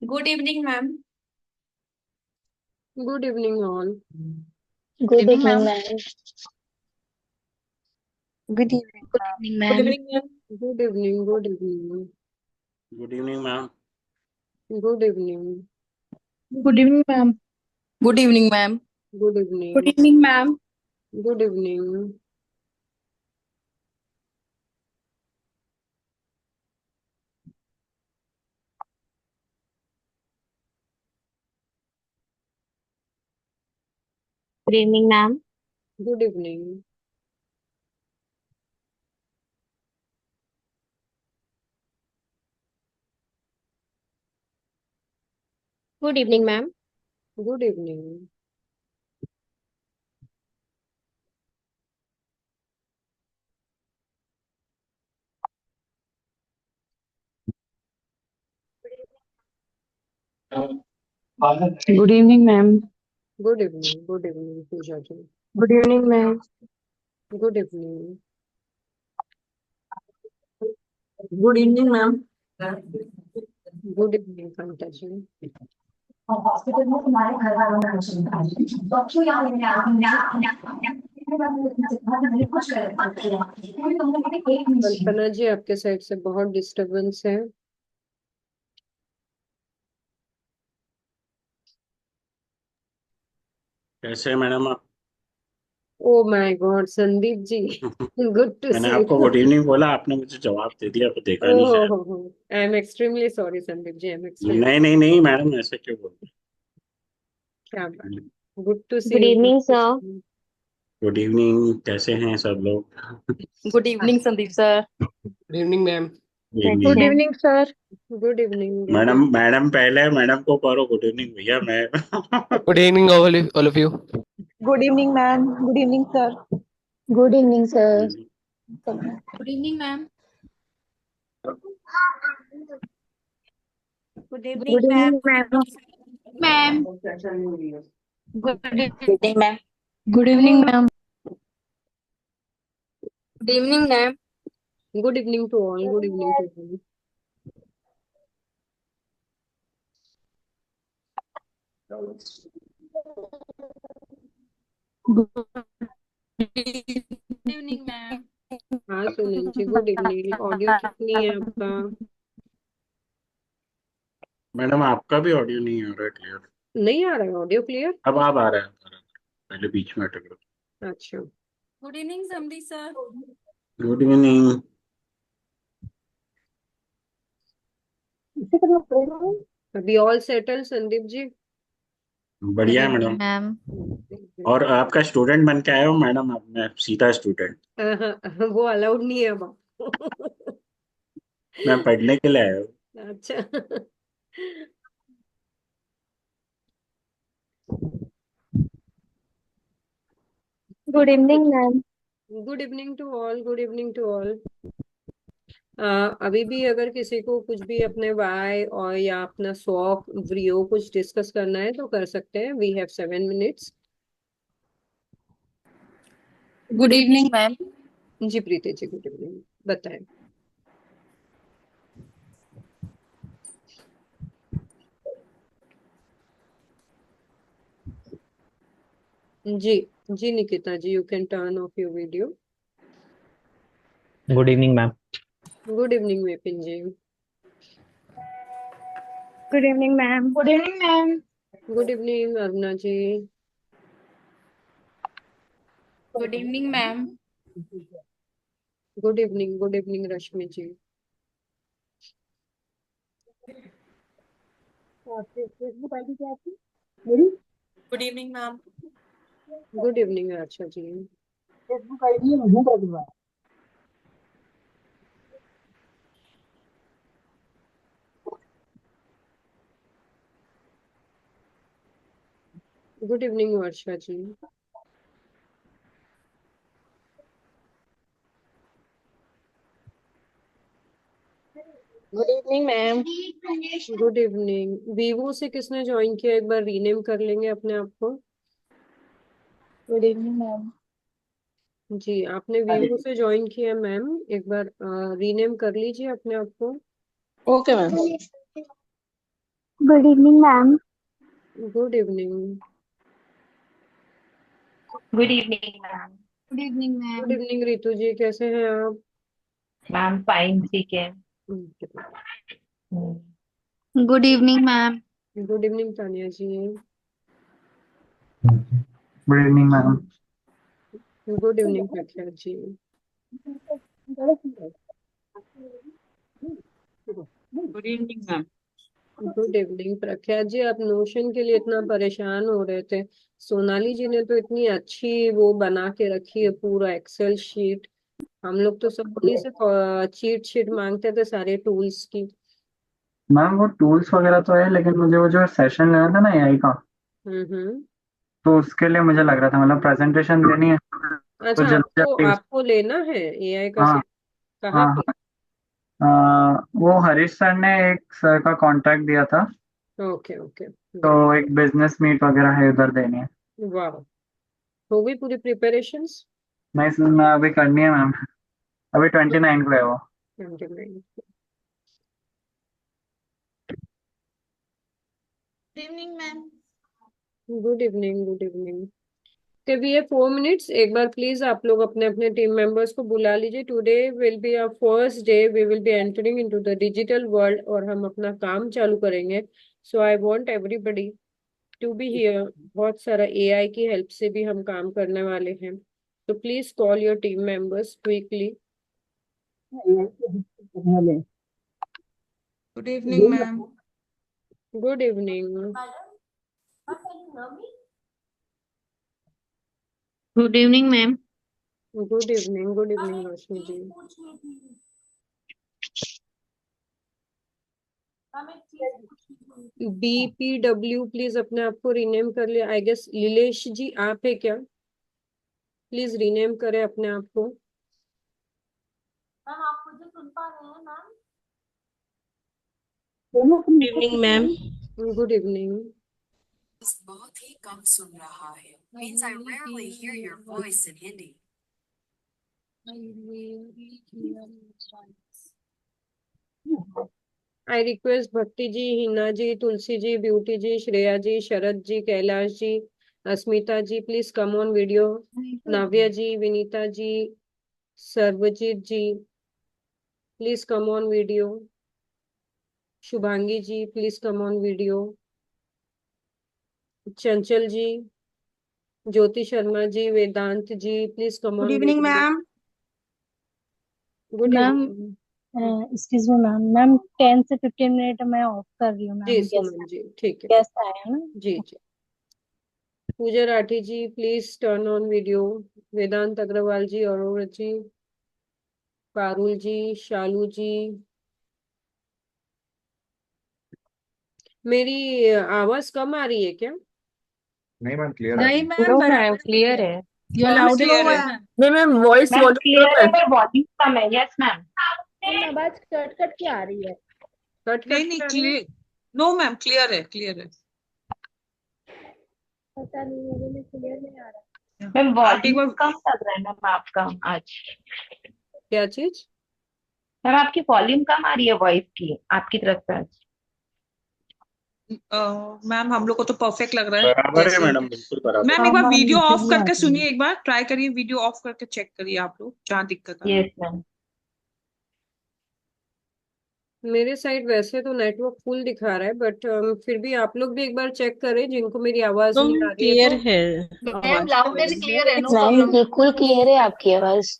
Good evening ma'am. Good evening all. Good good evening evening ma'am. Ma'am. Good evening good ma'am. Evening good ma'am. Evening ma'am. Good evening, good evening, good evening ma'am. Good evening, good evening ma'am. Good evening ma'am. Good good evening, evening ma'am. Good evening, good evening ma'am. Good evening, good evening ma'am. Good evening, good evening ma'am. Good evening Pooja ji. Good evening ma'am. Good evening, good evening ma'am. Good evening Kanta जी। और hospital में तुम्हारे घर वालों ने मुझे बताया doctor यहाँ कुछ कर कल्पना जी, आपके साइड से बहुत डिस्टरबेंस है। कैसे हैं मैडम आप? Oh my God Sandeep ji, good to मैंने सी आपको यू। गुड इवनिंग बोला, आपने मुझे जवाब दे दिया, आपको देखा नहीं शायद। Oh, I am extremely sorry Sandeep ji, I am extremely. नहीं नहीं नहीं मैडम, ऐसे क्यों बोल क्या बात। रहे? Good to see good you, good evening to sir. See good evening, कैसे हैं सब लोग? Good evening Sandeep sir. Good evening ma'am. Good good evening evening sir. You. Good evening, good madam. Evening. Madam पहले मैडम को करो good evening भैया, मैं good evening all of you. Good evening ma'am. Good evening sir. Good evening sir. Good evening ma'am. Good good evening ma'am. Evening ma'am. Ma'am. Good good evening ma'am. Good evening ma'am. Good evening ma'am. Good evening to all, good evening to all. Evening ma'am. हाँ Sunil ji, good evening. Audio कितनी है आपका? Madam आपका भी audio नहीं आ रहा है clear. नहीं आ रहा है ऑडियो क्लियर? अब आप आ रहा है, आ रहा है। पहले बीच में अटक रहा। अच्छा। गुड इवनिंग समधी सर। Good evening. अभी all settle Sandeep ji? Good बढ़िया है इवनिंग मैडम। मैम। और आपका स्टूडेंट बन के आए हो मैडम, अब मैं सीधा स्टूडेंट। वो अलाउड नहीं है अब आपको। मैं पढ़ने के लिए आया हूँ। अच्छा। Good evening ma'am. Good evening to all, good evening to all. अभी भी अगर किसी को कुछ भी अपने वाई और या अपना स्वॉप व्रियो कुछ डिस्कस करना है तो कर सकते हैं। We have 7 minutes. Good evening ma'am. जी प्रीति जी, गुड इवनिंग, बताएं। जी, जी Nikita ji, you can turn off your video. Good evening ma'am. Good evening Vipin ji. Good evening ma'am. Good evening ma'am. Good evening Aruna ji. Good evening ma'am. Good evening Rashmi ji. Facebook ID क्या है आपकी? मेरी good evening ma'am. Good evening Asha ji. Facebook ID है, मैं कर दूंगा। Good evening Varsha ji. Good evening ma'am. Good evening. Vivo से किसने ज्वाइन किया, एक बार रीनेम कर लेंगे अपने आप को। Good evening ma'am. जी, आपने वीवो से ज्वाइन किया मैम, एक बार रीनेम कर लीजिए अपने आप को। Okay ma'am. Good evening, ma'am. Good evening. Good evening ma'am. Good evening good evening Ritu ji, कैसे हैं आप? मैम फाइन, ठीक है। Good evening ma'am. Good evening Tania ji. Good evening ma'am. Good evening Prakhya ji. Good evening ma'am. Good evening Prakhya ji. आप Notion के लिए इतना परेशान हो रहे थे, सोनाली जी ने तो इतनी अच्छी वो बना के रखी है, पूरा एक्सेल शीट। हम लोग तो सब उन्हीं से चीट शीट मांगते थे सारे टूल्स की। मैम वो टूल्स वगैरह तो है, लेकिन मुझे वो जो सेशन लेना था ना एआई का, हम्म। तो उसके लिए मुझे लग रहा था, मतलब प्रेजेंटेशन देनी है तो अच्छा, जल्दी आपको जल्दी आपको लेना है एआई का हाँ सेट? कहाँ हाँ पे? हाँ। वो हरीश सर ने एक सर का कांटेक्ट दिया था, ओके ओके। तो एक बिजनेस मीट वगैरह है, उधर देनी है। वाह, हो गई पूरी प्रिपरेशंस? नहीं सर, मैं अभी करनी है मैम, अभी 29 को है वो। Good evening ma'am. Good evening, good evening. के वी है 4 मिनट्स, एक बार प्लीज आप लोग अपने अपने टीम मेंबर्स को बुला लीजिए। Today will be our first day, we will be entering into the digital world और हम अपना काम चालू करेंगे। So I want everybody to be here. बहुत सारा एआई की हेल्प से भी हम काम करने वाले हैं, तो please call your team members quickly. Good evening ma'am. Good evening. Good evening ma'am. Good evening, good evening Roshni ji. BPW please अपने आप को रीनेम कर लिया, आई गेस लीलेश जी आप है क्या? प्लीज रीनेम करें अपने आप को। मैम आप मुझे सुन पा रहे हैं ma'am? Good evening ma'am. Good evening. बहुत ही कम सुन रहा है। Means I rarely hear your voice in Hindi. I request Bhakti ji, Hina ji, Tulsi ji, Beauty ji, Shreya ji, Sharad ji, Kailash ji, Asmita ji, please come on video. Navya ji, Vineeta ji, Sarvjeet ji, please come on video. Shubhangi ji, please come on video. Chanchal ji, Jyoti Sharma ji, Vedant ji, please come good on evening video. Ma'am. Good ma'am, evening excuse me ma'am. Ma'am 10 से 15 minute मैं of कर रही हूँ जी। Ma'am. Suman ji, ठीक है। Guest आए हैं ना। जी जी। पूजा राठी जी, प्लीज टर्न ऑन वीडियो। वेदांत अग्रवाल जी, अरोरा जी, पारुल जी, शालू जी। मेरी आवाज कम आ रही है क्या? नहीं मैम, क्लियर आ रही नहीं है। मैम, नो मैम, बराबर क्लियर है। योर लाउड लो है। नहीं ma'am, voice ma'am volume clear कम है है। पर वॉल्यूम कम है। Yes ma'am. आवाज कट कट के आ रही है। कट कट नहीं के नहीं, आ रही है? क्लियर। नो मैम, क्लियर है, क्लियर है। पता नहीं, मेरे में क्लियर नहीं आ रहा। मैम आप एक वॉल्यूम बार कम लग रहा है मैम आपका आज। क्या चीज? मैम आपकी वॉल्यूम कम आ रही है वॉइस की आपकी तरफ से आज। मैम हम लोग को तो परफेक्ट लग रहा है बराबर है जैसे। मैडम, बिल्कुल बराबर। मैम हाँ एक बार मैम, वीडियो मुझे ऑफ भी आ करके रही है। सुनिए, एक बार ट्राई करिए, वीडियो ऑफ करके चेक करिए आप लोग जहाँ दिक्कत आ रही है। Yes ma'am. मेरे साइड वैसे तो नेटवर्क फुल दिखा रहा है, बट फिर भी आप लोग भी एक बार चेक करें जिनको मेरी आवाज तो नहीं आ रही है क्लियर तो। है मैम आवाज। लाउड एंड क्लियर है, नो मैम प्रॉब्लम। बिल्कुल क्लियर है आपकी आवाज।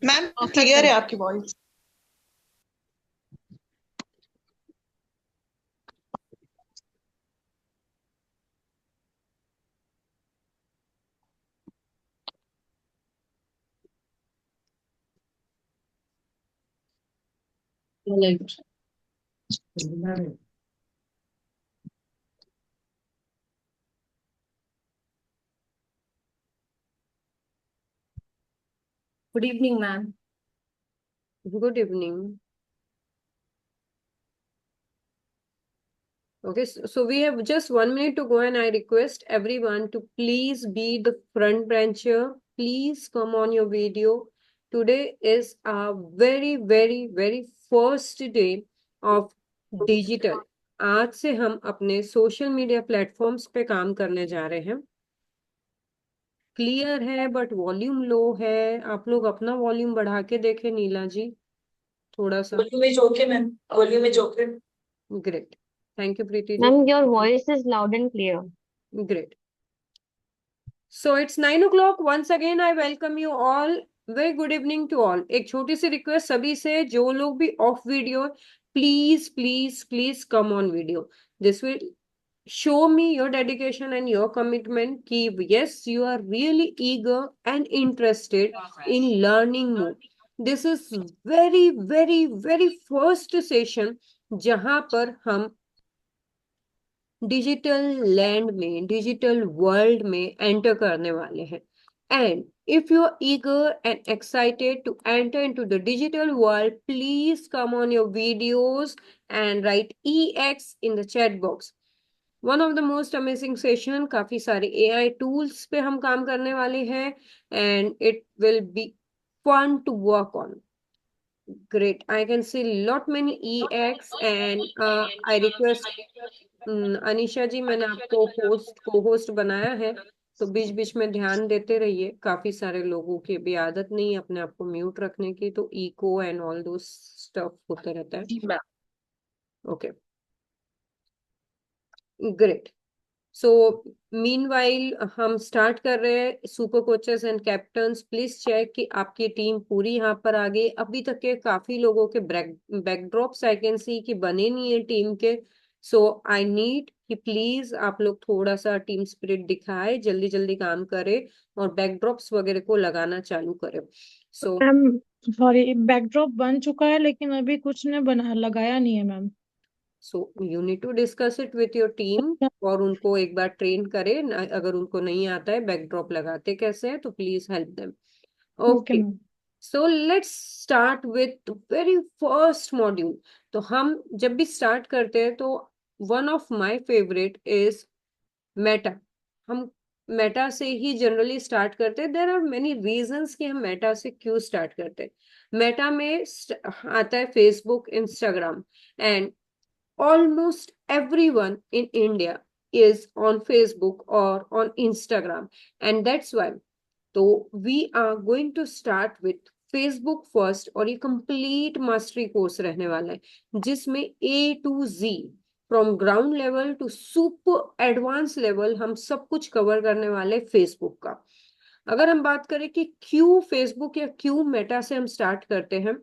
मैम क्लियर है आपकी voice. Good evening ma'am. Good evening. Okay, so we have just 1 minute to go, and I request everyone to please be the front bencher. Please come on your video. Today is our very, very, very first day of digital. आज से हम अपने social media platforms पे काम करने जा रहे हैं। क्लियर है बट वॉल्यूम लो है। आप लोग अपना वॉल्यूम बढ़ा के देखें नीला जी, थोड़ा सा। Volume is okay ma'am, volume is okay. Great, thank you Preeti ji. Ma'am, your voice is loud and clear. Great. So it's 9 o'clock. Once again, I welcome you all. Very good evening to all. एक छोटी सी request सभी से, जो लोग भी of video, please please please come on video. This will show me your dedication and your commitment ki yes, you are really eager and interested in learning more. This is very very very first session जहां पर हम digital land में, digital world में enter करने वाले हैं. And if you are eager and excited to enter into the digital world, please come on your videos and write EX in the chat box. One of the most amazing session, काफी सारे AI tools पे हम काम करने वाले हैं and it will be fun to work on. Great, I can see lot many EX and I request Anisha जी, मैंने आपको को होस्ट बनाया है, तो बीच बीच में ध्यान देते रहिए. काफी सारे लोगों की भी आदत नहीं है अपने आप को म्यूट रखने की, तो echo and all those stuff होते रहता है. जी ma'am. Okay, great. So meanwhile हम स्टार्ट कर रहे हैं. Super coaches and captains, please check कि आपकी टीम पूरी यहाँ पर आ गई. अभी तक के काफी लोगों के बैकड्रॉप्स आई कैन सी कि बने नहीं है टीम के. सो आई नीड कि प्लीज आप लोग थोड़ा सा टीम स्पिरिट दिखाए, जल्दी जल्दी काम करें और बैकड्रॉप्स वगैरह को लगाना चालू करें. सो मैम सॉरी, बैकड्रॉप बन चुका है लेकिन अभी कुछ ने बना लगाया नहीं है ma'am. So you need to discuss it with your team और उनको एक बार ट्रेन करें. अगर उनको नहीं आता है बैकड्रॉप लगाते कैसे है, तो please help them. Okay okay, ma'am. So let's start with very first module. तो हम जब भी स्टार्ट करते हैं तो one of my favourite is Meta. हम मेटा से ही जनरली स्टार्ट करते हैं. देयर आर मेनी रीजंस कि हम मेटा से क्यों स्टार्ट करते हैं. मेटा में आता है Facebook, Instagram, and almost everyone in India is on Facebook or on Instagram, and that's why so we are going to start with Facebook first. और ये complete mastery course रहने वाला है जिसमें A to Z from ground level to super advanced level हम सब कुछ cover करने वाले फेसबुक का. अगर हम बात करें कि क्यों फेसबुक या क्यों मेटा से हम स्टार्ट करते हैं,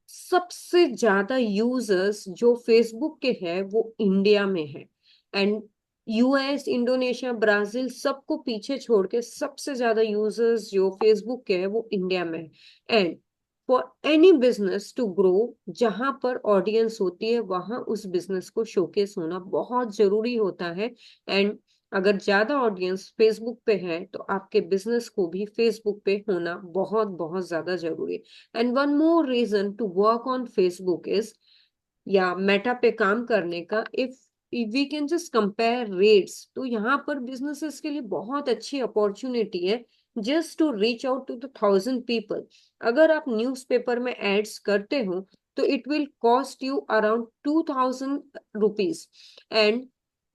सबसे ज्यादा यूजर्स जो फेसबुक के हैं वो इंडिया में है. एंड यूएस, इंडोनेशिया, ब्राजील सबको पीछे छोड़ के सबसे ज्यादा यूजर्स जो फेसबुक के हैं वो इंडिया में है. And for any business to grow, जहां पर ऑडियंस होती है वहां उस बिजनेस को शोकेस होना बहुत जरूरी होता है. एंड अगर ज्यादा ऑडियंस फेसबुक पे है तो आपके बिजनेस को भी फेसबुक पे होना बहुत बहुत ज्यादा जरूरी है. And one more reason to work on Facebook is, या मेटा पे काम करने का, if we can just compare rates, तो यहाँ पर बिजनेसेस के लिए बहुत अच्छी अपॉर्चुनिटी है just to reach out to the 1000 people. अगर आप न्यूज़पेपर में एड्स करते हो तो it will cost you around 2000 rupees, and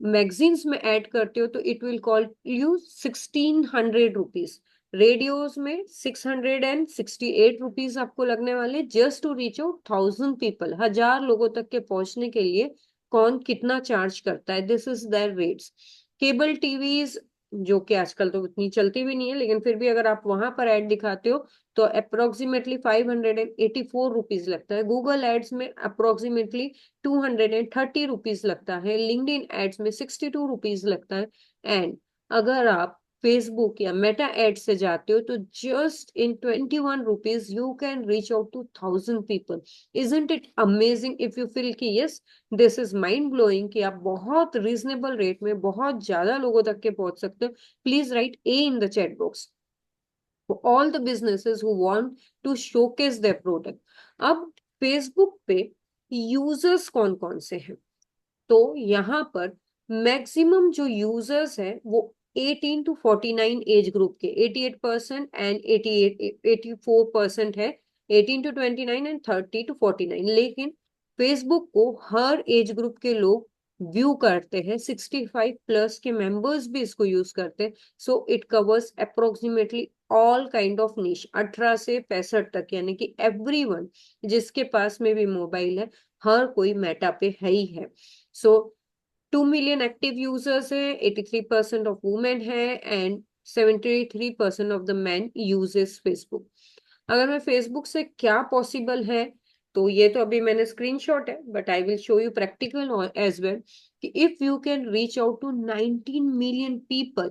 magazines में ऐड करते हो तो it will cost you 1600 rupees. Radios में 668 रुपीज आपको लगने वाले just to reach out 1000 people. 1000 लोगों तक के पहुंचने के लिए कौन कितना चार्ज करता है, this is their rates. Cable TVs जो कि आजकल तो इतनी चलती भी नहीं है, लेकिन फिर भी अगर आप वहां पर ऐड दिखाते हो तो अप्रोक्सीमेटली 584 रुपीज लगता है. गूगल एड्स में अप्रोक्सीमेटली 230 रुपीज लगता है. लिंक्डइन एड्स में 62 रुपीज लगता है. एंड अगर आप फेसबुक या मेटा एड से जाते हो तो just in 21 rupees you can reach out to 1000 people. Isn't it amazing if you feel कि yes this is mind blowing कि आप बहुत रीजनेबल रेट में बहुत ज्यादा लोगों तक के पहुंच सकते हो. Please right A in the chat box for all the businesses who want to showcase their product. अब फेसबुक पे यूजर्स कौन कौन से हैं, तो यहाँ पर मैक्सिमम जो यूजर्स है वो 18 to 49 एज ग्रुप के 88% एंड 84% है. 18 to 29 एंड 30 to 49. लेकिन फेसबुक को हर एज ग्रुप के लोग व्यू करते हैं, 65 प्लस के मेंबर्स भी इसको यूज करते हैं। So it covers approximately all kind of निश, 18 से 65 तक, यानी कि एवरीवन जिसके पास में भी मोबाइल है, हर कोई मेटा पे है ही है। सो 2 मिलियन एक्टिव यूजर्स है, 83% ऑफ वुमेन है and 73% of the man uses Facebook. अगर मैं फेसबुक से क्या पॉसिबल है, तो ये तो अभी मैंने स्क्रीनशॉट है, but I will show you practical as well कि if you can reach out to 19 million people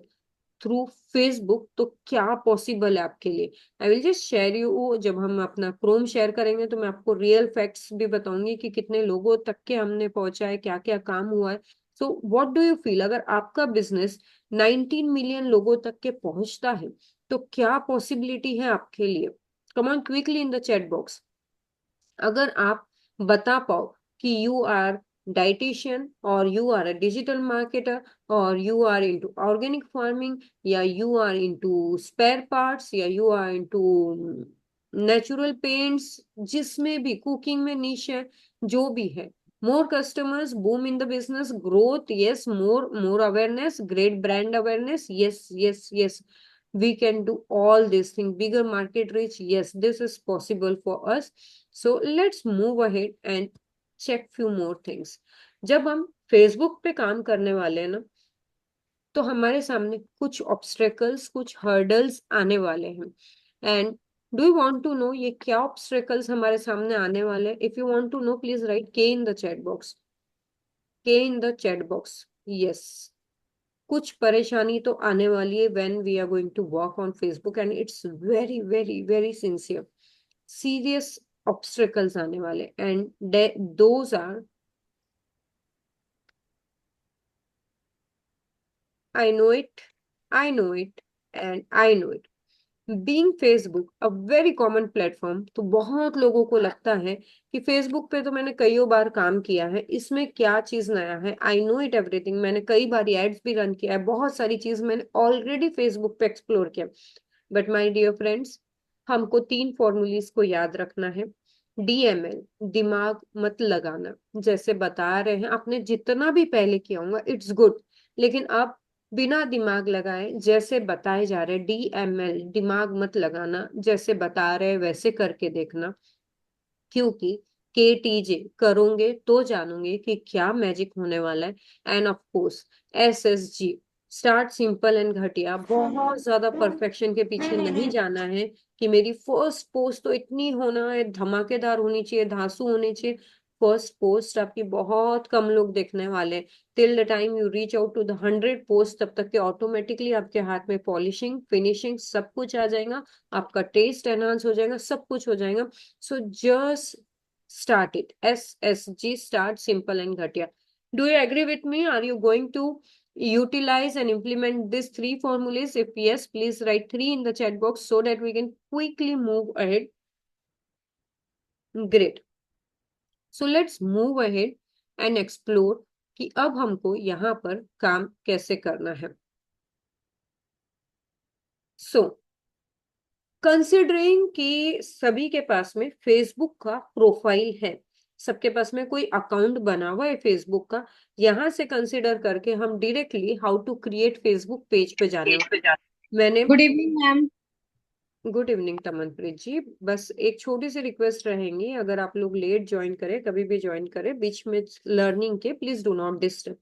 through Facebook, तो क्या पॉसिबल है आपके लिए। I will just share you, जब हम अपना क्रोम शेयर करेंगे तो मैं आपको रियल फैक्ट्स भी बताऊंगी कि कितने लोगों तक के हमने पहुंचा है, क्या क्या काम हुआ है। So what do you feel, अगर आपका बिजनेस 19 मिलियन लोगों तक के पहुंचता है तो क्या पॉसिबिलिटी है आपके लिए। Come on quickly in the chat box, अगर आप बता पाओ कि यू आर डाइटिशियन और you are a digital marketer और you are into organic farming या you are into spare parts या you are into natural paints, जिसमें भी कुकिंग में निश है, जो भी है, more customers, boom in the business, growth, yes, more awareness, great brand awareness, yes, we can do all these things, bigger market reach, yes, this is possible for us. So let's move ahead and check few more things. जब हम Facebook पे काम करने वाले हैं ना, तो हमारे सामने कुछ ऑब्स्टेकल्स, कुछ हर्डल्स आने वाले हैं। And do you want to know ये क्या ऑब्स्टेकल्स हमारे सामने आने वाले हैं? If you want to know, please write के इन द चैट बॉक्स, के in the chat box. Yes, कुछ परेशानी तो आने वाली है when we are going to work on Facebook and it's very very very sincere, serious obstacles आने वाले, and those are, I know it, I know it, and I know it. Being Facebook a very common platform, तो बहुत लोगों को लगता है कि Facebook पे तो मैंने कई बार काम किया है, इसमें क्या चीज नया है। आई नो इट एवरीथिंग, मैंने कई बार एड्स भी रन किया है, बहुत सारी चीज मैंने ऑलरेडी फेसबुक पे एक्सप्लोर किया। बट माय डियर फ्रेंड्स, हमको 3 फॉर्मूलीज को याद रखना है। DML, दिमाग मत लगाना, जैसे बता रहे हैं, आपने जितना भी पहले किया होगा इट्स गुड, लेकिन आप बिना दिमाग लगाए जैसे बताए जा रहे हैं, DML, दिमाग मत लगाना, जैसे बता रहे हैं वैसे करके देखना, क्योंकि KTJ करोगे तो जानोगे कि क्या मैजिक होने वाला है। End of course SSG, start simple and घटिया, बहुत ज्यादा परफेक्शन के पीछे नहीं जाना है कि मेरी फर्स्ट पोस्ट तो इतनी होना है, धमाकेदार होनी चाहिए, धांसू होनी चाहिए। फर्स्ट पोस्ट आपकी बहुत कम लोग देखने वाले हैं। Till the time you reach out to the 100 post, तब तक के ऑटोमेटिकली आपके हाथ में पॉलिशिंग, फिनिशिंग सब कुछ आ जाएगा, आपका टेस्ट एनहांस हो जाएगा, सब कुछ हो जाएगा। So just start it. SSG, start simple and ghatia. Do you agree with me? Are you going to utilize and implement these 3 formulas? If yes, please write 3 in the chat box so that we can quickly move ahead. Great. So let's move ahead and explore कि अब हमको यहाँ पर काम कैसे करना है। So considering कि सभी के पास में फेसबुक का प्रोफाइल है, सबके पास में कोई अकाउंट बना हुआ है फेसबुक का, यहाँ से कंसिडर करके हम directly how to create Facebook page पे जाने मैंने। Good evening ma'am. Good evening Tamanpreet ji, बस एक छोटी सी रिक्वेस्ट रहेंगी, अगर आप लोग लेट ज्वाइन करें, कभी भी ज्वाइन करें बीच में लर्निंग के, प्लीज डू नॉट डिस्टर्ब।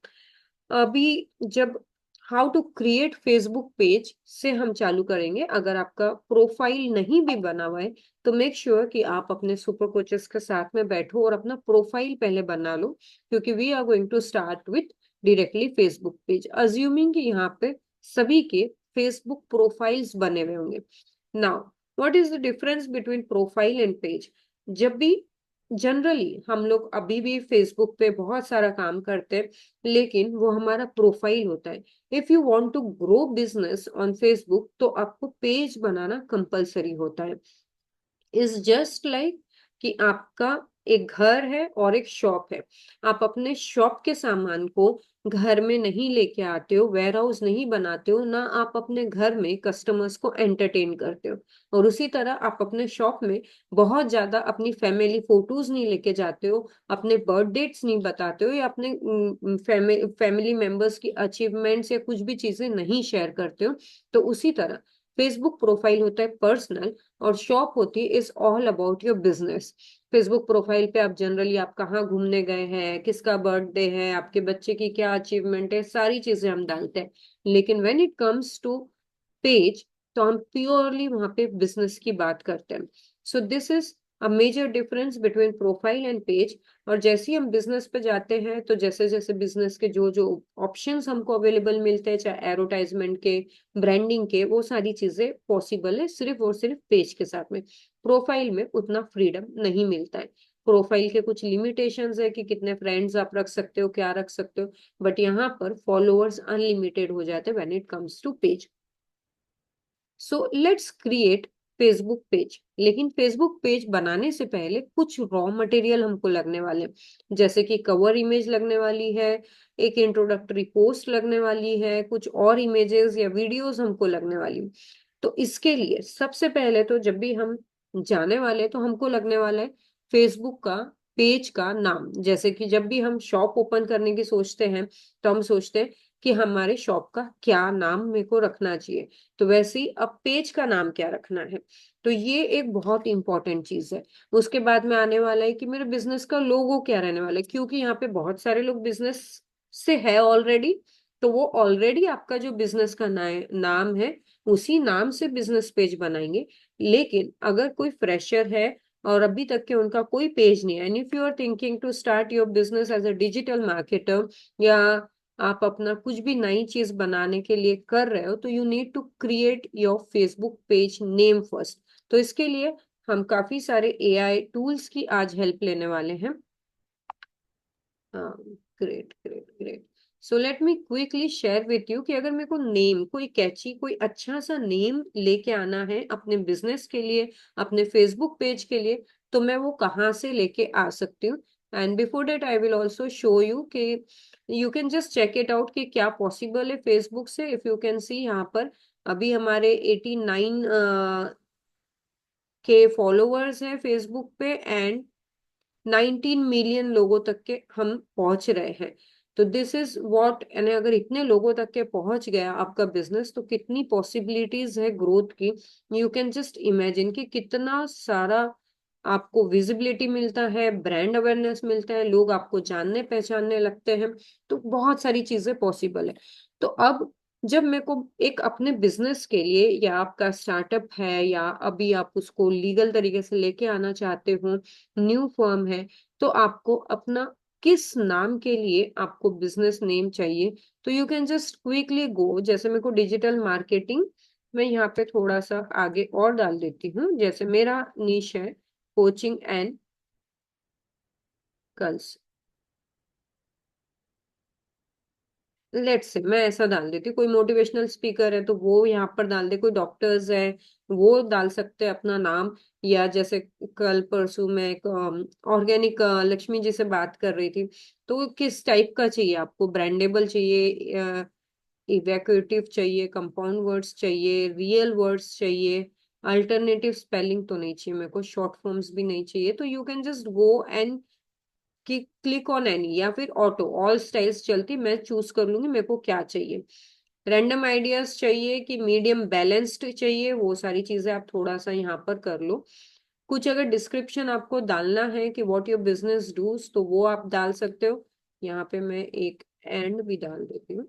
अभी जब how to create Facebook page से हम चालू करेंगे, अगर आपका प्रोफाइल नहीं भी बना हुआ है तो मेक श्योर कि आप अपने सुपर कोचेस के साथ में बैठो और अपना प्रोफाइल पहले बना लो, क्योंकि we are going to start with directly Facebook page, assuming कि यहाँ पे सभी के फेसबुक प्रोफाइल्स बने हुए होंगे। Now what is the difference between profile and page? जब भी जनरली हम लोग अभी भी फेसबुक पे बहुत सारा काम करते हैं, लेकिन वो हमारा प्रोफाइल होता है। If you want to grow business on Facebook तो आपको पेज बनाना कंपलसरी होता है। इज जस्ट लाइक कि आपका एक घर है और एक शॉप है। आप अपने शॉप के सामान को घर में नहीं लेके आते हो, वेयर हाउस नहीं बनाते हो, ना आप अपने घर में कस्टमर्स को एंटरटेन करते हो। और उसी तरह आप अपने शॉप में बहुत ज्यादा अपनी फैमिली फोटोज नहीं लेके जाते हो, अपने बर्थ डेट्स नहीं बताते हो, या अपने फैमिली मेंबर्स की अचीवमेंट्स या कुछ भी चीजें नहीं शेयर करते हो। तो उसी तरह फेसबुक प्रोफाइल होता है पर्सनल, और शॉप होती है is all about your business. Facebook profile पे आप जनरली आप कहाँ घूमने गए हैं, किसका बर्थडे है, आपके बच्चे की क्या अचीवमेंट है, सारी चीजें हम डालते हैं। लेकिन when it comes to page, तो हम प्योरली वहां पे बिजनेस की बात करते हैं। So this is a major difference between profile and page. और जैसे ही हम बिजनेस पे जाते हैं, तो जैसे जैसे बिजनेस के जो जो ऑप्शंस हमको अवेलेबल मिलते हैं, चाहे एडवर्टाइजमेंट के, ब्रांडिंग के, वो सारी चीजें पॉसिबल है सिर्फ और सिर्फ पेज के साथ में। प्रोफाइल में उतना फ्रीडम नहीं मिलता है। प्रोफाइल के कुछ लिमिटेशंस है कि कितने फ्रेंड्स आप रख सकते हो, क्या रख सकते हो, बट यहाँ पर फॉलोअर्स अनलिमिटेड हो जाते हैं when it comes to page. So let's create Facebook page. लेकिन फेसबुक पेज बनाने से पहले कुछ रॉ मटेरियल हमको लगने वाले, जैसे कि कवर इमेज लगने वाली है, एक इंट्रोडक्टरी पोस्ट लगने वाली है, कुछ और इमेजेस या वीडियोस हमको लगने वाली। तो इसके लिए सबसे पहले तो जब भी हम जाने वाले, तो हमको लगने वाला है फेसबुक का पेज का नाम। जैसे कि जब भी हम शॉप ओपन करने की सोचते हैं, तो हम सोचते हैं कि हमारे शॉप का क्या नाम मेरे को रखना चाहिए। तो वैसे ही अब पेज का नाम क्या रखना है, तो ये एक बहुत इंपॉर्टेंट चीज है। उसके बाद में आने वाला है कि मेरे बिजनेस का लोगो क्या रहने वाला है, क्योंकि यहाँ पे बहुत सारे लोग बिजनेस से है ऑलरेडी। तो वो ऑलरेडी आपका जो बिजनेस का नाम है, उसी नाम से बिजनेस पेज बनाएंगे। लेकिन अगर कोई फ्रेशर है और अभी तक के उनका कोई पेज नहीं है, and if you are thinking to start your business as a digital marketer, या आप अपना कुछ भी नई चीज बनाने के लिए कर रहे हो, तो you need to create your Facebook page name first. तो इसके लिए हम काफी सारे एआई टूल्स की आज हेल्प लेने वाले हैं। Great great great. So let me quickly share with you कि अगर मेरे को नेम, कोई कैची, कोई अच्छा सा नेम लेके आना है अपने बिजनेस के लिए, अपने फेसबुक पेज के लिए, तो मैं वो कहाँ से लेके आ सकती हूँ। And before that I will also show you कि you can just check it out कि क्या पॉसिबल है फेसबुक से। इफ यू कैन सी यहाँ पर अभी हमारे 89 के फॉलोअर्स हैं फेसबुक पे, एंड 19 मिलियन लोगों तक के हम पहुंच रहे हैं। तो दिस इज व्हाट, यानी अगर इतने लोगों तक के पहुंच गया आपका बिजनेस, तो कितनी पॉसिबिलिटीज है ग्रोथ की। यू कैन जस्ट इमेजिन कि कितना सारा आपको विजिबिलिटी मिलता है, ब्रांड अवेयरनेस मिलता है, लोग आपको जानने पहचानने लगते हैं। तो बहुत सारी चीजें पॉसिबल है। तो अब जब मेरे को एक अपने बिजनेस के लिए, या आपका स्टार्टअप है, या अभी आप उसको लीगल तरीके से लेके आना चाहते हो, न्यू फर्म है, तो आपको अपना किस नाम के लिए आपको बिजनेस नेम चाहिए। तो you can just quickly go, जैसे मेरे को डिजिटल मार्केटिंग, मैं यहाँ पे थोड़ा सा आगे और डाल देती हूँ। जैसे मेरा निश है coaching and curls, let's say मैं ऐसा डाल देती हूँ। कोई मोटिवेशनल स्पीकर है तो वो यहाँ पर डाल दे, कोई डॉक्टर्स है वो डाल सकते हैं अपना नाम। या जैसे कल परसों मैं एक ऑर्गेनिक लक्ष्मी जी से बात कर रही थी, तो किस टाइप का चाहिए आपको, ब्रांडेबल चाहिए, इवैक्यूएटिव चाहिए, कंपाउंड वर्ड्स चाहिए, रियल वर्ड्स चाहिए, अल्टरनेटिव स्पेलिंग तो नहीं चाहिए मेरे को, शॉर्ट फॉर्म्स भी नहीं चाहिए। तो you can just go and कि क्लिक ऑन एनी, या फिर ऑटो ऑल स्टाइल्स चलती, मैं चूज कर लूंगी मेरे को क्या चाहिए। रैंडम आइडियाज चाहिए कि मीडियम बैलेंस्ड चाहिए, वो सारी चीजें आप थोड़ा सा यहाँ पर कर लो। कुछ अगर डिस्क्रिप्शन आपको डालना है कि व्हाट योर बिजनेस डूज, तो वो आप डाल सकते हो। यहाँ पे मैं एक एंड भी डाल देती हूँ।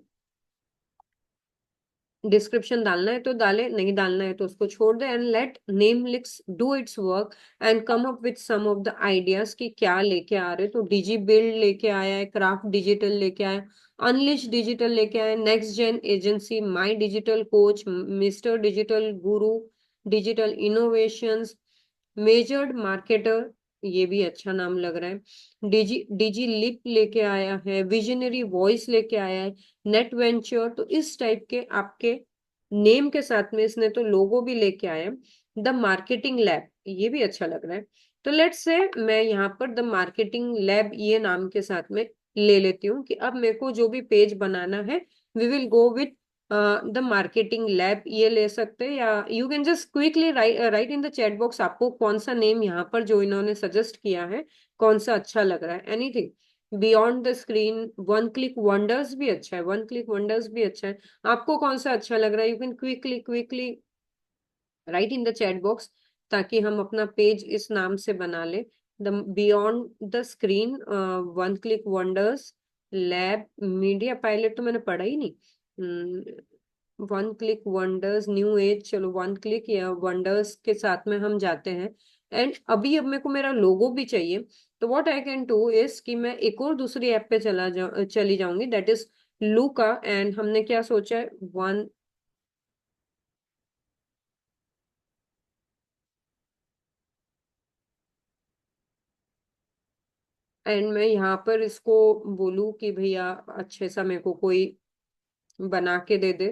डिस्क्रिप्शन डालना है तो डाले, नहीं डालना है तो उसको छोड़ दे। And let name licks do its work and come up with some of the ideas कि क्या लेके आ रहे। तो डिजी बिल्ड लेके आया है, क्राफ्ट डिजिटल लेके आया, अनलिश डिजिटल लेके आया, next gen agency, my digital coach, mister digital guru, digital innovations, measured marketer, ये भी अच्छा नाम लग रहा है, डिजी लिप लेके आया है, विजनरी वॉइस लेके आया है, नेट वेंचर। तो इस टाइप के आपके नेम के साथ में इसने तो लोगो भी लेके आया है। द मार्केटिंग लैब, ये भी अच्छा लग रहा है। तो लेट्स से मैं यहाँ पर द मार्केटिंग लैब ये नाम के साथ में ले लेती हूँ कि अब मेरे को जो भी पेज बनाना है we will go with the marketing lab ये ले सकते हैं, या you can just quickly write in the chat box आपको कौन सा नेम यहाँ पर जो इन्होंने सजेस्ट किया है कौन सा अच्छा लग रहा है। Anything beyond the screen, one click wonders भी अच्छा है, वन क्लिक वंडर्स भी अच्छा है, आपको कौन सा अच्छा लग रहा है you can quickly quickly write in the chat box, ताकि हम अपना पेज इस नाम से बना ले। The beyond the screen, one click wonders, lab, media pilot तो मैंने पढ़ा ही नहीं, one click wonders, new age, चलो वन क्लिक या वंडर्स के साथ में हम जाते हैं। एंड अभी अब मेरे को मेरा लोगो भी चाहिए, तो what I can do is कि मैं एक और दूसरी ऐप पे चली जाऊंगी, दैट इज लूका। एंड हमने क्या सोचा है, वन एंड मैं यहाँ पर इसको बोलूँ कि भैया अच्छे सा मेरे को कोई बना के दे दे,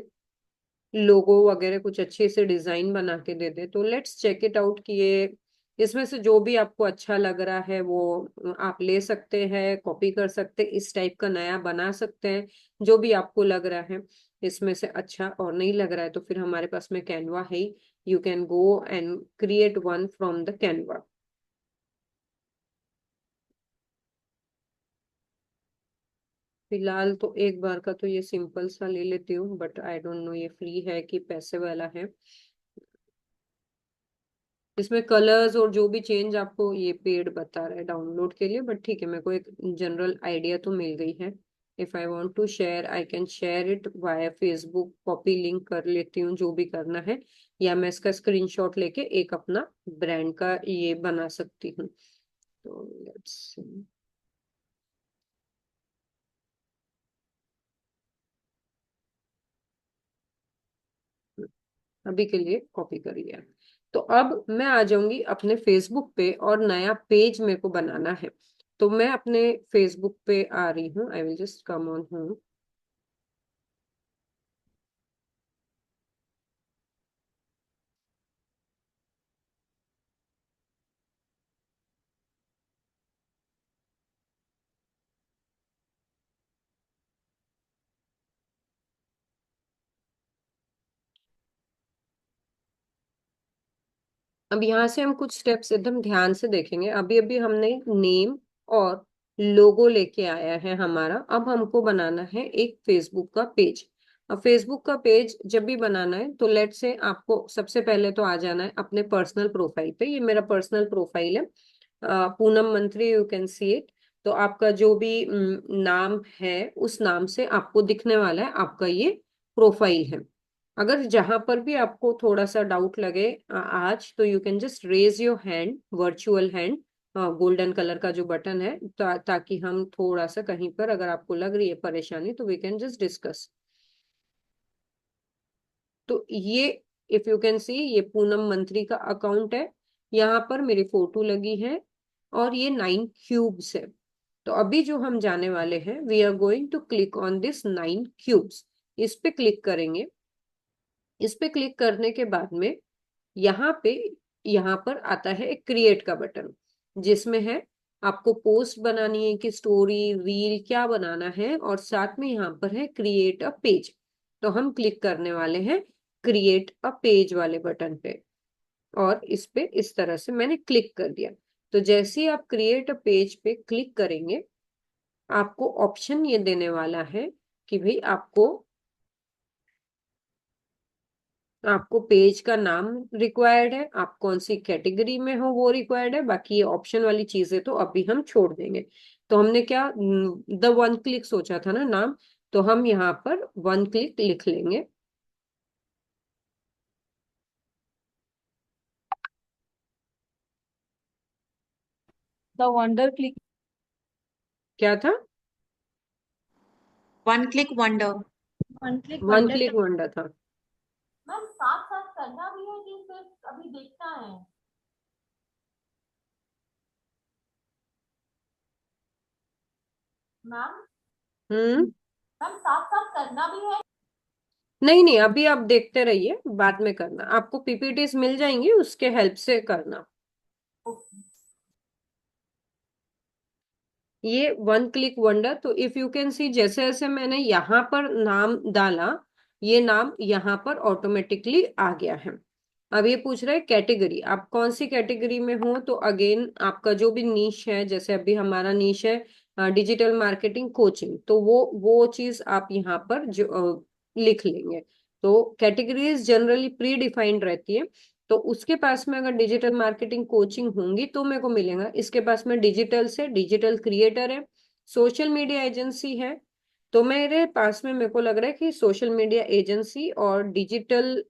लोगो वगैरह कुछ अच्छे से डिजाइन बना के दे दे। तो लेट्स चेक इट आउट कि ये इसमें से जो भी आपको अच्छा लग रहा है वो आप ले सकते हैं, कॉपी कर सकते हैं, इस टाइप का नया बना सकते हैं, जो भी आपको लग रहा है इसमें से अच्छा। और नहीं लग रहा है तो फिर हमारे पास में कैनवा है ही, you can go and create one from the Canva. फिलहाल तो एक बार का तो ये सिंपल सा ले लेती हूँ, बट आई डोंट नो ये फ्री है कि पैसे वाला है। इसमें कलर्स और जो भी चेंज आपको ये पेड बता रहा है डाउनलोड के लिए, बट ठीक है मेरे को एक जनरल आइडिया तो मिल गई है। If I want to share I can share it via Facebook, copy link कर लेती हूँ जो भी करना है, या मैं इसका स्क्रीनशॉट लेके एक अपना ब्रांड का ये बना सकती हूँ। तो लेट्स सी, अभी के लिए कॉपी कर लिया। तो अब मैं आ जाऊंगी अपने फेसबुक पे और नया पेज मेरे को बनाना है। तो मैं अपने फेसबुक पे आ रही हूँ, आई will just come on home. अब यहाँ से हम कुछ स्टेप्स एकदम ध्यान से देखेंगे। अभी अभी हमने नेम और लोगो लेके आया है हमारा, अब हमको बनाना है एक फेसबुक का पेज। अब फेसबुक का पेज जब भी बनाना है तो लेट से आपको सबसे पहले तो आ जाना है अपने पर्सनल प्रोफाइल पे। ये मेरा पर्सनल प्रोफाइल है, पूनम मंत्री, यू कैन सी इट। तो आपका जो भी नाम है उस नाम से आपको दिखने वाला है आपका ये प्रोफाइल है। अगर जहां पर भी आपको थोड़ा सा डाउट लगे आज, तो you can just raise your hand, virtual hand, golden colour का जो बटन है, ताकि हम थोड़ा सा कहीं पर अगर आपको लग रही है परेशानी तो वी कैन जस्ट डिस्कस। तो ये इफ यू कैन सी ये पूनम मंत्री का अकाउंट है, यहाँ पर मेरी फोटो लगी है और ये 9 क्यूब्स है। तो अभी जो हम जाने वाले हैं we are going to click on this 9 cubes, इस पे क्लिक करेंगे। इस पे क्लिक करने के बाद में यहाँ पे यहाँ पर आता है एक क्रिएट का बटन, जिसमें है आपको पोस्ट बनानी है कि स्टोरी रील क्या बनाना है, और साथ में यहाँ पर है क्रिएट अ पेज। तो हम क्लिक करने वाले हैं क्रिएट अ पेज वाले बटन पे, और इस पे इस तरह से मैंने क्लिक कर दिया। तो जैसे ही आप क्रिएट अ पेज पे क्लिक करेंगे आपको ऑप्शन ये देने वाला है कि भाई आपको पेज का नाम रिक्वायर्ड है, आप कौन सी कैटेगरी में हो वो रिक्वायर्ड है, बाकी ये ऑप्शन वाली चीजें तो अभी हम छोड़ देंगे। तो हमने क्या द वन क्लिक सोचा था ना नाम, तो हम यहाँ पर वन क्लिक लिख लेंगे। द वंडर क्लिक, क्या था? One click wonder. One click one wonder. Click wonder था। मैम साथ साथ करना भी है कि सिर्फ अभी देखना है? मैम हम्म, मैम साथ साथ करना भी है? नहीं नहीं, अभी आप देखते रहिए, बाद में करना, आपको पीपीटीज मिल जाएंगी उसके हेल्प से करना। ओके। ये वन क्लिक वंडर। तो इफ यू कैन सी, जैसे जैसे मैंने यहाँ पर नाम डाला, ये नाम यहाँ पर ऑटोमेटिकली आ गया है। अब ये पूछ रहा है कैटेगरी, आप कौन सी कैटेगरी में हो। तो अगेन आपका जो भी नीश है, जैसे अभी हमारा नीश है डिजिटल मार्केटिंग कोचिंग, तो वो चीज आप यहाँ पर जो लिख लेंगे। तो कैटेगरीज जनरली प्री डिफाइंड रहती है। तो उसके पास में अगर डिजिटल मार्केटिंग कोचिंग होंगी तो मेरे को मिलेगा। इसके पास में डिजिटल से डिजिटल क्रिएटर है, सोशल मीडिया एजेंसी है। तो मेरे पास में मेरे को लग रहा है कि सोशल मीडिया एजेंसी और डिजिटल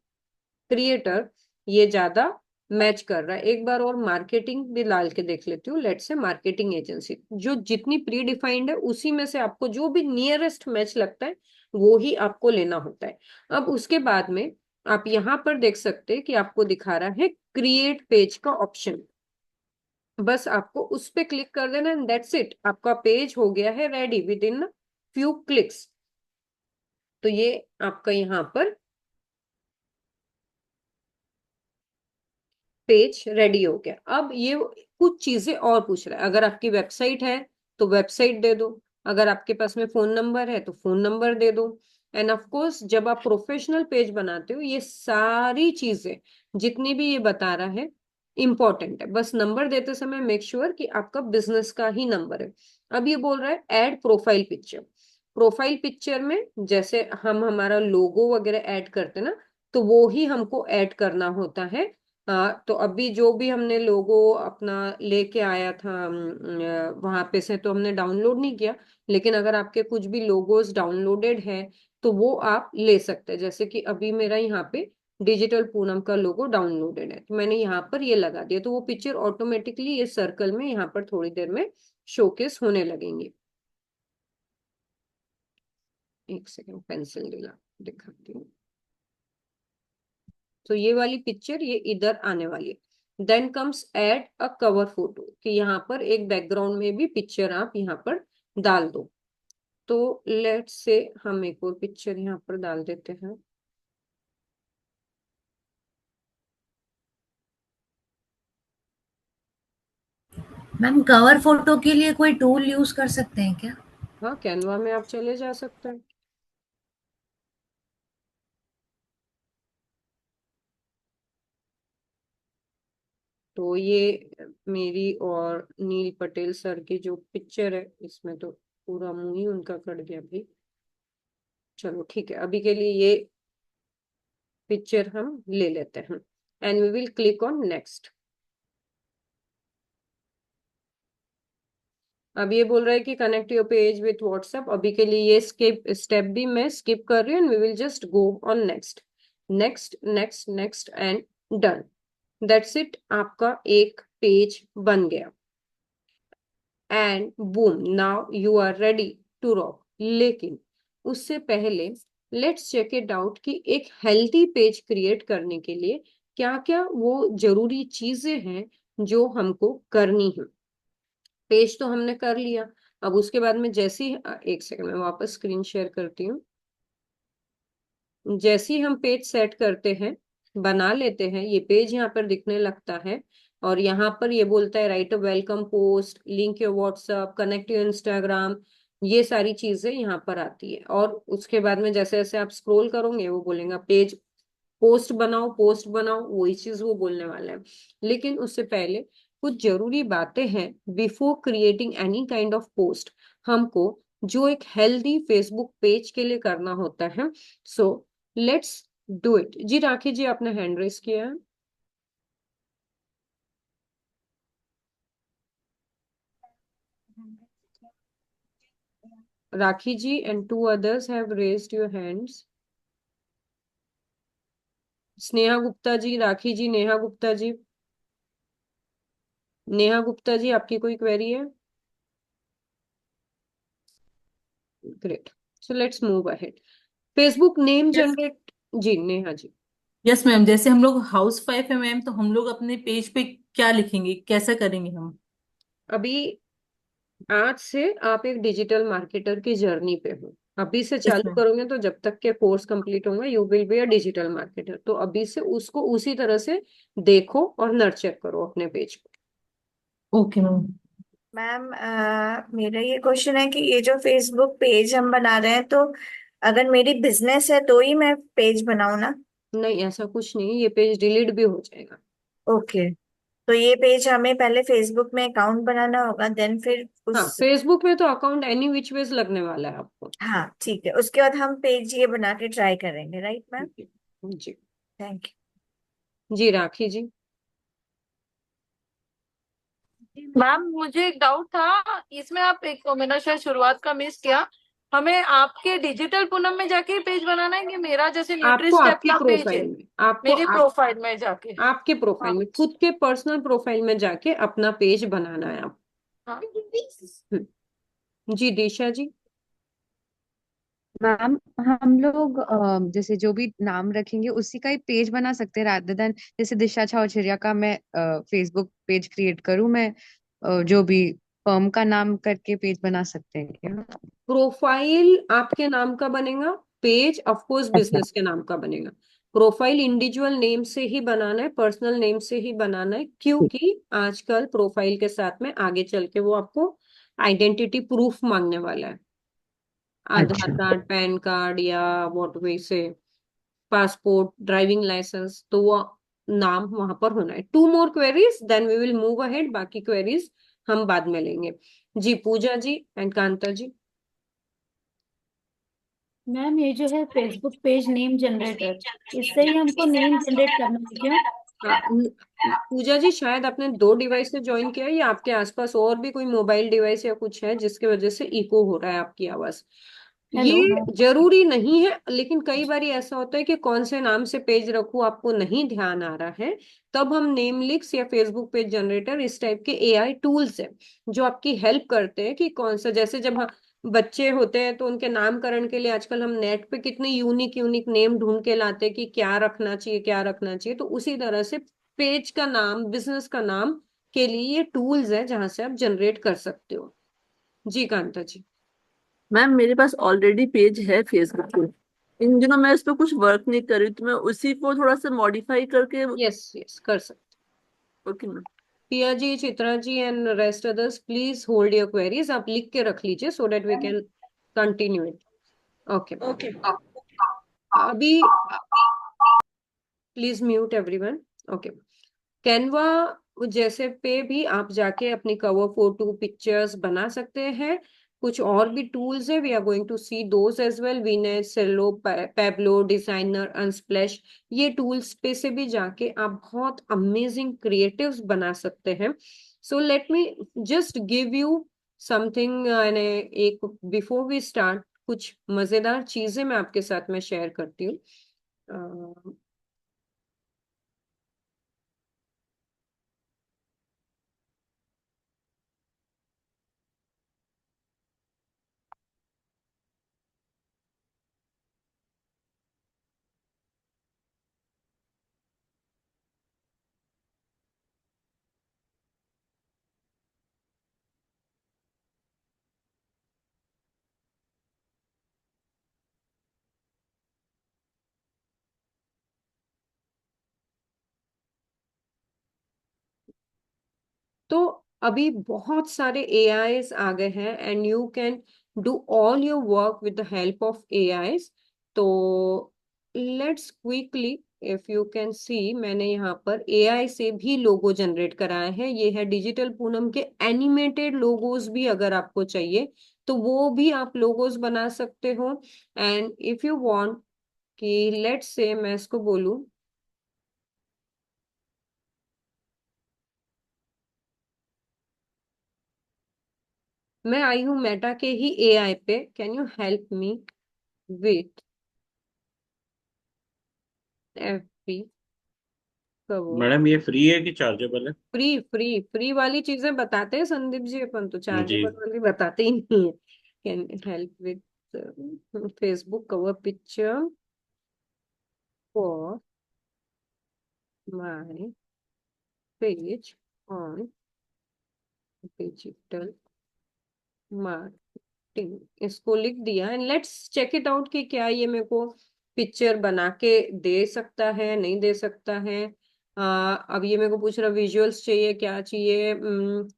क्रिएटर ये ज्यादा मैच कर रहा है। एक बार और मार्केटिंग भी डाल के देख लेती हूँ। लेट्स से मार्केटिंग एजेंसी, जो जितनी प्री डिफाइंड है उसी में से आपको जो भी नियरेस्ट मैच लगता है वो ही आपको लेना होता है। अब उसके बाद में आप यहाँ पर देख सकते हैं कि आपको दिखा रहा है क्रिएट पेज का ऑप्शन। बस आपको उस पे क्लिक कर देना एंड दैट्स इट, आपका पेज हो गया है ready with in few clicks. तो ये आपका यहाँ पर पेज रेडी हो गया। अब ये कुछ चीजें और पूछ रहा है। अगर आपकी वेबसाइट है तो वेबसाइट दे दो, अगर आपके पास में फोन नंबर है तो फोन नंबर दे दो। एंड ऑफ कोर्स जब आप प्रोफेशनल पेज बनाते हो, ये सारी चीजें जितनी भी ये बता रहा है इंपॉर्टेंट है। बस नंबर देते समय मेक श्योर कि आपका बिजनेस का ही नंबर है। अब ये बोल रहा है add profile picture. Profile picture में जैसे हम हमारा लोगो वगैरह ऐड करते ना, तो वो ही हमको ऐड करना होता है। तो अभी जो भी हमने लोगो अपना लेके आया था वहां पे से, तो हमने डाउनलोड नहीं किया। लेकिन अगर आपके कुछ भी लोगोस डाउनलोडेड है तो वो आप ले सकते हैं। जैसे कि अभी मेरा यहाँ पे डिजिटल पूनम का लोगो डाउनलोडेड है, तो मैंने यहाँ पर ये लगा दिया, तो वो पिक्चर ऑटोमेटिकली ये सर्कल में यहाँ पर थोड़ी देर में शोकेस होने लगेंगे। एक सेकंड, पेंसिल दिखाती हूँ। तो ये वाली पिक्चर ये इधर आने वाली है। Then comes add a cover photo, कि यहाँ पर एक बैकग्राउंड में भी पिक्चर आप यहाँ पर डाल दो। तो लेट्स से हम एक और पिक्चर यहाँ पर डाल देते हैं। मैम कवर फोटो के लिए कोई टूल यूज कर सकते हैं क्या? हाँ, कैनवा में आप चले जा सकते हैं। तो ये मेरी और नील पटेल सर की जो पिक्चर है, इसमें तो पूरा मुंह ही उनका कट गया भाई। चलो ठीक है, अभी के लिए ये पिक्चर हम ले लेते हैं and we will click on next. अब ये बोल रहा है कि connect your page with WhatsApp. अभी के लिए ये स्टेप भी मैं स्किप कर रही हूँ। We will just go on next next next next and done. That's it, आपका एक पेज बन गया and boom, now you are ready to rock. लेकिन उससे पहले लेट्स चेक इट आउट कि एक हेल्थी पेज क्रिएट करने के लिए क्या क्या वो जरूरी चीजें हैं जो हमको करनी है। पेज तो हमने कर लिया। अब उसके बाद में जैसे ही एक सेकंड में वापस स्क्रीन शेयर करती हूँ। जैसे ही हम पेज सेट करते हैं, बना लेते हैं, ये पेज यहाँ पर दिखने लगता है। और यहाँ पर ये बोलता है right a welcome post, link your WhatsApp, connect your Instagram, ये सारी चीजें यहाँ पर आती है। और उसके बाद में जैसे जैसे आप स्क्रॉल करोगे वो बोलेगा पेज पोस्ट बनाओ, पोस्ट बनाओ, वही चीज वो बोलने वाला है। लेकिन उससे पहले कुछ जरूरी बातें हैं before creating any kind of post, हमको जो एक हेल्दी फेसबुक पेज के लिए करना होता है। So let's do it. जी राखी जी, आपने हैंड रेस किया है। Rakhi ji and two others have raised your hands. Sneha Gupta ji, Rakhi ji, Neha Gupta ji. Neha Gupta ji, आपकी कोई क्वेरी है? Great, so let's move ahead. Facebook name generate. जी नेहा जी। यस मैम, जैसे हम लोग हाउस वाइफ है मैम, तो हम लोग अपने पेज पे क्या लिखेंगे, कैसा करेंगे हम? अभी आज से आप एक डिजिटल मार्केटर की जर्नी पे हो। अभी से यस चालू मैम। करोगे तो जब तक के कोर्स कंप्लीट होंगे you will be a digital marketer. तो अभी से उसको उसी तरह से देखो और नर्चर करो अपने पेज को। Okay ma'am. मैम मेरा ये क्वेश्चन है कि ये जो फेसबुक पेज हम बना रहे हैं, तो अगर मेरी बिजनेस है तो ही मैं पेज बनाऊं ना? नहीं, ऐसा कुछ नहीं, ये पेज डिलीट भी हो जाएगा। ओके। तो ये पेज हमें पहले फेसबुक में अकाउंट बनाना होगा, देन फिर हाँ, उस। फेसबुक में तो अकाउंट एनी विच वेज लगने वाला है आपको। हाँ ठीक है, उसके बाद हम पेज ये बना के ट्राई करेंगे, राइट मैम? जी। थैंक जी, राखी जी। मैम मुझे एक डाउट था इसमें, आप एक मैंने शायद शुरुआत का मिस किया। हमें आपके डिजिटल पूनम में जाके पेज बनाना है कि मेरा जैसे न्यूट्री आपको स्टेप आपकी का पेज है प्रोफाइल में, आपको मेरी प्रोफाइल में जाके? आपके प्रोफाइल हाँ में, खुद के पर्सनल प्रोफाइल में जाके अपना पेज बनाना है आप। हाँ। जी, दिशा जी। मैम हम लोग जैसे जो भी नाम रखेंगे उसी का ही पेज बना सकते हैं, रादर देन जैसे दिशा छावछिरिया का मैं फेसबुक पेज क्रिएट करूं, मैं जो भी फर्म का नाम करके पेज बना सकते हैं क्या? प्रोफाइल आपके नाम का बनेगा, पेज ऑफ कोर्स अच्छा। बिजनेस के नाम का बनेगा। प्रोफाइल इंडिविजुअल नेम से ही बनाना है, पर्सनल नेम से ही बनाना है, क्योंकि आजकल प्रोफाइल के साथ में आगे चल के वो आपको आइडेंटिटी प्रूफ मांगने वाला है। आधार अच्छा। कार्ड, पैन कार्ड, या व्हाट वे से पासपोर्ट, ड्राइविंग लाइसेंस, तो वो नाम वहां पर होना है। 2 more queries, then we will move ahead, बाकी क्वेरीज हम बाद में लेंगे। जी, पूजा जी एंड कांता जी। मैम ये जो है फेसबुक पेज नेम जनरेटर, इससे ही हमको नेम जनरेट करना है क्या? पूजा जी, शायद आपने 2 डिवाइस से ज्वाइन किया है, या आपके आसपास और भी कोई मोबाइल डिवाइस या कुछ है जिसकी वजह से इको हो रहा है आपकी आवाज? हेलो। ये जरूरी नहीं है, लेकिन कई बार ऐसा होता है कि कौन से नाम से पेज रखूं आपको नहीं ध्यान आ रहा है, तब हम नेमलिक्स या फेसबुक पेज जनरेटर, इस टाइप के एआई टूल्स है जो आपकी हेल्प करते हैं कि कौन सा, जैसे जब बच्चे होते हैं तो उनके नामकरण के लिए आजकल हम नेट पे कितने यूनिक यूनिक नेम ढूंढ के लाते हैं कि क्या रखना चाहिए क्या रखना चाहिए, तो उसी तरह से पेज का नाम, बिजनेस का नाम के लिए ये टूल्स है जहां से आप जनरेट कर सकते हो। जी, कांता जी। मैम मेरे पास ऑलरेडी पेज है फेसबुक पे, इन दिनों मैं इस पे कुछ वर्क नहीं कर रही, तो मैं उसी को थोड़ा सा मॉडिफाई करके। यस यस, कर सकते। Okay ma'am. Piya ji, Chitra ji and rest others, please hold your queries, आप लिख के रख लीजिए so that we can continue it. Okay. Okay. अभी please mute everyone. Okay. Canva जैसे पे भी आप जाके अपनी कवर फोटो, पिक्चर्स बना सकते हैं। कुछ और भी टूल्स है, we are going to see those as well, Venus, Cello, Pablo, designer, Unsplash, ये टूल्स पे से भी जाके आप बहुत अमेजिंग क्रिएटिव्स बना सकते हैं। So let me just give you something, एक बिफोर वी स्टार्ट कुछ मजेदार चीजें मैं आपके साथ में शेयर करती हूँ। तो अभी बहुत सारे एआईज आ गए हैं and you can do all your work with the help of AIs. तो let's quickly, if you can see, मैंने यहाँ पर एआई से भी लोगो जनरेट कराए हैं। ये है डिजिटल पूनम के एनिमेटेड लोगोज भी अगर आपको चाहिए तो वो भी आप लोगोज बना सकते हो। एंड इफ यू वांट कि लेट्स से मैं इसको बोलूं, मैं आई हूँ मेटा के ही एआई पे, can you help me with FP cover? Madam ये फ्री है कि चार्जेबल है? फ्री फ्री फ्री वाली चीजें बताते हैं संदीप जी, अपन तो जी। चार्जेबल वाली बताते ही नहीं है। Can help with Facebook cover picture for my page on digital marketing, इसको लिख दिया and let's check it out कि क्या ये मेरे को पिक्चर बना के दे सकता है नहीं दे सकता है। अब ये मेरे को पूछ रहा विजुअल्स चाहिए, क्या चाहिए,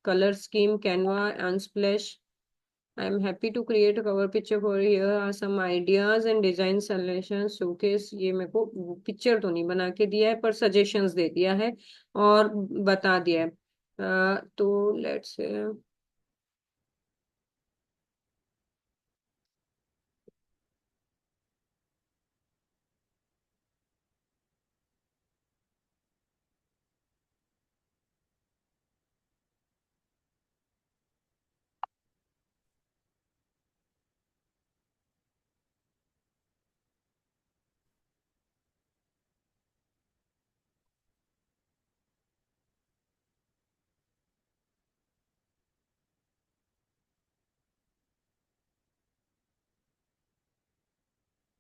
colour scheme, Canva, Unsplash. I am happy to create a cover picture for here are some ideas and design suggestion showcase. ये मेरे को पिक्चर तो नहीं बना के दिया है पर सजेशंस दे दिया है और बता दिया है। तो लेट्स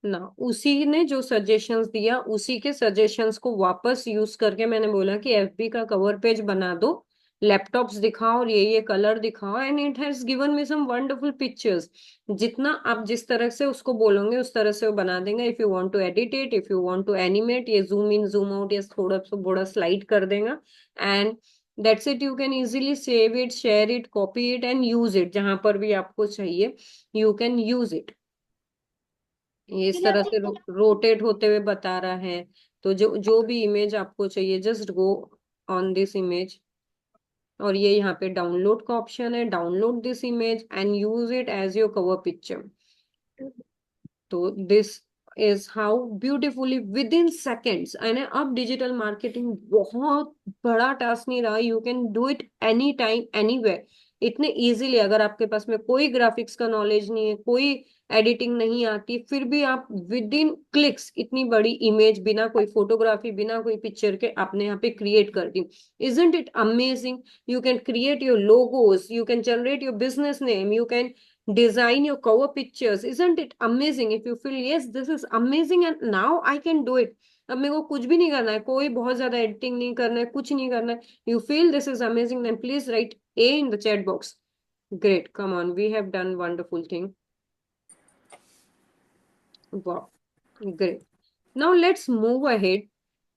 ना, उसी ने जो सजेशंस दिया उसी के सजेशंस को वापस यूज करके मैंने बोला कि एफबी का कवर पेज बना दो, लैपटॉप्स दिखाओ और ये कलर दिखाओ, and it has given me some wonderful pictures. जितना आप जिस तरह से उसको बोलोगे उस तरह से वो बना देंगे। If you want to edit it, if you want to animate, ये जूम इन जूम आउट ये थोड़ा सा बड़ा स्लाइड कर देगा and that's it. You can easily save it, share it, copy it and use it जहां पर भी आपको चाहिए, यू कैन यूज इट। ये इस तरह से रोटेट होते हुए बता रहा है। तो जो जो भी इमेज आपको चाहिए just go on this image, और ये यहाँ पे डाउनलोड का ऑप्शन है, download this image and use it as your cover picture. तो this is how beautifully within seconds. And अब डिजिटल मार्केटिंग बहुत बड़ा टास्क नहीं रहा, you can do it any time anywhere इतने इजीली। अगर आपके पास में कोई ग्राफिक्स का नॉलेज नहीं है, कोई एडिटिंग नहीं आती, फिर भी आप विद इन क्लिक्स इतनी बड़ी इमेज बिना कोई फोटोग्राफी बिना कोई पिक्चर के आपने यहाँ पे क्रिएट कर दी। Isn't it amazing? You can create your logos, you can generate your business name, you can design your cover pictures. Isn't it amazing? If you feel yes this is amazing and now I can do it, अब मेरे को कुछ भी नहीं करना है, कोई बहुत ज्यादा एडिटिंग नहीं करना है, कुछ नहीं करना है, you feel this is amazing, then please write A in the chat box. Great, come on, we have done wonderful thing. Wow, great. Now let's move ahead.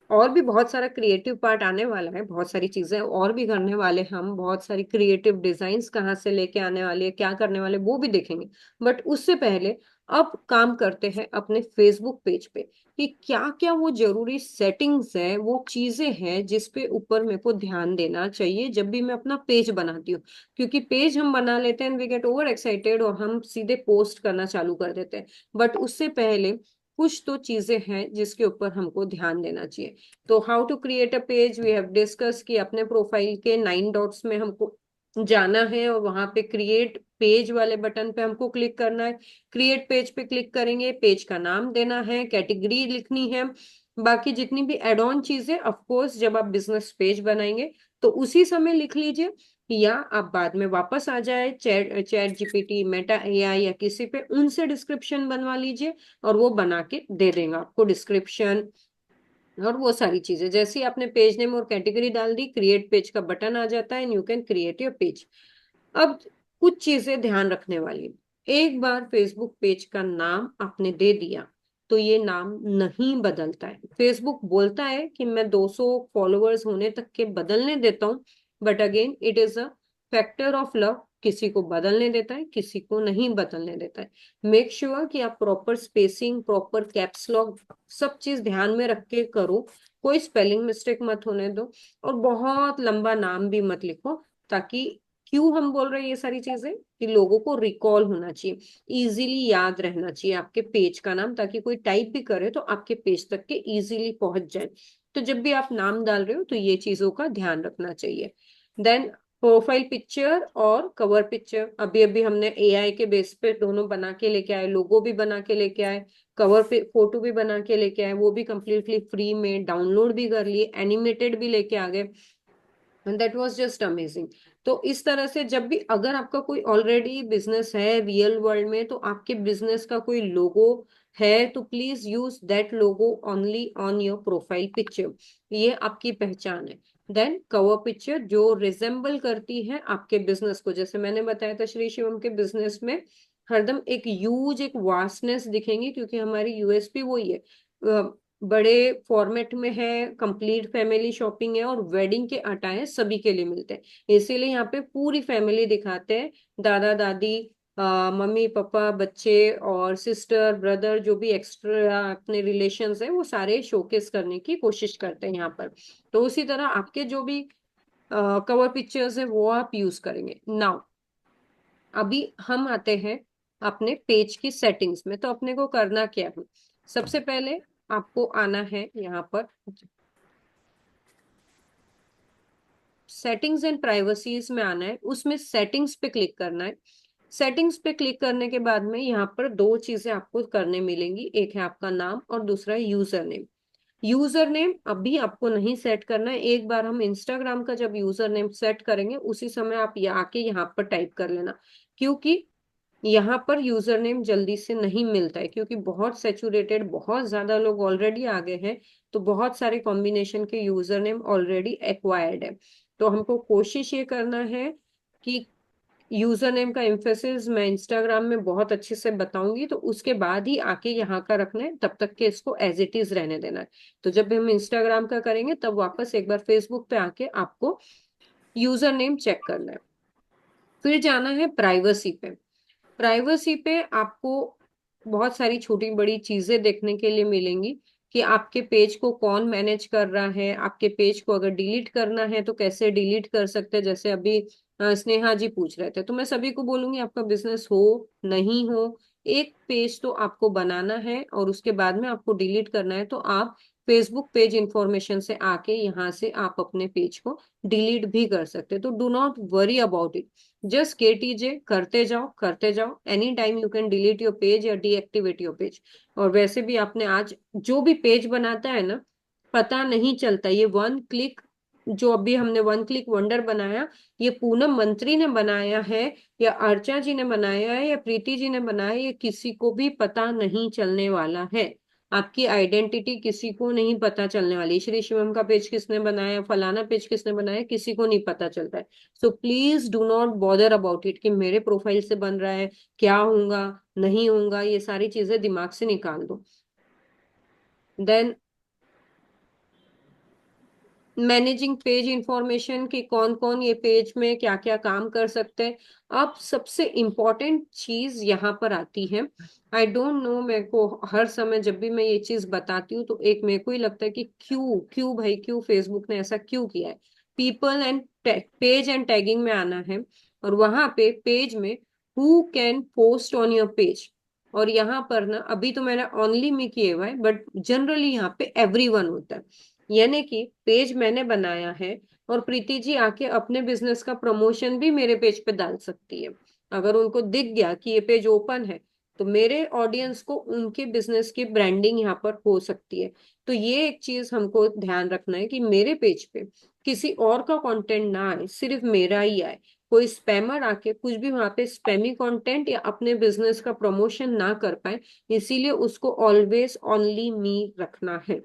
और भी बहुत सारा क्रिएटिव पार्ट आने वाला है, बहुत सारी चीजें और भी करने वाले हम, बहुत सारी क्रिएटिव डिजाइन्स कहाँ से लेके आने वाले हैं, क्या करने वाले वो भी देखेंगे। बट उससे पहले अब काम करते हैं अपने फेसबुक पेज पे कि क्या क्या वो जरूरी सेटिंग्स है, वो चीजें हैं जिसपे ऊपर मेरे को ध्यान देना चाहिए जब भी मैं अपना पेज बनाती हूँ। क्योंकि पेज हम बना लेते हैं, वी गेट ओवर एक्साइटेड और हम सीधे पोस्ट करना चालू कर देते हैं। बट उससे पहले कुछ तो चीजें हैं जिसके ऊपर हमको ध्यान देना चाहिए। तो how to create a page we have discuss कि अपने प्रोफाइल के 9 डॉट्स में हमको जाना है और वहां पे क्रिएट पेज वाले बटन पे हमको क्लिक करना है। क्रिएट पेज पे क्लिक करेंगे, पेज का नाम देना है, कैटेगरी लिखनी है, बाकी जितनी भी एड ऑन चीजें ऑफ कोर्स जब आप बिजनेस पेज बनाएंगे तो उसी समय लिख लीजिए, या आप बाद में वापस आ जाए चैट जीपीटी, मेटा एआई या किसी पे उनसे डिस्क्रिप्शन बनवा लीजिए और वो बना के दे देंगे आपको डिस्क्रिप्शन और वो सारी चीजें। जैसे ही आपने पेज नेम और कैटेगरी डाल दी, क्रिएट पेज का बटन आ जाता है and you can create your page. अब कुछ चीजें ध्यान रखने वाली, एक बार फेसबुक पेज का नाम आपने दे दिया तो ये नाम नहीं बदलता है। फेसबुक बोलता है कि मैं 200 फॉलोअर्स होने तक के बदलने देता हूँ, but again it is a factor of love, किसी को बदलने देता है किसी को नहीं बदलने देता है। मेक श्योर कि आप proper spacing, proper caps lock सब चीज ध्यान में रख के करो, कोई स्पेलिंग मिस्टेक मत होने दो और बहुत लंबा नाम भी मत लिखो। ताकि क्यों हम बोल रहे हैं ये सारी चीजें कि लोगों को रिकॉल होना चाहिए, इजीली याद रहना चाहिए आपके पेज का नाम, ताकि कोई टाइप भी करे तो आपके पेज तक के इजीली पहुंच जाए। तो जब भी आप नाम डाल रहे हो तो ये चीजों का ध्यान रखना चाहिए। देन प्रोफाइल पिक्चर और कवर पिक्चर अभी अभी हमने एआई के बेस पे दोनों बना के लेके आए, लोगो भी बना के लेके आए, कवर पे फोटो भी बना के लेके आए, वो भी कंप्लीटली फ्री में डाउनलोड भी कर लिए, एनिमेटेड भी लेके आ गए, and that was just amazing. तो इस तरह से जब भी अगर आपका कोई ऑलरेडी बिजनेस है रियल वर्ल्ड में, तो आपके बिजनेस का कोई लोगो है तो please use that logo only on your profile picture, ये आपकी पहचान है। देन कवर पिक्चर जो रिजेंबल करती है आपके बिजनेस को, जैसे मैंने बताया था श्री शिवम के बिजनेस में हरदम एक ह्यूज एक वास्टनेस दिखेंगी, क्योंकि हमारी यूएसपी वही है, बड़े फॉर्मेट में है, कंप्लीट फैमिली शॉपिंग है, और वेडिंग के अटायर सभी के लिए मिलते हैं। इसीलिए यहाँ पे पूरी फैमिली दिखाते हैं, दादा दादी, मम्मी पापा, बच्चे और सिस्टर ब्रदर, जो भी एक्स्ट्रा अपने रिलेशंस है वो सारे शोकेस करने की कोशिश करते हैं यहाँ पर। तो उसी तरह आपके जो भी कवर पिक्चर्स है वो आप यूज करेंगे। नाउ अभी हम आते हैं अपने पेज की सेटिंग्स में। तो अपने को करना क्या है, सबसे पहले आपको आना है यहाँ पर सेटिंग्स एंड प्राइवेसीज में आना है, उसमें सेटिंग्स पे क्लिक करना है। सेटिंग्स पे क्लिक करने के बाद में यहाँ पर दो चीजें आपको करने मिलेंगी, एक है आपका नाम और दूसरा है यूजर नेम। यूजर नेम अभी आपको नहीं सेट करना है, एक बार हम इंस्टाग्राम का जब यूजर नेम सेट करेंगे उसी समय आप आके यहाँ पर टाइप कर लेना, क्योंकि यहाँ पर यूजर नेम जल्दी से नहीं मिलता है, क्योंकि बहुत सेचुरेटेड, बहुत ज्यादा लोग ऑलरेडी आ गए हैं, तो बहुत सारे कॉम्बिनेशन के यूजर नेम ऑलरेडी एक्वायर्ड है। तो हमको कोशिश ये करना है कि यूजर नेम का एम्फेसिस मैं इंस्टाग्राम में बहुत अच्छे से बताऊंगी, तो उसके बाद ही आके यहाँ का रखना है, तब तक के इसको एज इट इज रहने देना है। तो जब हम इंस्टाग्राम का करेंगे तब वापस एक बार फेसबुक पे आके आपको यूजर नेम चेक करना है। फिर जाना है प्राइवेसी पे। प्राइवेसी पे आपको बहुत सारी छोटी बड़ी चीजें देखने के लिए मिलेंगी कि आपके पेज को कौन मैनेज कर रहा है, आपके पेज को अगर डिलीट करना है तो कैसे डिलीट कर सकते हैं। जैसे अभी स्नेहा जी पूछ रहे थे, तो मैं सभी को बोलूंगी आपका बिजनेस हो नहीं हो, एक पेज तो आपको बनाना है और उसके बाद में आपको डिलीट करना है। तो आप फेसबुक पेज इंफॉर्मेशन से आके यहाँ से आप अपने पेज को डिलीट भी कर सकते हैं। तो do not worry about it, just केटीजे करते जाओ करते जाओ, any time you can delete your page या डीएक्टिवेट योर पेज। और वैसे भी आपने आज जो भी पेज बनाता है ना, पता नहीं चलता, ये वन क्लिक, जो अभी हमने वन क्लिक वंडर बनाया, ये पूनम मंत्री ने बनाया है या अर्चा जी ने बनाया है या प्रीति जी ने बनाया है, ये किसी को भी पता नहीं चलने वाला है। आपकी आइडेंटिटी किसी को नहीं पता चलने वाली। श्री शिवम का पेज किसने बनाया, फलाना पेज किसने बनाया, किसी को नहीं पता चलता है। So please do not bother about it कि मेरे प्रोफाइल से बन रहा है, क्या होगा नहीं होगा, ये सारी चीजें दिमाग से निकाल दो। देन मैनेजिंग पेज इंफॉर्मेशन कि कौन कौन ये पेज में क्या क्या काम कर सकते हैं। अब सबसे इम्पोर्टेंट चीज यहाँ पर आती है, आई डोंट नो, मेरे को हर समय जब भी मैं ये चीज बताती हूँ तो एक मेरे को ही लगता है कि क्यों क्यों भाई क्यों फेसबुक ने ऐसा क्यों किया है। People and page and tagging में आना है, और वहां पे पेज में who can post on your page, और यहाँ पर ना अभी तो मैंने ओनली मी किए हुआ है, बट जनरली यहाँ पे एवरीवन होता है। यानी कि पेज मैंने बनाया है और प्रीति जी आके अपने बिजनेस का प्रमोशन भी मेरे पेज पे डाल सकती है। अगर उनको दिख गया कि ये पेज ओपन है तो मेरे ऑडियंस को उनके बिजनेस की ब्रांडिंग यहाँ पर हो सकती है। तो ये एक चीज हमको ध्यान रखना है कि मेरे पेज पे किसी और का कंटेंट ना आए, सिर्फ मेरा ही आए। कोई स्पैमर आके कुछ भी वहां पे स्पैमी कंटेंट या अपने बिजनेस का प्रमोशन ना कर पाए, इसीलिए उसको ऑलवेज ओनली मी रखना है।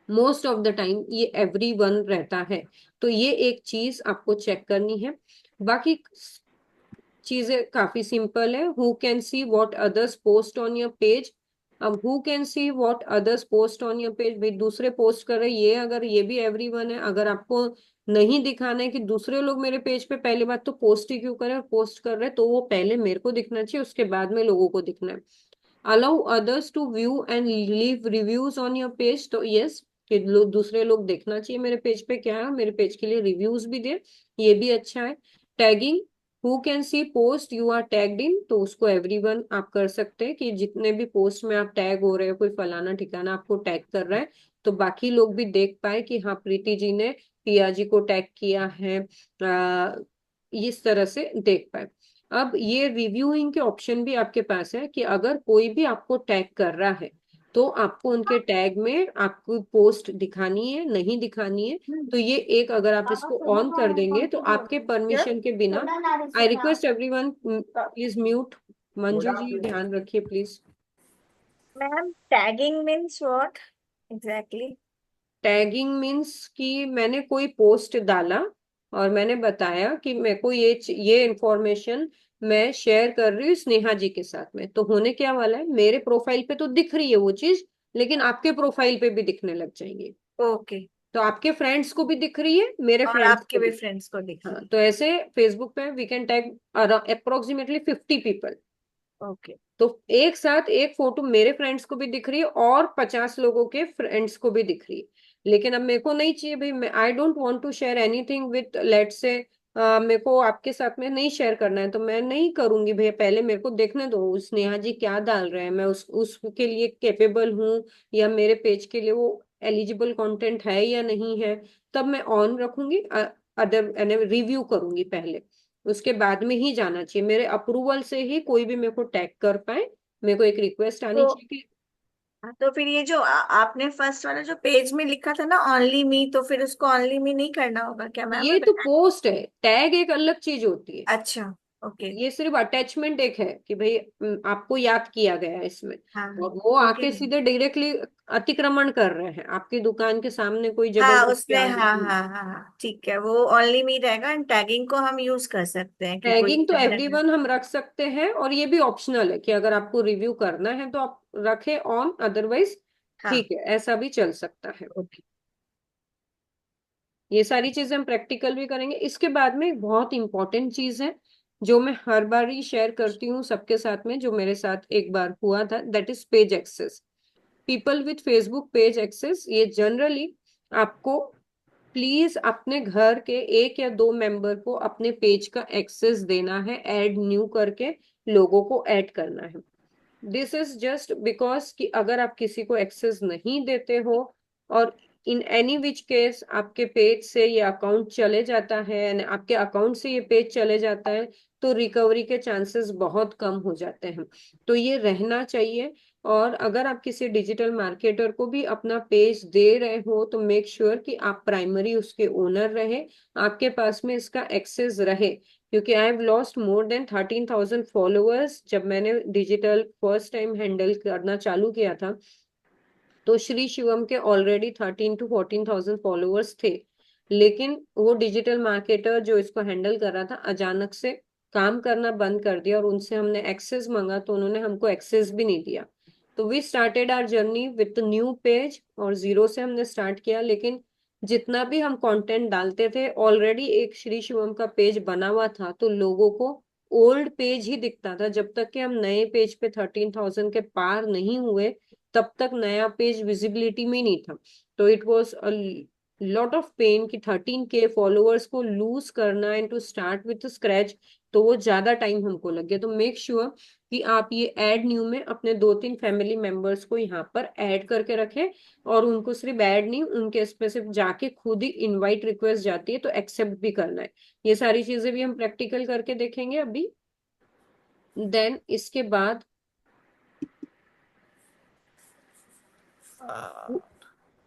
मोस्ट ऑफ द टाइम ये एवरीवन रहता है, तो ये एक चीज आपको चेक करनी है। बाकी चीजें काफी सिंपल है। Who can see what others post on your page. अब who can see what others post on your page, भाई दूसरे पोस्ट कर रहे, ये अगर ये भी एवरीवन है, अगर आपको नहीं दिखाना है कि दूसरे लोग मेरे पेज पे पहले बात तो पोस्ट ही क्यों करें, पोस्ट कर रहे तो वो पहले मेरे को दिखना चाहिए, उसके बाद में लोगों को दिखना है। Allow others to view and leave reviews on your page, तो यस कि दूसरे लोग देखना चाहिए मेरे पेज पे क्या है, मेरे पेज के लिए रिव्यूज भी दे, ये भी अच्छा है। Tagging, who can see post you are tagged in, तो उसको एवरीवन आप कर सकते हैं कि जितने भी पोस्ट में आप टैग हो रहे हो, कोई फलाना ठिकाना आपको टैग कर रहा है तो बाकी लोग भी देख पाए कि हाँ प्रीति जी ने पिया जी को टैग किया है, इस तरह से देख पाए। अब ये रिव्यूइंग के ऑप्शन भी आपके पास है कि अगर कोई भी आपको टैग कर रहा है तो आपको उनके टैग में आपको पोस्ट दिखानी है नहीं दिखानी है। तो ये एक अगर आप इसको ऑन कर देंगे तो आपके परमिशन के बिना, I request everyone please mute. Manju ji ध्यान रखिए please. Ma'am tagging means what exactly? Tagging means कि मैंने कोई पोस्ट डाला और मैंने बताया कि मेरे को ये इंफॉर्मेशन मैं शेयर कर रही हूँ स्नेहा जी के साथ में, तो होने क्या वाला है, मेरे प्रोफाइल पे तो दिख रही है वो चीज, लेकिन आपके प्रोफाइल पे भी दिखने लग जाएंगी। ओके। तो आपके फ्रेंड्स को भी दिख रही है, मेरे और फ्रेंड्स आपके को भी भी। फ्रेंड्स को दिख हाँ, तो ऐसे फेसबुक पे we can tag approximately 50 people. Okay. तो एक साथ एक फोटो मेरे फ्रेंड्स को भी दिख रही है और 50 लोगों के फ्रेंड्स को भी दिख रही है। लेकिन अब मेरे को नहीं चाहिए भाई, I don't want to share anything with let's say, मेरे को आपके साथ में नहीं शेयर करना है तो मैं नहीं करूंगी भैया, पहले मेरे को देखने दो उस नेहा जी क्या डाल रहे हैं, मैं उसके लिए कैपेबल हूँ या मेरे पेज के लिए वो एलिजिबल कंटेंट है या नहीं है, तब मैं ऑन रखूंगी। अदर रिव्यू करूंगी पहले, उसके बाद में ही जाना चाहिए, मेरे अप्रूवल से ही कोई भी मेरे को टैग कर पाए। मेरे को एक रिक्वेस्ट आनी तो चाहिए कि तो फिर ये जो आपने फर्स्ट वाला जो पेज में लिखा था ना ओनली मी, तो फिर उसको ओनली मी नहीं करना होगा क्या मैम? ये तो पोस्ट है, टैग एक अलग चीज होती है। अच्छा। ओके। ये सिर्फ अटैचमेंट एक है कि भाई आपको याद किया गया है इसमें, हाँ और वो ओके। आके सीधे डायरेक्टली अतिक्रमण कर रहे हैं आपकी दुकान के सामने, कोई हाँ जबरदस्ती उसमें, हाँ आगे। हाँ हाँ हाँ, ठीक है, वो ओनली मी रहेगा। एंड टैगिंग को हम यूज कर सकते हैं कि कोई टैगिंग तो एवरीवन हम रख सकते हैं, और ये भी ऑप्शनल है कि अगर आपको रिव्यू करना है तो आप रखें ऑन, अदरवाइज हाँ। ठीक है, ऐसा भी चल सकता है। ओके। ये सारी चीजें हम प्रैक्टिकल भी करेंगे। इसके बाद में एक बहुत इंपॉर्टेंट चीज है जो मैं हर बार ही शेयर करती हूँ सबके साथ में, जो मेरे साथ एक बार हुआ था, that is page access. People with Facebook page access, ये जनरली आपको प्लीज अपने घर के एक या दो मेंबर को अपने पेज का एक्सेस देना है, ऐड न्यू करके लोगों को ऐड करना है। दिस इज जस्ट बिकॉज कि अगर आप किसी को एक्सेस नहीं देते हो और इन एनी विच केस आपके पेज से ये अकाउंट चले जाता है, यानी आपके अकाउंट से ये पेज चले जाता है, तो रिकवरी के चांसेस बहुत कम हो जाते हैं। तो ये रहना चाहिए। और अगर आप किसी डिजिटल मार्केटर को भी अपना पेज दे रहे हो तो मेक श्योर कि आप प्राइमरी उसके ओनर रहे, आपके पास में इसका एक्सेस रहे। क्योंकि I have lost more than 13,000 followers जब मैंने डिजिटल फर्स्ट टाइम हैंडल करना चालू किया था। तो श्री शिवम के ऑलरेडी 13 to 14,000 फॉलोअर्स थे, लेकिन वो डिजिटल मार्केटर जो इसको हैंडल कर रहा था अचानक से काम करना बंद कर दिया, और उनसे हमने एक्सेस मांगा तो उन्होंने हमको एक्सेस भी नहीं दिया। तो we started our journey with new page, और जीरो से हमने स्टार्ट किया। लेकिन जितना भी हम कंटेंट डालते थे, ऑलरेडी एक श्री शिवम का पेज बना हुआ था, तो लोगों को ओल्ड पेज ही दिखता था। जब तक कि हम नए पेज पे 13,000 के पार नहीं हुए, तब तक नया पेज विजिबिलिटी में नहीं था। तो it was a lot of pain कि 13K फॉलोअर्स को लूज करना and to start with scratch, तो वो ज्यादा टाइम हमको लग गया। तो मेक श्योर कि आप ये ऐड न्यू में अपने 2-3 फैमिली मेंबर्स को यहाँ पर ऐड करके रखें, और उनको सिर्फ ऐड नहीं, उनके स्पेसिफिक जाके खुद ही इनवाइट रिक्वेस्ट जाती है तो एक्सेप्ट भी करना है। ये सारी चीजें भी हम प्रैक्टिकल करके देखेंगे अभी। देन इसके बाद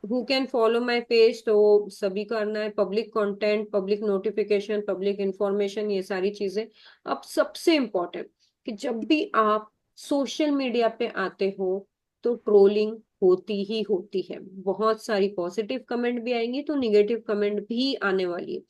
who can follow my page, तो सभी करना है, public content, public notification, public information, ये सारी चीजें। अब सबसे इम्पोर्टेंट कि जब भी आप सोशल मीडिया पे आते हो तो ट्रोलिंग होती ही होती है, बहुत सारी पॉजिटिव कमेंट भी आएंगी तो निगेटिव कमेंट भी आने वाली है।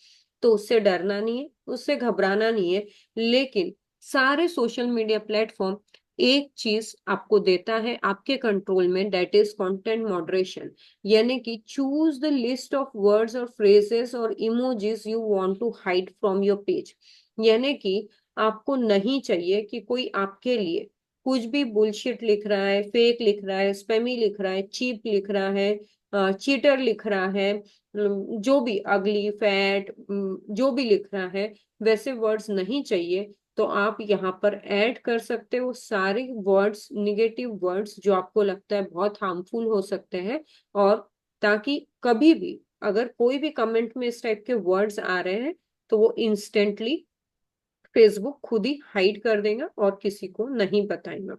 तो उससे डरना नहीं है, उससे घबराना नहीं है। लेकिन सारे सोशल मीडिया प्लेटफॉर्म एक चीज आपको देता है आपके कंट्रोल में, दैट इज कंटेंट मॉडरेशन। यानी कि choose the list of words और फ्रेजेस और emojis you want to hide from your page. यानी कि आपको नहीं चाहिए कि कोई आपके लिए कुछ भी बुलशिट लिख रहा है, फेक लिख रहा है, स्पैमी लिख रहा है, चीप लिख रहा है, चीटर लिख रहा है, जो भी अगली, फैट, जो भी लिख रहा है, वैसे वर्ड्स नहीं चाहिए। तो आप यहाँ पर ऐड कर सकते हो सारे वर्ड्स, निगेटिव वर्ड्स जो आपको लगता है बहुत हार्मफुल हो सकते हैं, और ताकि कभी भी अगर कोई भी कमेंट में इस टाइप के वर्ड्स आ रहे हैं तो वो इंस्टेंटली फेसबुक खुद ही हाइड कर देगा और किसी को नहीं बताएगा।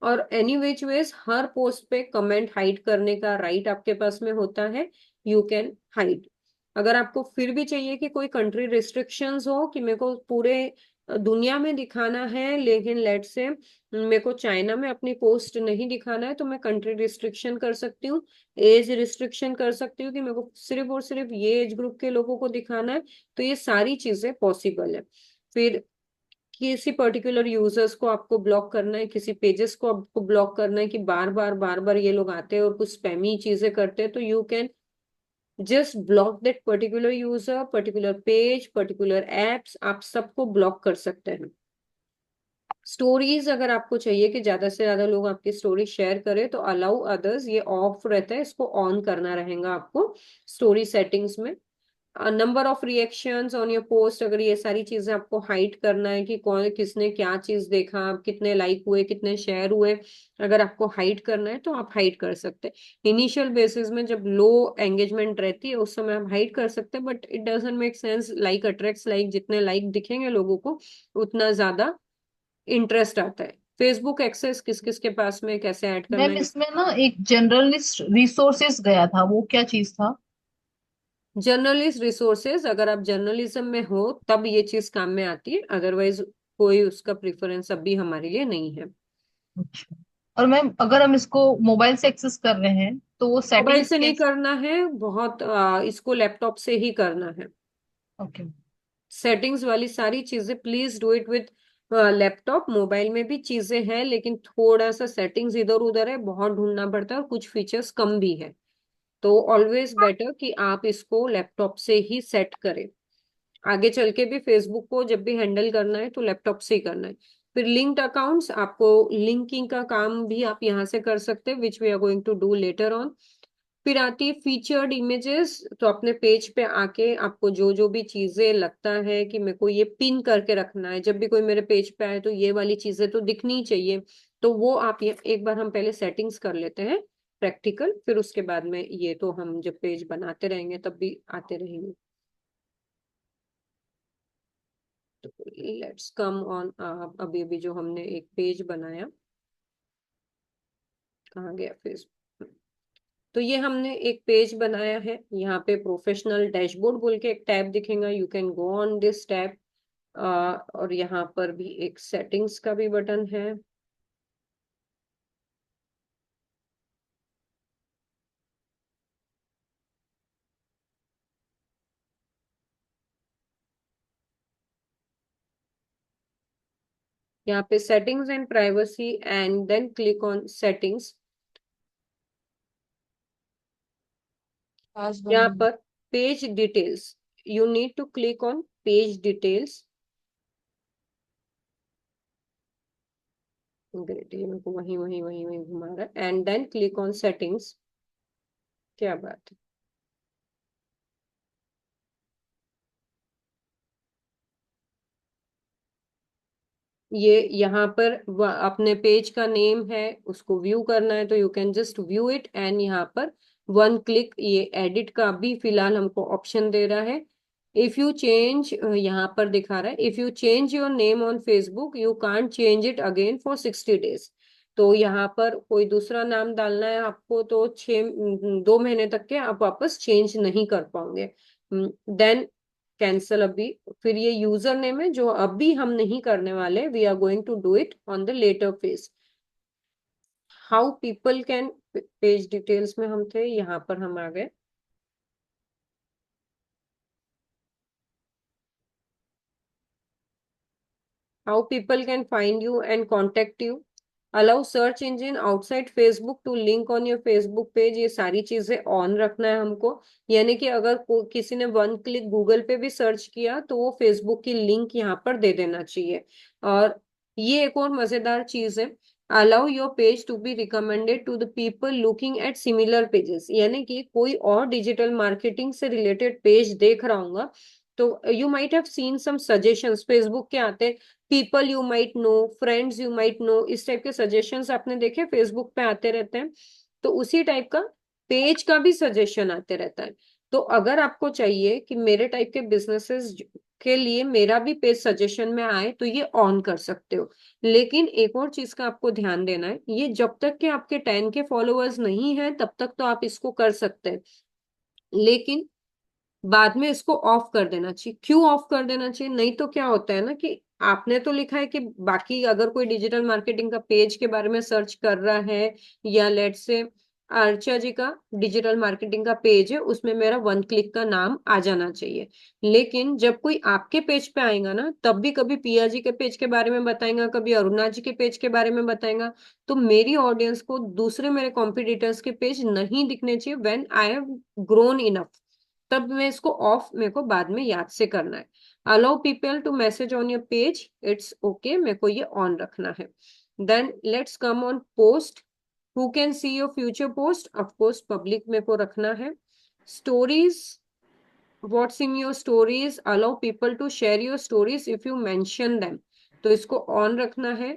और any which ways her post पे कमेंट हाइड करने का राइट आपके पास में होता है, यू कैन हाइड। अगर आपको फिर भी चाहिए कि कोई कंट्री रिस्ट्रिक्शंस हो कि मेरे को पूरे दुनिया में दिखाना है, लेकिन लेट से मेरे को चाइना में अपनी पोस्ट नहीं दिखाना है, तो मैं कंट्री रिस्ट्रिक्शन कर सकती हूँ, एज रिस्ट्रिक्शन कर सकती हूँ कि मेरे को सिर्फ और सिर्फ ये एज ग्रुप के लोगों को दिखाना है। तो ये सारी चीजें पॉसिबल है। फिर किसी पर्टिकुलर यूजर्स को आपको ब्लॉक करना है, किसी पेजेस को आपको ब्लॉक करना है कि बार बार ये लोग आते हैं और कुछ स्पैमी चीजें करते हैं, तो you can just block that particular user, particular page, particular apps, आप सबको ब्लॉक कर सकते हैं। स्टोरीज अगर आपको चाहिए कि ज्यादा से ज्यादा लोग आपकी स्टोरी शेयर करें तो अलाउ अदर्स, ये ऑफ रहता है, इसको ऑन करना रहेगा आपको स्टोरी सेटिंग्स में। Number of reactions on your post, अगर ये सारी चीजें आपको हाइड करना है कि कौन किसने क्या चीज देखा, कितने लाइक हुए, कितने शेयर हुए, अगर आपको हाइड करना है तो आप हाइड कर सकते हैं। इनिशियल बेसिस में जब लो एंगेजमेंट रहती है उस समय आप हाइड कर सकते हैं, but it doesn't make sense. Like attracts like, जितने लाइक दिखेंगे लोगों को उतना ज्यादा इंटरेस्ट आता है। फेसबुक एक्सेस किस किस के पास में कैसे ऐड करना मैम है? इसमें ना एक जर्नलिस्ट रिसोर्सेज गया था, वो क्या चीज था? जर्नलिस्ट रिसोर्सेज, अगर आप जर्नलिज्म में हो तब ये चीज काम में आती है, अदरवाइज कोई उसका प्रेफरेंस अभी हमारे लिए नहीं है। अच्छा। और मैम अगर हम इसको मोबाइल से एक्सेस कर रहे हैं तो वो मोबाइल सेटिंग्स से नहीं कैसे? करना है, बहुत इसको लैपटॉप से ही करना है। ओके। सेटिंग्स वाली सारी चीजें please do it with laptop. Mobile में भी चीजें हैं लेकिन थोड़ा सा सेटिंग्स इधर उधर है, बहुत ढूंढना पड़ता है और कुछ फीचर्स कम भी है, तो ऑलवेज बेटर कि आप इसको लैपटॉप से ही सेट करें। आगे चल के भी फेसबुक को जब भी हैंडल करना है तो लैपटॉप से ही करना है। फिर लिंक्ड अकाउंट्स, आपको लिंकिंग का काम भी आप यहाँ से कर सकते हैं, which we are going to do later on. फिर आती है फीचर्ड इमेजेस, तो अपने पेज पे आके आपको जो जो भी चीजें लगता है कि मेरे को ये पिन करके रखना है, जब भी कोई मेरे पेज पे आए तो ये वाली चीजें तो दिखनी चाहिए, तो वो आप ये एक बार हम पहले सेटिंग्स कर लेते हैं प्रैक्टिकल, फिर उसके बाद में ये तो हम जब पेज बनाते रहेंगे तब भी आते रहेंगे। तो लेट्स कम ऑन, अभी अभी जो हमने एक पेज बनाया, कहाँ गया फेसबुक, तो ये हमने एक पेज बनाया है। यहाँ पे प्रोफेशनल डैशबोर्ड बोल के एक टैब दिखेगा, you can go on this tab. और यहाँ पर भी एक सेटिंग्स का भी बटन है। यहाँ पे settings and privacy and then click on settings. यहाँ पर page details, you need to click on page details. Great, ये मेरे को वही वही वही वही घुमा रहा है। And then click on settings. क्या बात है, ये यहाँ पर अपने पेज का नेम है, उसको व्यू करना है तो you can just view it, and यहाँ पर वन क्लिक ये एडिट का भी फिलहाल हमको ऑप्शन दे रहा है। इफ यू चेंज, यहाँ पर दिखा रहा है if you change your name on Facebook you can't change it again for 60 days। तो यहाँ पर कोई दूसरा नाम डालना है आपको तो 2 महीने तक के आप वापस चेंज नहीं कर पाओगे। देन कैंसल अभी। फिर ये यूजर नेम है जो अभी हम नहीं करने वाले, we are going to do it on the later phase. How people can, page details में हम थे, यहाँ पर हम आ गए। How people can find you and contact you. Allow search engine outside Facebook to link on your Facebook page। ये सारी चीजें ऑन रखना है हमको, यानी कि अगर किसी ने वन क्लिक गूगल पे भी सर्च किया तो वो फेसबुक की लिंक यहाँ पर दे देना चाहिए। और ये एक और मजेदार चीज है, allow your page to be recommended to the people looking at similar pages, यानी कि कोई और डिजिटल मार्केटिंग से रिलेटेड पेज देख रहा हूँ तो you might have seen some suggestions Facebook के आते हैं, people you might know, friends you might know, इस टाइप के सजेशंस आपने देखे फेसबुक पे आते रहते हैं, तो उसी टाइप का पेज का भी सजेशन आते रहता है। तो अगर आपको चाहिए कि मेरे टाइप के बिजनेसेस के लिए मेरा भी पेज सजेशन में आए तो ये ऑन कर सकते हो। लेकिन एक और चीज का आपको ध्यान देना है, ये जब तक के आपके 10 के फॉलोअर्स नहीं है तब तक तो आप इसको कर सकते हैं, लेकिन बाद में इसको ऑफ कर देना चाहिए। क्यों ऑफ कर देना चाहिए? नहीं तो क्या होता है ना कि आपने तो लिखा है कि बाकी अगर कोई डिजिटल मार्केटिंग का पेज के बारे में सर्च कर रहा है या लेट से अर्चा जी का डिजिटल मार्केटिंग का पेज है, उसमें मेरा 1 क्लिक का नाम आ जाना चाहिए। लेकिन जब कोई आपके पेज पे आएगा ना, तब भी कभी पिया जी के पेज के बारे में बताएगा, कभी अरुणा जी के पेज के बारे में बताएगा। तो मेरी ऑडियंस को दूसरे मेरे कॉम्पिटिटर्स के पेज नहीं दिखने चाहिए when I have grown enough. तब मैं इसको ऑफ, मेरे को बाद में याद से करना है। Allow people to message on your page, it's okay, मेरे को ये ऑन रखना है। Then let's come on post. Who can see your future post? Of course public मेरे को रखना है। Stories, what's in your stories, allow people to share your stories if you mention them, तो इसको ऑन रखना है।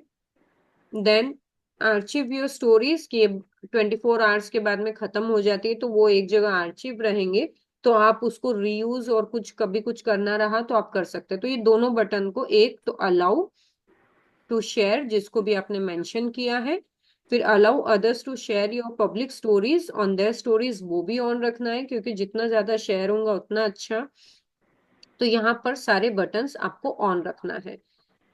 देन आर्चिव योर स्टोरीज, कि 24 hours के बाद में खत्म हो जाती है तो वो एक जगह आर्चिव रहेंगे, तो आप उसको रीयूज और कुछ कभी कुछ करना रहा तो आप कर सकते हैं। तो ये दोनों बटन को, एक तो अलाउ टू शेयर जिसको भी आपने मेंशन किया है, फिर allow others to share your public stories on their stories, वो भी ऑन रखना है, क्योंकि जितना ज्यादा शेयर होगा उतना अच्छा। तो यहाँ पर सारे बटन्स आपको ऑन रखना है।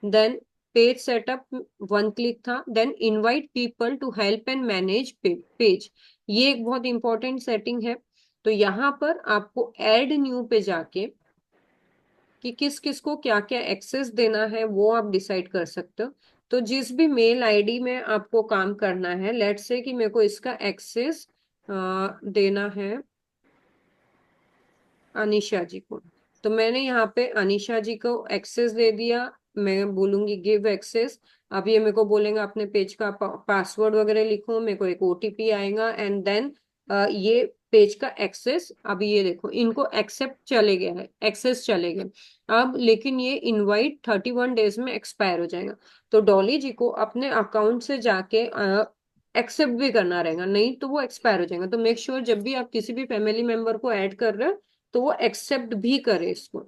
देन पेज सेटअप 1 क्लिक था। Then invite people to help and manage page, ये एक बहुत इंपॉर्टेंट सेटिंग है। तो यहाँ पर आपको एड न्यू पे जाके कि किस किस को क्या क्या एक्सेस देना है वो आप डिसाइड कर सकते हो। तो जिस भी मेल आईडी में आपको काम करना है, लेट्स से कि मेरे को इसका एक्सेस देना है अनिशा जी को, तो मैंने यहाँ पे अनिशा जी को एक्सेस दे दिया। मैं बोलूंगी गिव एक्सेस। अब ये मेरे को बोलेगा अपने पेज का पासवर्ड वगैरह लिखो, मेरे को एक ओटीपी आएगा एंड देन ये पेज का एक्सेस। अब ये देखो इनको एक्सेप्ट चले गया है, एक्सेस चले गए। अब लेकिन ये इनवाइट 31 डेज में एक्सपायर हो जाएगा। तो डॉली जी को अपने अकाउंट से जाके एक्सेप्ट भी करना रहेगा, नहीं तो वो एक्सपायर हो जाएगा। तो मेक श्योर जब भी आप किसी भी फैमिली मेंबर को ऐड कर रहे हो तो वो एक्सेप्ट भी करे इसको।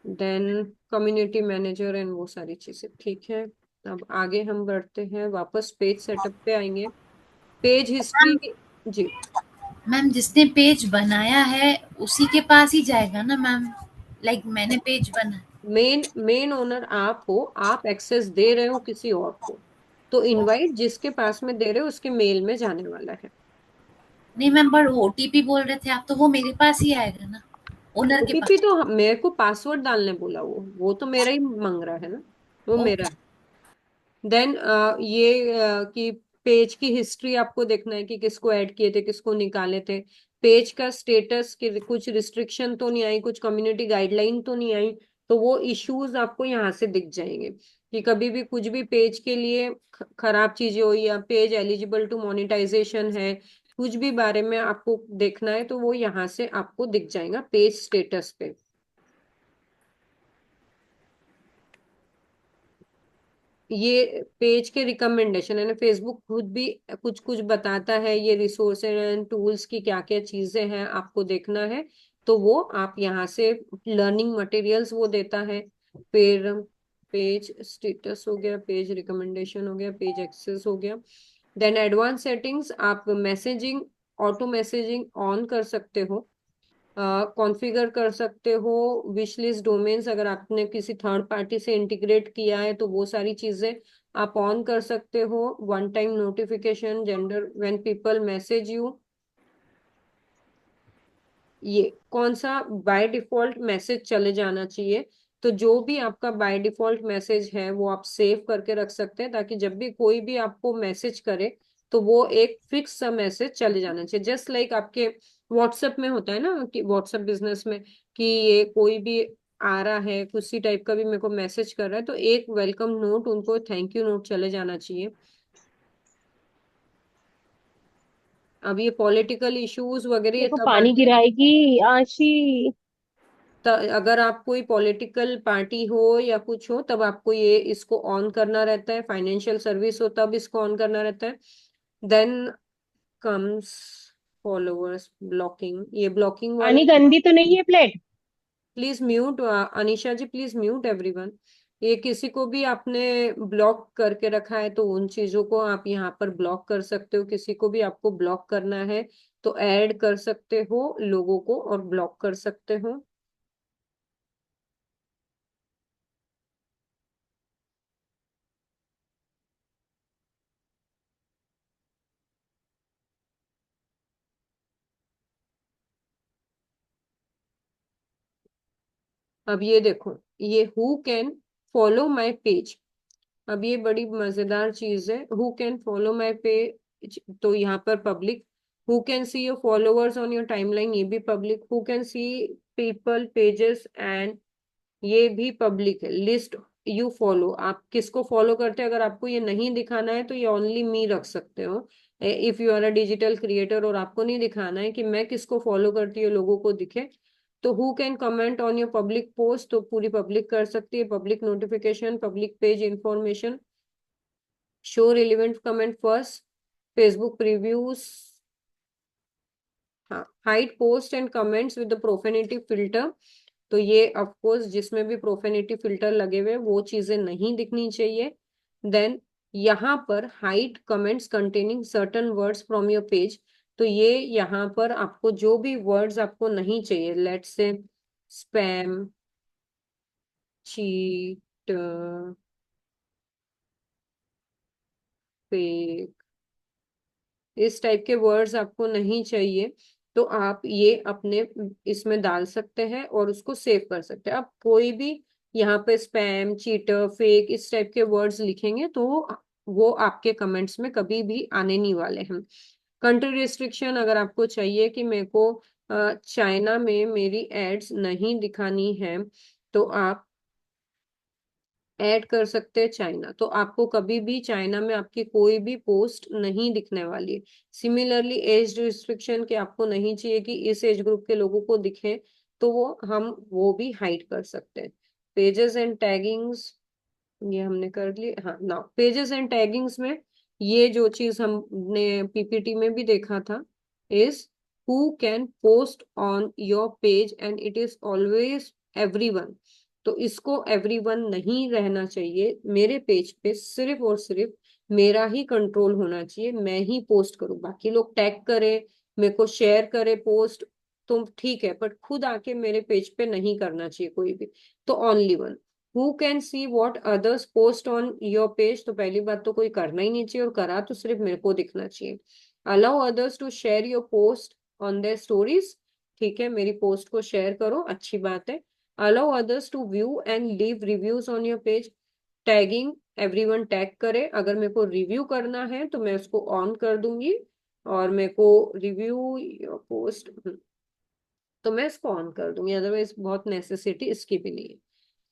देन कम्युनिटी मैनेजर एंड वो सारी चीजें ठीक है। अब आगे हम बढ़ते हैं, वापस पेज सेटअप पे आएंगे। पेज हिस्ट्री जी। मैम जिसने पेज बनाया है उसी के पास ही जाएगा ना मैम? लाइक मैंने पेज बना, मेन ओनर आप हो, आप एक्सेस दे रहे हो किसी और को, तो इनवाइट जिसके पास में दे रहे हो उसके मेल में जाने वाला है। नहीं मैम पर ओटीपी बोल रहे थे आप, तो वो मेरे पास ही आएगा ना, ओनर के ओटीपी पास। तो मेरे को पासवर्ड डालने बोला, वो तो मेरा ही मांग रहा है ना, वो मेरा है। देन कि पेज की हिस्ट्री आपको देखना है कि किसको ऐड किए थे, किसको निकाले थे। पेज का स्टेटस की कुछ रिस्ट्रिक्शन तो नहीं आई, कुछ कम्युनिटी गाइडलाइन तो नहीं आई, तो वो इश्यूज आपको यहाँ से दिख जाएंगे कि कभी भी कुछ भी पेज के लिए खराब चीजें हुई या पेज एलिजिबल टू मोनेटाइजेशन है, कुछ भी बारे में आपको देखना है तो वो यहाँ से आपको दिख जाएगा पेज स्टेटस पे। ये पेज के रिकमेंडेशन है ना, फेसबुक खुद भी कुछ कुछ बताता है ये रिसोर्स एंड टूल्स की क्या क्या चीजें हैं आपको देखना है, तो वो आप यहाँ से लर्निंग मटेरियल्स वो देता है। फिर पेज स्टेटस हो गया, पेज रिकमेंडेशन हो गया, पेज एक्सेस हो गया। देन एडवांस सेटिंग्स, आप मैसेजिंग, ऑटो मैसेजिंग ऑन कर सकते हो, कॉन्फ़िगर कर सकते हो। विश लिस्ट डोमेन्स अगर आपने किसी थर्ड पार्टी से इंटीग्रेट किया है तो वो सारी चीजें आप ऑन कर सकते हो। One time notification, gender when people message you, ये कौन सा बाय डिफॉल्ट मैसेज चले जाना चाहिए। तो जो भी आपका बाय डिफॉल्ट मैसेज है वो आप सेव करके रख सकते हैं, ताकि जब भी कोई भी आपको मैसेज करे तो वो एक फिक्स सा मैसेज चले जाना चाहिए। जस्ट लाइक आपके व्हाट्सएप में होता है ना कि व्हाट्सएप बिजनेस में कि ये कोई भी आ रहा है किसी टाइप का भी मेरे को मैसेज कर रहा है तो एक वेलकम नोट, उनको थैंक यू नोट चले जाना चाहिए। अब ये पॉलिटिकल इश्यूज वगैरह ये देखो तब पानी आते हैं गिराएगी आशी। अगर आप कोई पॉलिटिकल पार्टी हो या कुछ हो तब आपको ये इसको ऑन करना रहता है, फाइनेंशियल सर्विस हो तब इसको ऑन करना रहता है। देन कम्स फॉलोअर्स ब्लॉकिंग, ये ब्लॉकिंग वाला पानी गंदी तो नहीं है plate? Please mute, Anisha ji please mute everyone. ये किसी को भी आपने ब्लॉक करके रखा है तो उन चीजों को आप यहाँ पर ब्लॉक कर सकते हो। किसी को भी आपको ब्लॉक करना है तो ऐड कर सकते हो लोगों को और ब्लॉक कर सकते हो। अब ये देखो, ये who can follow my page, अब ये बड़ी मजेदार चीज है, who can follow my page, तो यहाँ पर public, who can see your followers on your timeline, ये भी public, who can see people pages and, ये भी पब्लिक है, लिस्ट यू फॉलो, आप किसको फॉलो करते हैं, अगर आपको ये नहीं दिखाना है तो ये ओनली मी रख सकते हो, if you are a digital creator और आपको नहीं दिखाना है कि मैं किसको फॉलो करती हूँ लोगों को दिखे, तो who can comment on your public post, तो पूरी पब्लिक कर सकती है, public notification, public page information, show relevant comment first, Facebook previews, हाँ, hide post and comments with the profanity filter, तो ये ऑफ कोर्स जिसमें भी प्रोफेनिटी फिल्टर लगे हुए वो चीजें नहीं दिखनी चाहिए। देन यहाँ पर hide comments containing certain words from your page, तो ये यहाँ पर आपको जो भी वर्ड्स आपको नहीं चाहिए, let's say spam, cheat, fake, इस टाइप के वर्ड्स आपको नहीं चाहिए, तो आप ये अपने इसमें डाल सकते हैं और उसको सेव कर सकते हैं। अब कोई भी यहाँ पे स्पैम, चीटर, फेक इस टाइप के वर्ड्स लिखेंगे तो वो आपके कमेंट्स में कभी भी आने नहीं वाले हैं। कंट्री रिस्ट्रिक्शन, अगर आपको चाहिए कि मेरे को चाइना में मेरी एड्स नहीं दिखानी है, तो आप ऐड कर सकते हैं चाइना, तो आपको कभी भी चाइना में आपकी कोई भी पोस्ट नहीं दिखने वाली है। सिमिलरली एज रिस्ट्रिक्शन, के आपको नहीं चाहिए कि इस एज ग्रुप के लोगों को दिखे, तो वो भी हाइड कर सकते हैं। पेजेस एंड टैगिंग्स, ये हमने कर लिए, हाँ नाउ पेजेस एंड टैगिंग्स में ये जो चीज हमने पीपीटी में भी देखा था, is who can post on your page and it is always everyone, तो इसको एवरीवन नहीं रहना चाहिए, मेरे पेज पे सिर्फ और सिर्फ मेरा ही कंट्रोल होना चाहिए, मैं ही पोस्ट करूं, बाकी लोग टैग करें, मेरे को शेयर करे पोस्ट तो ठीक है, बट खुद आके मेरे पेज पे नहीं करना चाहिए कोई भी, तो only one. Who can see what others post on your page, तो पहली बात तो कोई करना ही नहीं चाहिए, और करा तो सिर्फ मेरे को दिखना चाहिए। Allow others to share your post on their stories, ठीक है, मेरी पोस्ट को शेयर करो, अच्छी बात है। Allow others to view and leave reviews on your page, tagging, everyone tag करे, अगर मेरे को रिव्यू करना है तो मैं उसको ऑन कर दूंगी, और मेरे को रिव्यू योर पोस्ट, तो मैं इसको ऑन कर दूंगी, अदरवाइज बहुत नेसेसिटी इसकी भी नहीं है।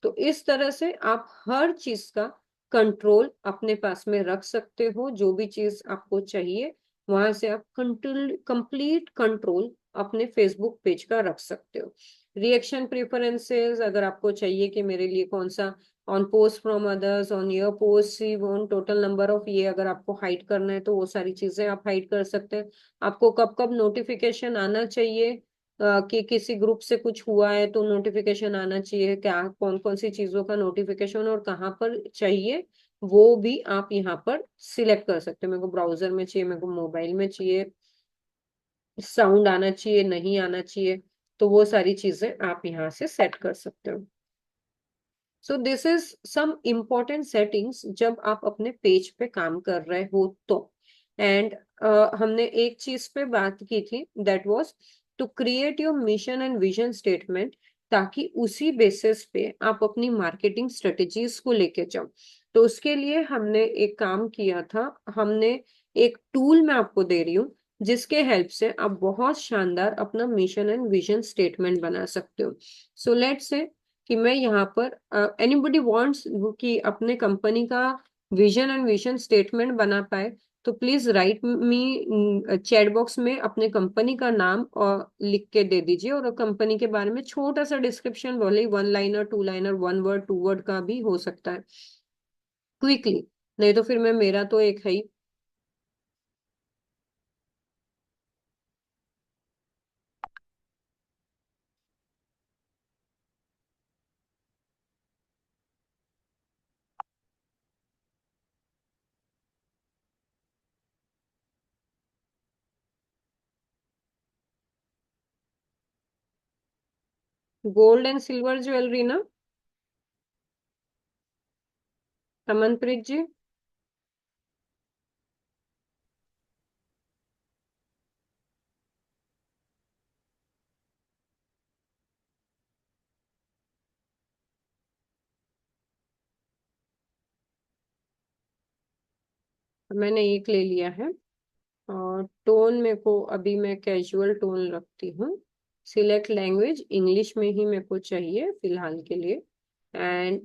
तो इस तरह से आप हर चीज का कंट्रोल अपने पास में रख सकते हो, जो भी चीज आपको चाहिए वहां से आप कंप्लीट कंट्रोल अपने फेसबुक पेज का रख सकते हो। रिएक्शन प्रेफरेंसेस, अगर आपको चाहिए कि मेरे लिए कौन सा, on post from others, on your post, see on total number of, ये अगर आपको हाइड करना है तो वो सारी चीजें आप हाइड कर सकते हैं। आपको कब कब नोटिफिकेशन आना चाहिए कि किसी ग्रुप से कुछ हुआ है तो नोटिफिकेशन आना चाहिए, क्या कौन कौन सी चीजों का नोटिफिकेशन और कहाँ पर चाहिए, वो भी आप यहाँ पर सिलेक्ट कर सकते हैं। मेरे को ब्राउजर में चाहिए, मेरे को मोबाइल में चाहिए, साउंड आना चाहिए, नहीं आना चाहिए, तो वो सारी चीजें आप यहाँ से सेट कर सकते हो। So this is some important settings जब आप अपने पेज पे काम कर रहे हो तो। एंड हमने एक चीज पे बात की थी, that was to create your mission and vision statement, ताकि उसी बेसिस पे आप अपनी मार्केटिंग स्ट्रेटेजीज को लेके जाओ। तो उसके लिए हमने एक काम किया था, हमने एक टूल मैं आपको दे रही हूँ जिसके हेल्प से आप बहुत शानदार अपना मिशन एंड विजन स्टेटमेंट बना सकते हो। सो लेट्स से कि मैं यहाँ पर एनीबडी वांट्स कि अपने कंपनी का विजन एंड विजन स्टेटमेंट बना पाए, तो please right me chat box में अपने कंपनी का नाम और लिख के दे दीजिए, और कंपनी के बारे में छोटा सा डिस्क्रिप्शन, बोले 1 लाइनर 2 लाइनर 1 वर्ड 2 वर्ड का भी हो सकता है, क्विकली, नहीं तो फिर मैं, मेरा तो एक है ही। गोल्ड एंड सिल्वर ज्वेलरी ना रमनप्रीत जी? मैंने एक ले लिया है। और टोन मेरे को अभी मैं कैजुअल टोन रखती हूँ। सिलेक्ट लैंग्वेज, इंग्लिश में ही मेरे को चाहिए फिलहाल के लिए। And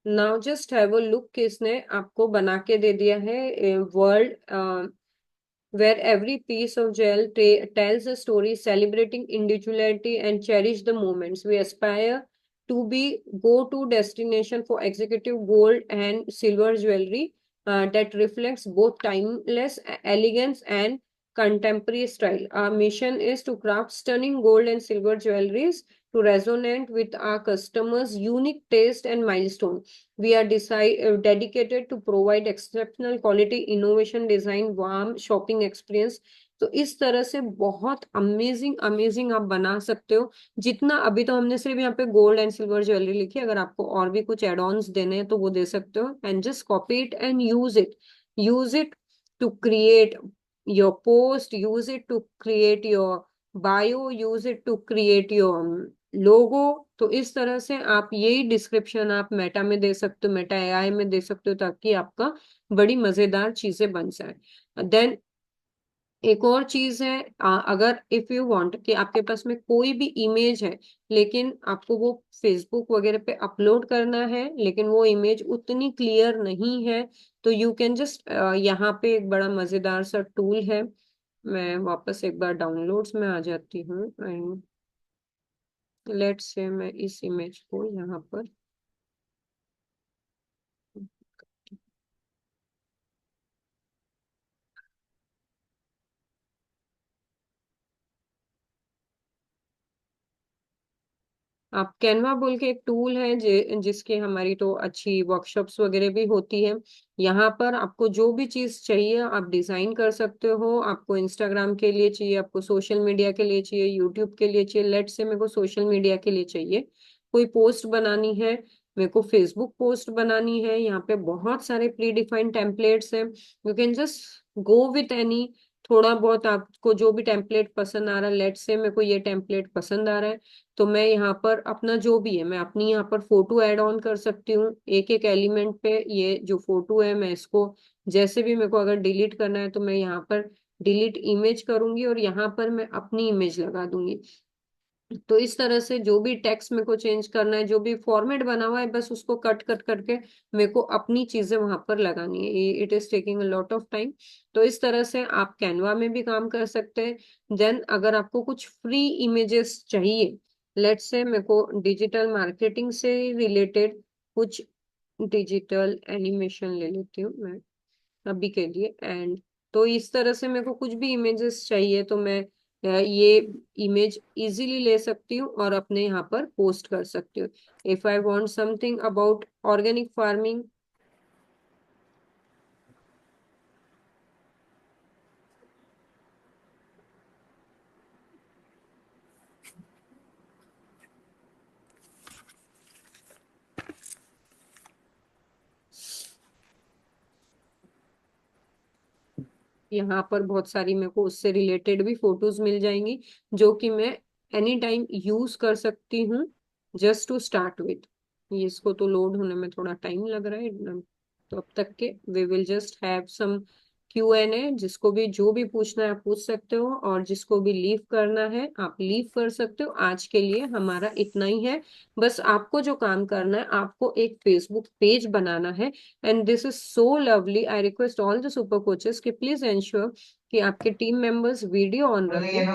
now just have a look कि इसने आपको बना के दे दिया है world where every piece of gel tells a story celebrating individuality and cherish the moments. We aspire to be go-to destination for executive gold and silver jewelry that reflects both timeless elegance and contemporary style. Our mission is to craft stunning gold and silver jewelries to resonate with our customers' unique taste and milestone. We are dedicated to provide exceptional quality, innovation, design, warm shopping experience. तो इस तरह से बहुत amazing amazing आप बना सकते हो। जितना अभी तो हमने सिर्फ यहाँ पे गोल्ड एंड सिल्वर ज्वेलरी लिखी है, अगर आपको और भी कुछ एड ऑन्स देने हैं तो वो दे सकते हो। And just copy it and use it to create your post, use it to create your bio, use it to create your logo. तो इस तरह से आप यही डिस्क्रिप्शन आप मेटा में दे सकते हो, मेटा एआई में दे सकते हो, ताकि आपका बड़ी मजेदार चीजें बन जाए। देन एक और चीज है, अगर इफ यू वांट कि आपके पास में कोई भी इमेज है लेकिन आपको वो फेसबुक वगैरह पे अपलोड करना है, लेकिन वो इमेज उतनी क्लियर नहीं है, तो यू कैन जस्ट यहाँ पे एक बड़ा मजेदार सा टूल है। मैं वापस एक बार डाउनलोड्स में आ जाती हूँ एंड लेट्स से मैं इस इमेज को यहाँ पर आप कैनवा बोल के एक टूल है जिसके हमारी तो अच्छी वर्कशॉप्स वगैरह भी होती है। यहाँ पर आपको जो भी चीज चाहिए आप डिजाइन कर सकते हो। आपको इंस्टाग्राम के लिए चाहिए, आपको सोशल मीडिया के लिए चाहिए, यूट्यूब के लिए चाहिए। लेट्स से मेरे को सोशल मीडिया के लिए चाहिए, कोई पोस्ट बनानी है, मेरे को फेसबुक पोस्ट बनानी है। यहाँ पे बहुत सारे प्री डिफाइंड टेम्पलेट्स हैं, you can just go with any. थोड़ा बहुत आपको जो भी टेम्पलेट पसंद आ रहा है, लेट्स से मेरे को ये टेम्पलेट पसंद आ रहा है, तो मैं यहाँ पर अपना जो भी है मैं अपनी यहाँ पर फोटो ऐड ऑन कर सकती हूँ। एक एक एलिमेंट पे ये जो फोटो है मैं इसको जैसे भी मेरे को अगर डिलीट करना है तो मैं यहाँ पर डिलीट इमेज करूंगी और यहाँ पर मैं अपनी इमेज लगा दूंगी। तो इस तरह से जो भी टेक्स्ट मेरे को चेंज करना है, जो भी फॉर्मेट बना हुआ है, बस उसको कट कट करके मेरे को अपनी चीजें वहां पर लगानी है। It is taking a lot of time. तो इस तरह से आप कैनवा में भी काम कर सकते हैं। देन अगर आपको कुछ फ्री इमेजेस चाहिए, लेट्स से मेरे को डिजिटल मार्केटिंग से रिलेटेड कुछ डिजिटल एनिमेशन ले लेती हूँ मैं अभी के लिए। एंड तो इस तरह से मेरे को कुछ भी इमेजेस चाहिए तो मैं ये इमेज इजीली ले सकती हूँ और अपने यहाँ पर पोस्ट कर सकती हूँ। If I want something about organic farming, यहाँ पर बहुत सारी मेरे को उससे रिलेटेड भी फोटोज मिल जाएंगी जो कि मैं एनी टाइम यूज कर सकती हूँ। जस्ट टू स्टार्ट विथ ये, इसको तो लोड होने में थोड़ा टाइम लग रहा है, तो अब तक के we will just have some Q&A। जिसको भी जो भी पूछना है आप पूछ सकते हो, और जिसको भी लीव करना है आप लीव कर सकते हो। आज के लिए हमारा इतना ही है। बस आपको जो काम करना है, आपको एक फेसबुक पेज बनाना है। And this is so lovely. I request all the super coaches कि प्लीज एंश्योर कि आपके टीम मेंबर्स वीडियो ऑन रखें।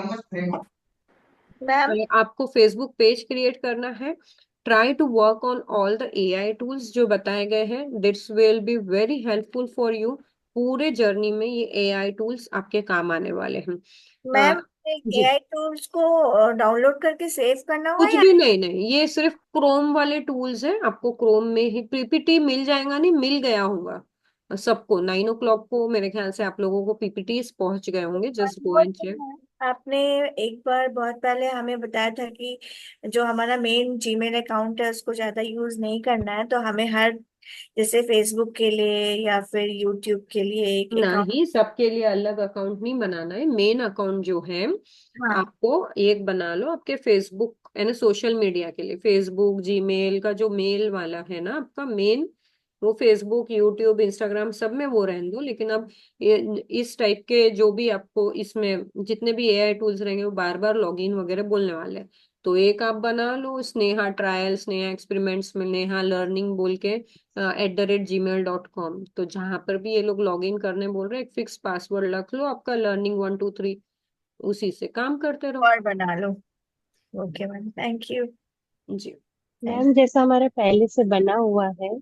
आपको फेसबुक पेज क्रिएट करना है। Try to work on all the AI tools जो बताए गए हैं। This will be very helpful for you. पूरे जर्नी में ये AI टूल्स आपके काम आने वाले हैं। मैम जी, एआई टूल्स को डाउनलोड करके सेव करना होगा कुछ या भी नहीं, नहीं, ये सिर्फ क्रोम वाले टूल्स हैं। आपको क्रोम में ही PPT मिल जाएगा, नहीं मिल गया होगा सबको। 9 o'clock को मेरे ख्याल से आप लोगों को PPTs पहुंच गए होंगे। जस्ट गो वो एंड तो चेक। है। आपने एक बार बहुत पहले हमें बताया था कि जो हमारा मेन जीमेल अकाउंट है उसको ज्यादा यूज नहीं करना है, तो हमें हर जैसे फेसबुक के लिए या फिर यूट्यूब के लिए एक अकाउंट? नहीं, सबके लिए अलग अकाउंट नहीं बनाना है। मेन अकाउंट जो है हाँ। आपको एक बना लो आपके फेसबुक यानी सोशल मीडिया के लिए। फेसबुक, जीमेल का जो मेल वाला है ना आपका मेन, वो फेसबुक, यूट्यूब, इंस्टाग्राम सब में वो रहने दो। लेकिन अब इस टाइप के जो भी आपको इसमें जितने भी एआई टूल्स रहेंगे वो बार बार लॉगिन वगैरह बोलने वाले हैं। तो एक आप बना लो स्नेहा ट्रायल, स्नेहा एक्सपेरिमेंट्स में नेहा लर्निंग बोल के @gmail.com। तो जहां पर भी ये लोग लॉग इन करने बोल रहे हैं, एक फिक्स पासवर्ड रख लो आपका learning 1 2 3, उसी से काम करते रहो। और बना लो। Okay ma'am, thank you. जी। मैम जैसा हमारा पहले से बना हुआ है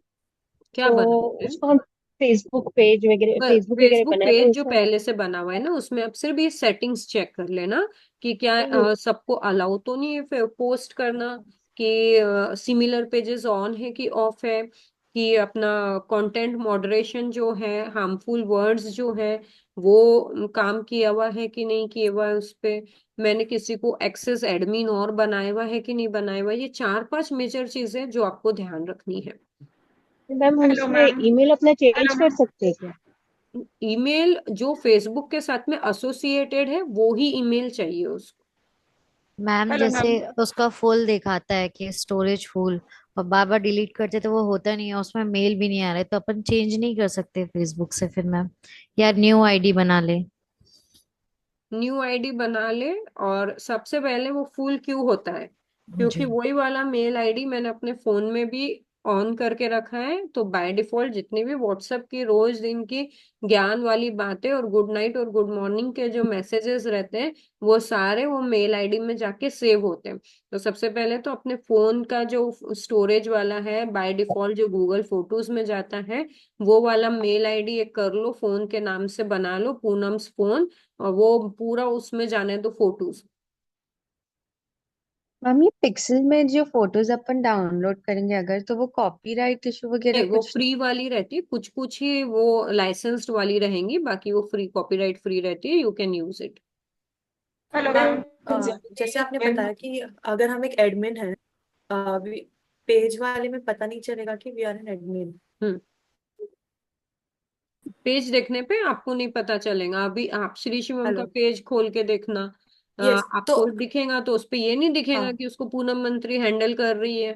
क्या तो बना है? उसको हम फेसबुक वगैरह फेसबुक बनाए तो पेज जो उसमें पहले से बना हुआ है ना, उसमें आप सिर्फ ये सेटिंग्स चेक कर लेना कि क्या सबको अलाउ तो नहीं है पोस्ट करना, कि सिमिलर पेजेस ऑन है कि ऑफ है, कि अपना कंटेंट मॉडरेशन जो है, हार्मफुल वर्ड्स जो है वो काम किया हुआ है कि नहीं किया हुआ है उस पे, मैंने किसी को एक्सेस एडमिन और बनाया हुआ है कि नहीं बनाया हुआ है। ये 4 5 मेजर चीजें जो आपको ध्यान रखनी है। मैम हम हेलो इसमें मैम। ईमेल अपना चेंज हेलो कर मैम। सकते हैं क्या? ईमेल जो फेसबुक के साथ में एसोसिएटेड है वो ही ईमेल चाहिए उसको। मैम हेलो जैसे मैम। उसका फुल दिखाता है कि स्टोरेज फुल, और बार बार डिलीट करते तो वो होता नहीं है, उसमें मेल भी नहीं आ रहा है, तो अपन चेंज नहीं कर सकते फेसबुक से फिर मैम, या न्यू आईडी बना ले? न्यू आईडी बना ले, और सबसे पहले वो फुल क्यों होता है, क्योंकि जी वही वाला मेल आईडी मैंने अपने फोन में भी ऑन करके रखा है। तो बाय डिफॉल्ट जितनी भी व्हाट्सएप की रोज दिन की ज्ञान वाली बातें और गुड नाइट और गुड मॉर्निंग के जो मैसेजेस रहते हैं वो सारे वो मेल आईडी में जाके सेव होते हैं। तो सबसे पहले तो अपने फोन का जो स्टोरेज वाला है बाय डिफॉल्ट जो गूगल फोटोज में जाता है, वो वाला मेल आईडी एक कर लो, फोन के नाम से बना लो, पूनम्स फोन, और वो पूरा उसमें जाने दो फोटोज। मैम ये पिक्सल में जो फोटोज अपन डाउनलोड करेंगे अगर, तो वो कॉपीराइट इशू वगैरह वो कुछ? फ्री वाली रहती है, कुछ कुछ ही वो लाइसेंस्ड वाली रहेंगी, बाकी वो फ्री कॉपीराइट फ्री रहती है, you can use it. Hello ma'am ma'am. जैसे आपने बताया कि अगर हम एक एडमिन है, पेज वाले में पता नहीं चलेगा कि we are an admin. Hmm. Page देखने पे आपको नहीं पता चलेगा। अभी आप श्री शिवम का हेलो। पेज खोल के देखना, यस तो आपको दिखेगा तो उस पे ये नहीं दिखेगा हाँ। कि उसको पूनम मंत्री हैंडल कर रही है।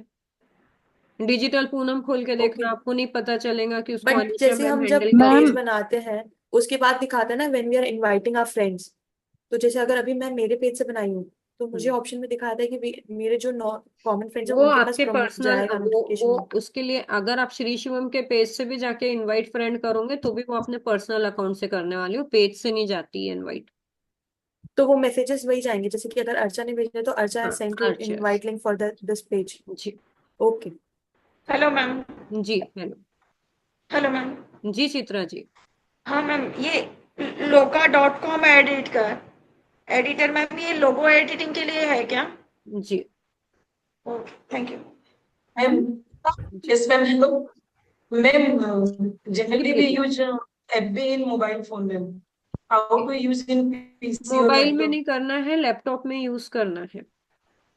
डिजिटल पूनम खोल के ओके, देखना, आपको नहीं पता चलेगा कि उसको बट अनीशा जैसे मैम हम जब हैंडल कर रही पेज है। मैम बनाते हैं उसके बाद दिखाता है ना when we are inviting our friends. तो जैसे अगर अभी मैं मेरे पेज से बनाई हूँ तो मुझे हम्म। ऑप्शन में दिखाता है कि मेरे जो कॉमन फ्रेंड्स है वो उनके पास आपके पर्सनल, जाएगा वो नोटिफिकेशन। उसके लिए अगर आप श्री शिवम के पेज से भी जाके इनवाइट फ्रेंड करोगे तो भी वो अपने पर्सनल अकाउंट से करने वाली हो, पेज से नहीं जाती है इनवाइट। तो वो मैसेजेस वही जाएंगे, जैसे कि अगर अर्चा ने भेजा है तो अर्चा हाँ, हैज सेंड टू अच्छा। Invite link for this page. जी। ओके। Hello ma'am. जी हेलो। Hello ma'am. जी चित्रा जी। हाँ मैम, ये loka.com एडिट का एडिटर मैम, ये लोगो एडिटिंग के लिए है क्या? जी। Okay, thank you. Ma'am ji yes ma'am hello ma'am ji generally we बोलिए। Use FB in mobile phone ma'am, how to use in PC और मोबाइल में लैपटॉप? नहीं करना है, लैपटॉप में यूज करना है।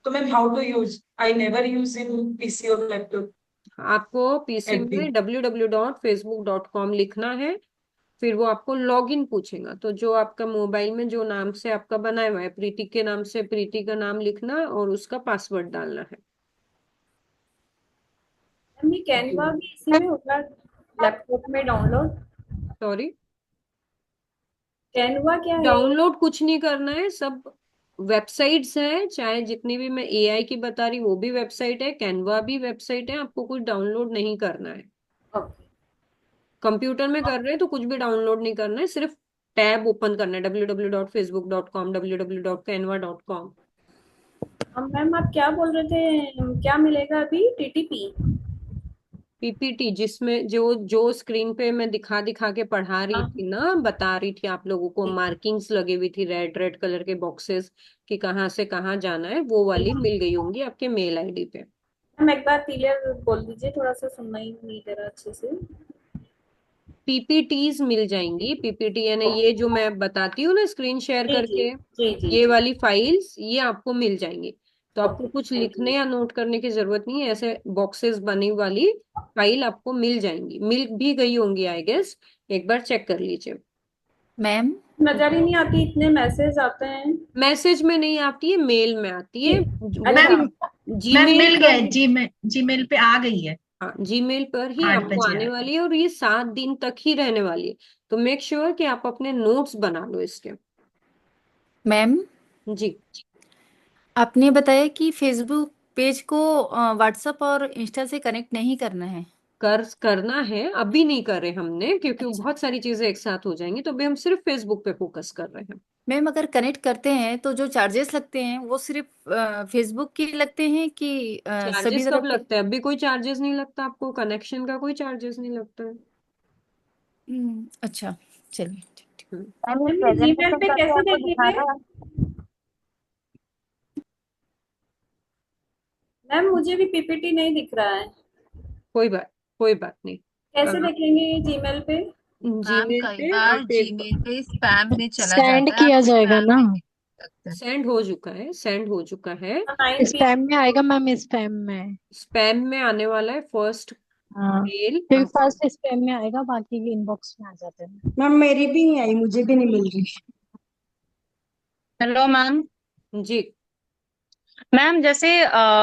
तो ma'am how to use, I never use in PC और लैपटॉप आपको पीसी एफबी। में www.facebook.com लिखना है, फिर वो आपको लॉगिन पूछेगा। तो जो आपका मोबाइल में जो नाम से आपका बनाया हुआ है, प्रीति के नाम से प्रीति का नाम लिखना और उसका पासवर्ड डालना है। मैम ये कैनवा भी इसी में होगा लैपटॉप में डाउनलोड? सॉरी, कैनवा क्या है ये? डाउनलोड कुछ नहीं करना है, सब वेबसाइट्स हैं, चाहे जितनी भी मैं एआई की बता रही वो भी वेबसाइट है, कैनवा भी वेबसाइट है, आपको कुछ डाउनलोड नहीं करना है। ओके। कंप्यूटर में कर रहे हैं तो कुछ भी डाउनलोड नहीं करना है, सिर्फ टैब ओपन करना है www.facebook.com www.canva.com। मैम आप क्या बोल रहे थे, क्या मिलेगा अभी? टीटीपी? पीपीटी, जिसमें जो जो स्क्रीन पे मैं दिखा दिखा के पढ़ा रही हाँ थी ना, बता रही थी आप लोगों को, ठीक। मार्किंग्स लगी हुई थी रेड रेड कलर के बॉक्सेस कि कहाँ से कहाँ जाना है, वो वाली मिल गई होंगी आपके मेल आईडी पे। मैम एक बार क्लियर बोल दीजिए, थोड़ा सा सुनना ही नहीं दे रहा अच्छे से। पीपीटीज मिल जाएंगी, पीपीटी यानी ये जो मैं बताती हूँ ना स्क्रीन शेयर जी जी करके, जी जी ये जी। वाली फाइल्स ये आपको मिल जाएंगी। तो तो आपको कुछ लिखने या नोट करने की जरूरत नहीं है। ऐसे बॉक्सेस बनी वाली फाइल आपको मिल जाएंगी, मिल भी गई होंगी आई गेस, एक बार चेक कर लीजिए। मैम नजर ही नहीं आती, इतने मैसेज आते हैं। मैसेज में नहीं आती है, मेल में आती है। वो मैम मैम जीमेल मिल गया है, पर, जीमेल पे आ गई है। हाँ जीमेल पर ही 8 आपको बजे आने आ वाली है और ये 7 दिन तक ही रहने वाली है। तो मेक श्योर कि आप अपने नोट्स बना लो इसके। मैम जी आपने बताया कि फेसबुक पेज को व्हाट्सएप और इंस्टा से कनेक्ट नहीं करना है। करना है, अभी नहीं कर रहे हमने क्योंकि बहुत सारी चीजें एक साथ हो जाएंगी, तो अभी हम सिर्फ फेसबुक पे फोकस कर रहे हैं। मैम अगर कनेक्ट करते हैं तो जो चार्जेस लगते हैं वो सिर्फ फेसबुक के लगते हैं कि सभी चार्जेस तरह कब के? लगता है? अभी कोई चार्जेस नहीं लगता आपको, कनेक्शन का कोई चार्जेस नहीं लगता है। अच्छा चलिए। मैम ये मैम जीमेल प्रेजेंटेशन पे करके कैसे आपको देखेंगे? दिखाना है। मैम मुझे भी पीपीटी नहीं दिख रहा है, कोई बात नहीं। कैसे देखेंगे ये जीमेल पे? मैम जीमेल कई पे बार आप एक जीमेल पे स्पैम में चला सेंड जाता है, किया आपको जाएगा स्पैम ना, में भी लगता है। सेंड हो चुका है, सेंड हो चुका है। 9 स्पैम में आएगा PM। मैम, स्पैम में। स्पैम में आने वाला है फर्स्ट हाँ, मेल। क्योंकि फर्स्ट स्पैम में आएगा, बाकी के इनबॉक्स में आ जाते हैं। मैम मेरी भी नहीं आई, मुझे भी नहीं मिल रही। Hello ma'am. जी मैम जैसे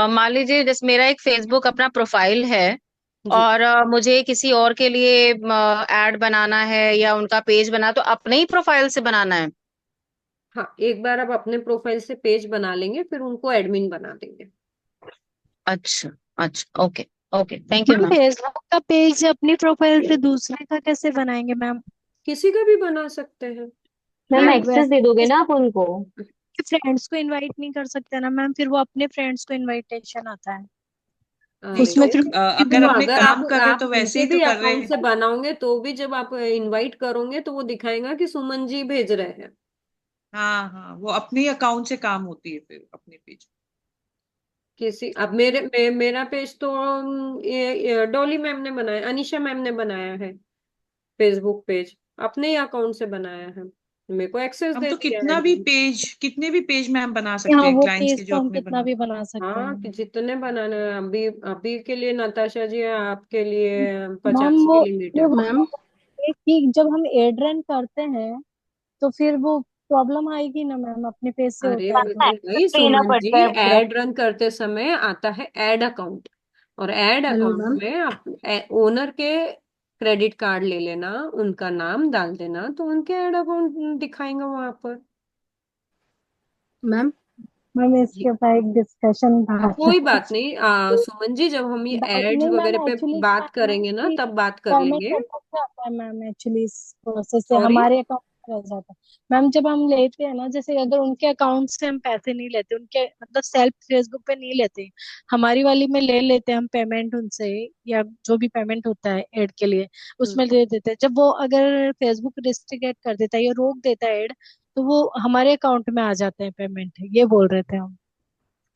मान लीजिए जैसे मेरा एक फेसबुक अपना प्रोफाइल है जी और मुझे किसी और के लिए ऐड बनाना है या उनका पेज बना, तो अपने ही प्रोफाइल से बनाना है? हाँ, एक बार आप अपने प्रोफाइल से पेज बना लेंगे, फिर उनको एडमिन बना देंगे। अच्छा अच्छा, okay okay, thank you ma'am ma'am. Facebook का पेज अपनी प्रोफाइल से दूसरे का कैसे बनाएंगे मैम? किसी का भी बना सकते हैं। मैम एक्सेस दे दोगे ना आप उनको? फ्रेंड्स को इनवाइट नहीं कर सकते ना मैम, फिर वो अपने फ्रेंड्स को इनविटेशन आता है उसमें तो फिर अगर वो अपने अगर काम आप कर रहे तो वैसे उनके ही तो भी कर रहे अकाउंट से हैं। बनाओगे तो भी जब आप इनवाइट करोगे तो वो दिखाएगा कि सुमन जी भेज रहे हैं। हाँ हाँ, वो अपने अकाउंट से काम होती है फिर अपने पेज। किसी अब मेरा पेज तो ये डॉली मैम ने बनाया, अनीशा मैम ने बनाया है फेसबुक पेज, अपने ही अकाउंट से बनाया है, मेरे को एक्सेस हम दे तो दिया है admin। कितने भी पेज में हम बना सकते हाँ, हैं वो क्लाइंट्स के पेज जो तो हम अपने कितना बना। भी बना सकते हाँ, हैं। कि जितने बनाने हैं। अभी अभी के लिए नताशा जी आपके लिए मैम 50 वो की लिमिट है। मैम कि जब हम एड रन करते हैं तो फिर वो प्रॉब्लम आएगी ना मैम, अपने पेज से अरे होता है तो। भाई देना सुमन जी, पड़ता है पूरा। एड रन करते समय आता है ऐड अकाउंट, और ऐड हेलो अकाउंट मैम। में आप ओनर के क्रेडिट कार्ड ले लेना, उनका नाम डाल देना, तो उनके ऐड अकाउंट दिखाएंगे वहां पर। मैम मैम जी इसके ऊपर एक डिस्कशन बात कोई बात नहीं, सुमन जी, जब हम ये एड्स नहीं मैम, वगैरह पे एक्चुअली क्या बात है ना करेंगे ना कि तब बात कर पेमेंट लेंगे। अटक जाता है मैम, एक्चुअली इस प्रोसेस से सॉरी। हमारे अकाउंट में रह जाता है। मैम जब हम लेते हैं ना, जैसे अगर उनके अकाउंट से हम पैसे नहीं लेते, उनके मतलब सेल्फ फेसबुक पे नहीं लेते, हमारी वाली में ले लेते हैं हम पेमेंट उनसे, या जो भी पेमेंट होता है एड के लिए उसमें दे देते हैं। जब वो अगर फेसबुक रिस्ट्रिक्ट कर देता है या रोक देता है एड, तो वो हमारे अकाउंट में आ जाते हैं पेमेंट, ये बोल रहे थे हम।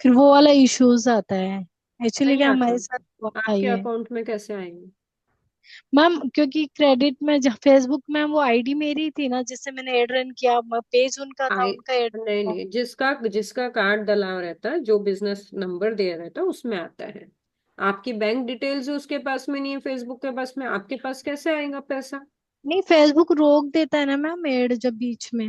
फिर वो वाला इश्यूज आता है एक्चुअली, नहीं क्या आता, हमारे साथ हुआ था आपके ये अकाउंट में कैसे आएंगे? मैम, क्योंकि क्रेडिट में जब फेसबुक में वो आईडी मेरी थी ना जिससे मैंने एड रन किया, पेज उनका था, आए उनका एड नहीं था। नहीं, जिसका जिसका कार्ड डला रहता है, जो बिजनेस नंबर दिया रहता है उसमें आता है। आपकी बैंक डिटेल्स उसके पास में नहीं है, फेसबुक के पास में, आपके पास कैसे आएगा पैसा? नहीं, फेसबुक रोक देता है ना मैम एड जब बीच में,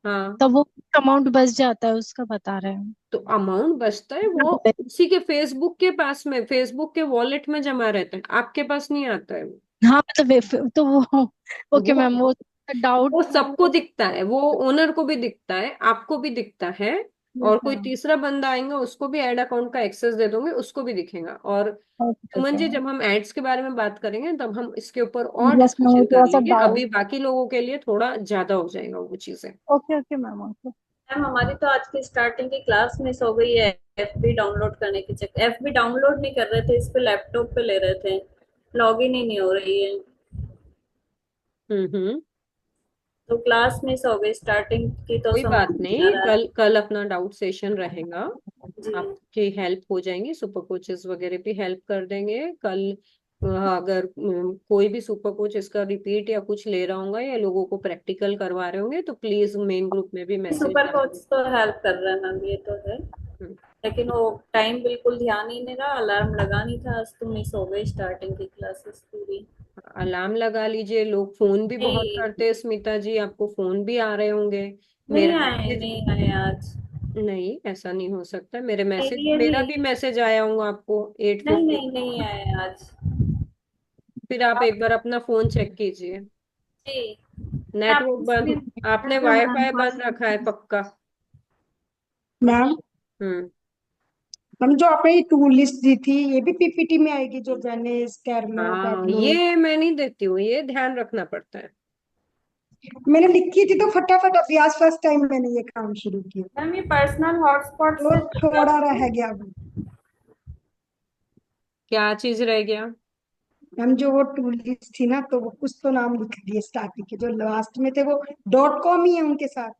हाँ, तब वो अमाउंट बच जाता है उसका, बता रहे हैं तो अमाउंट बचता है वो उसी के फेसबुक के पास में, फेसबुक के वॉलेट में जमा रहता है, आपके पास नहीं आता है वो। हाँ मतलब तो वो ओके वो मैम, वो डाउट वो था सबको वो। दिखता है, वो ओनर को भी दिखता है, आपको भी दिखता है, और कोई तीसरा बंदा आएगा उसको भी ऐड अकाउंट का एक्सेस दे दोगे, उसको भी दिखेगा। और सुमन जी, जब हम एड्स के बारे में बात करेंगे तब हम इसके ऊपर और यस मैम, डिस्कशन कर थोड़ा सा लेंगे, डाउट। अभी बाकी लोगों के लिए थोड़ा ज्यादा हो जाएगा वो चीजें। Okay okay ma'am, okay. Ma'am हमारी तो आज की स्टार्टिंग की क्लास मिस हो गई है, एफबी डाउनलोड करने के चक्कर, एफबी डाउनलोड नहीं कर रहे थे, इस पे लैपटॉप पे ले रहे थे, लॉगिन ही नहीं हो रही है, हम्म। तो क्लास मिस हो गई स्टार्टिंग की, तो कोई समझ बात नहीं आ नहीं, रहा है। कल अपना डाउट सेशन रहेगा, जी आपकी हेल्प हो जाएंगी, सुपर कोचेस वगैरह भी हेल्प कर देंगे कल। अगर कोई भी सुपर कोच इसका रिपीट या कुछ ले रहा होगा या लोगों को प्रैक्टिकल करवा रहे होंगे तो प्लीज मेन ग्रुप में भी मैसेज सुपर डाल कोच तो हेल्प कर रहे हैं मैम, ये तो है। दें। लेकिन वो टाइम बिल्कुल ध्यान ही नहीं रहा, अलार्म लगा नहीं था, आज तो मिस हो गई स्टार्टिंग की क्लासेस पूरी। अलार्म लगा लीजिए। लोग फोन भी बहुत नहीं, करते हैं स्मिता जी, आपको फोन भी आ रहे होंगे। नहीं मेरा आए, मैसेज, नहीं आए आज। नहीं ऐसा नहीं हो सकता। नहीं, मेरा भी मैसेज आया होगा आपको नहीं, 8:50। नहीं, नहीं आए आज। फिर आप एक बार अपना फोन चेक कीजिए। जी, मैं नेटवर्क आपकी बंद, स्क्रीन आपने देखा मैम वाईफाई बस। बंद रखा है पक्का। मैम हम्म। मैम जो आपने ये टू लिस्ट दी थी ये भी पीपीटी में आएगी, जो जेनिस, कैरना, हाँ, पैबलो? ये मैं नहीं देती हूँ, ये ध्यान रखना पड़ता है। मैंने लिखी थी तो फटाफट, अभी आज फर्स्ट टाइम मैंने ये काम शुरू किया मैम ये पर्सनल हॉटस्पॉट तो से थोड़ा रह गया अभी। क्या चीज रह गया? मैम जो वो टू लिस्ट थी ना, तो वो कुछ तो नाम लिख दिए स्टार्टिंग के, जो लास्ट में थे वो .com ही है उनके साथ।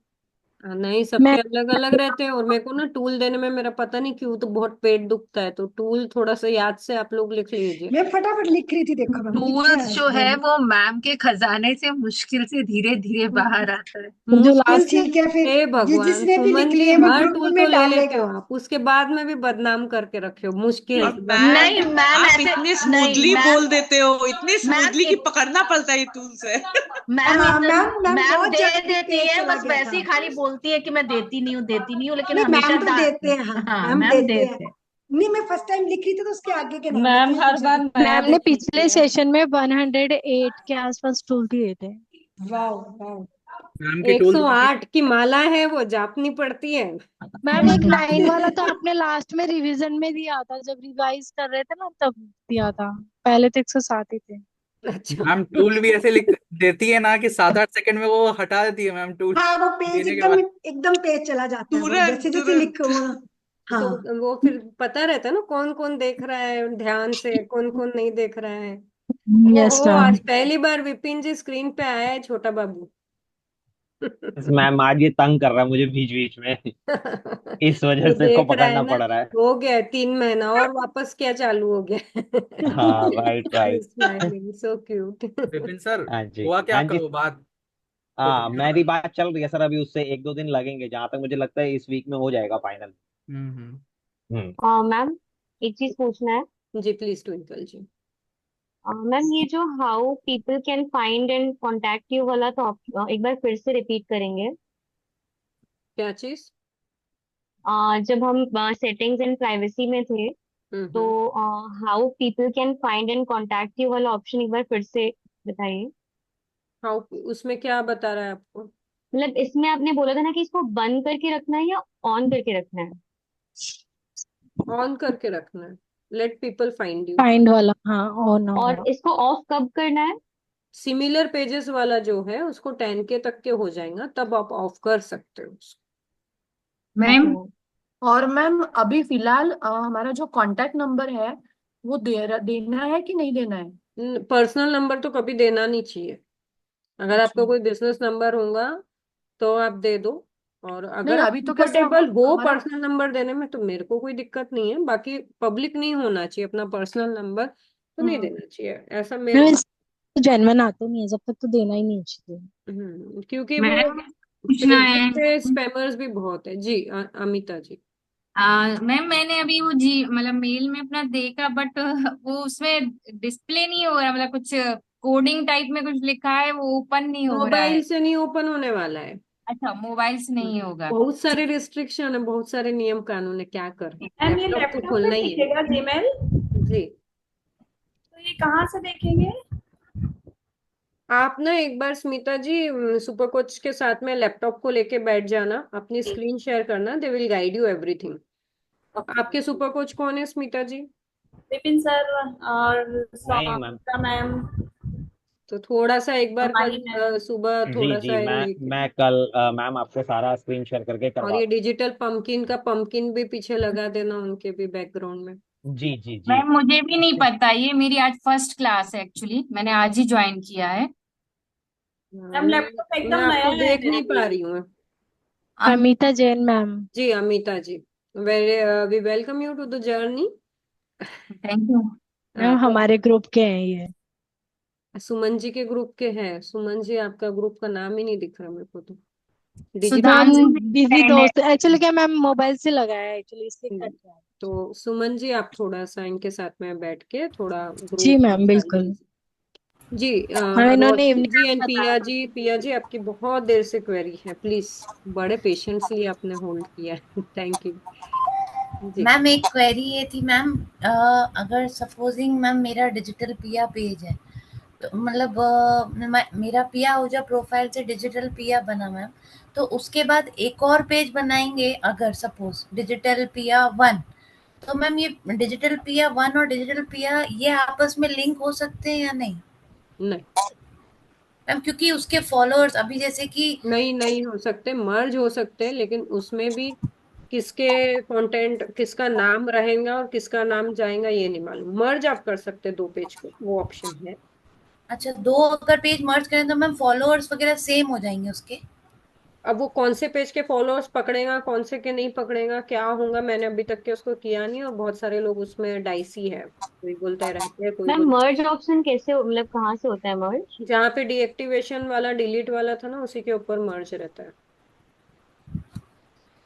नहीं, मैं सबके अलग अलग रहते हैं। और मेरे को ना टूल देने में मेरा पता नहीं क्यों तो बहुत पेट दुखता है, तो टूल थोड़ा सा याद से आप लोग लिख लीजिए। मैं फटाफट लिख रही थी, देखो मैम लिखे टूल्स हैं जो है मैंने। वो मैम के खजाने से मुश्किल से धीरे धीरे बाहर आता है। जो मुश्किल लास्ट से? ठीक है फिर, हे भगवान जिसने भी सुमन लिख जी, लिए वो हर ग्रुप टूल तो में ले लेते डालेगा। हो आप, उसके बाद में भी बदनाम करके रखे हो। मुश्किल और से मैम, नहीं मैम आप ऐसे इतने नहीं स्मूथली मैम बोल देते हो, इतने मैम स्मूथली कि पकड़ना पड़ता है ये टूल से। मैम हाँ मैम, मैम मैम बहुत दे जल्दी देती पेज है, चला बस गया वैसे था। ही खाली बोलती है कि मैं देती नहीं हूँ, लेकिन नहीं हमेशा मैम तो देते हैं, हाँ हाँ मैम मैम देते हैं। देते हैं। नहीं मैं फर्स्ट टाइम लिख रही थी तो उसके आगे के नाम लिखे मैम हैं हर कुछ बार अभी। नया मैम देख ने लेती पिछले है। सेशन में 108 के आसपास टूल दिए थे। वाह वाह। मैम के टूल 108 की माला है, वो जापनी पड़ती है। मैम एक 9 वाला तो आपने लास्ट में रिवीजन में दिया था, जब रिवाइज कर रहे थे ना तब दिया था। पहले तो 107 ही थे। अच्छा। मैम टूल भी ऐसे लिख देती है ना कि 7-8 सेकंड में वो हटा देती है मैम टूल हाँ वो पेज देने के एकदम बाद। एकदम पेज चला जाता है, वो तुरंत जैसे जैसे तुरंत। लिखो वहाँ। तो हाँ वो फिर पता रहता है ना कौन कौन देख रहा है ध्यान से, कौन कौन नहीं देख रहा है। यस ओहो, मैम। आज पहली बार विपिन जी स्क्रीन पे आया है, छोटा बाबू। मैम आज ये तंग कर रहा है मुझे बीच बीच में, इस वजह वो से इसको देख रहा है पकड़ना ना। पड़ रहा है। हो गया 3 महीना और वापस क्या चालू हो गया। हाँ right right. Smiling so cute. Vipin sir, हाँ जी हुआ क्या हाँ आपका जी। वो बात? कुछ हाँ नया मेरी था? बात चल रही है सर, अभी उससे 1-2 दिन लगेंगे, जहां तक मुझे लगता है इस वीक में हो जाएगा फाइनल। हम्म। हम्म। मैम एक चीज पूछना है। जी प्लीज ट्विंकल जी। मैम ये जो how people can find and contact you वाला तो एक बार फिर से रिपीट करेंगे। क्या चीज? जब हम सेटिंग्स एंड प्राइवेसी में थे तो hmm. How people can find and contact you वाला ऑप्शन एक बार फिर से बताइए। हाउ, उसमें क्या बता रहा है आपको? मतलब इसमें आपने बोला था ना कि इसको बंद करके रखना है या ऑन करके रखना है। ऑन करके रखना है। Let people find you. Find वाला, हाँ ऑन और होगा। इसको ऑफ कब करना है। सिमिलर पेजेस वाला जो है उसको 10K तक के हो जाएगा, तब आप ऑफ कर सकते हो उसको। मैम, और मैम अभी फिलहाल हमारा जो कांटेक्ट नंबर है वो देना है कि नहीं देना है। पर्सनल नंबर तो कभी देना नहीं चाहिए। अगर आपका अच्छा। कोई बिजनेस नंबर होगा तो आप दे दो, और नहीं अगर आप अभी तो कैसे कंफर्टेबल हो हमारा। पर्सनल नंबर देने में तो मेरे को कोई दिक्कत नहीं है। बाकी पब्लिक नहीं होना चाहिए अपना पर्सनल नंबर, तो नहीं देना चाहिए ऐसा मेरे। मैम जेन्युइन आते नहीं है, जब तक तो देना ही नहीं चाहिए। क्योंकि वो मैम पूछना फेसबुक है। पे स्पैमर्स भी बहुत है जी। अमिता जी। मैम मैंने अभी वो जी मतलब मेल में अपना देखा, बट वो उसमें डिस्प्ले नहीं हो रहा, मतलब कुछ कोडिंग टाइप में कुछ लिखा है, वो ओपन नहीं हो रहा मोबाइल है। से नहीं ओपन होने वाला है। अच्छा, मोबाइल से नहीं होगा। बहुत सारे रिस्ट्रिक्शन है, बहुत सारे नियम कानून है, क्या कर। मैम ये लैपटॉप तो लैपटॉप पे खोलना ही है। दिखेगा जीमेल, जी। तो ये कहाँ से देखेंगे। आप ना एक बार स्मिता जी सुपर कोच के साथ में लैपटॉप को लेके बैठ जाना, अपनी स्क्रीन शेयर करना, they will guide you everything. आपके सुपर कोच कौन है स्मिता जी? विपिन सर और नहीं मैम। सौमित्रा मैम, तो थोड़ा सा एक बार कल हमारी मैम। सुबह जी थोड़ा जी, सा लेके। मैं कल मैम आपको सारा स्क्रीन शेयर करके और करवा ये दूँ। डिजिटल पंपकिन का पंपकिन भी पीछे लगा देना उनके भी बैकग्राउंड में। जी जी जी। मैम मुझे भी नहीं पता, ये मेरी आज फर्स्ट क्लास है, एक्चुअली मैंने आज ही ज्वाइन किया है। मैम लैपटॉप मैं एकदम नया आपको है देख मेरे नहीं पा लिए। रही हूँ। अमिता जैन मैम। जी Amita ji, very we welcome you to the journey. Thank you. Ma'am तो हमारे ग्रुप के हैं ये। सुमन जी के ग्रुप के हैं। सुमन जी, आपका ग्रुप का नाम ही नहीं दिख रहा मेरे को तो। हम डिजिटल। बिजी दोस्त एक्चुअली क्या मैम मोबाइल से लगाया है एक्चुअली इसलिए कर रहा है। तो सुमन जी आप थोड़ा सा इनके साथ में बैठ के थोड़ा जी ग्रुप मैम डाल बिल्कुल। दीजिए। जी और इन्होंने रोशनी इवनिंग जी में एंड बताया। पिया जी आपकी बहुत देर से क्वेरी है, प्लीज बड़े पेशेंसली आपने होल्ड किया है। थैंक यू जी। मैम एक क्वेरी ये थी मैम, अगर सपोजिंग मैम मेरा डिजिटल पिया पेज है, तो मतलब मेरा पिया आहूजा प्रोफाइल से डिजिटल पिया बना मैम, तो उसके बाद एक और पेज बनाएंगे अगर सपोज डिजिटल पिया वन, तो मैम ये डिजिटल पिया वन और डिजिटल पिया ये आपस में लिंक हो सकते हैं या नहीं नहीं मैम? क्योंकि उसके फॉलोअर्स अभी जैसे कि नहीं हो सकते, मर्ज हो सकते हैं, लेकिन उसमें भी किसके कंटेंट किसका नाम रहेगा और किसका नाम जाएगा ये नहीं मालूम। मर्ज आप कर सकते हैं दो पेज को, वो ऑप्शन है। अच्छा, दो अगर पेज मर्ज करें तो मैम फॉलोअर्स वगैरह सेम हो जाएंगे उसके? अब वो कौन से पेज के फॉलोअर्स पकड़ेगा कौन से के नहीं पकड़ेगा क्या होगा, मैंने अभी तक के उसको किया नहीं, और बहुत सारे लोग उसमें डाइसी है, कोई बोलते रहते हैं कोई मैम बोलते। मर्ज ऑप्शन कैसे मतलब कहाँ से होता है मर्ज? जहाँ पे डीएक्टिवेशन वाला डिलीट वाला था ना उसी के ऊपर मर्ज रहता है।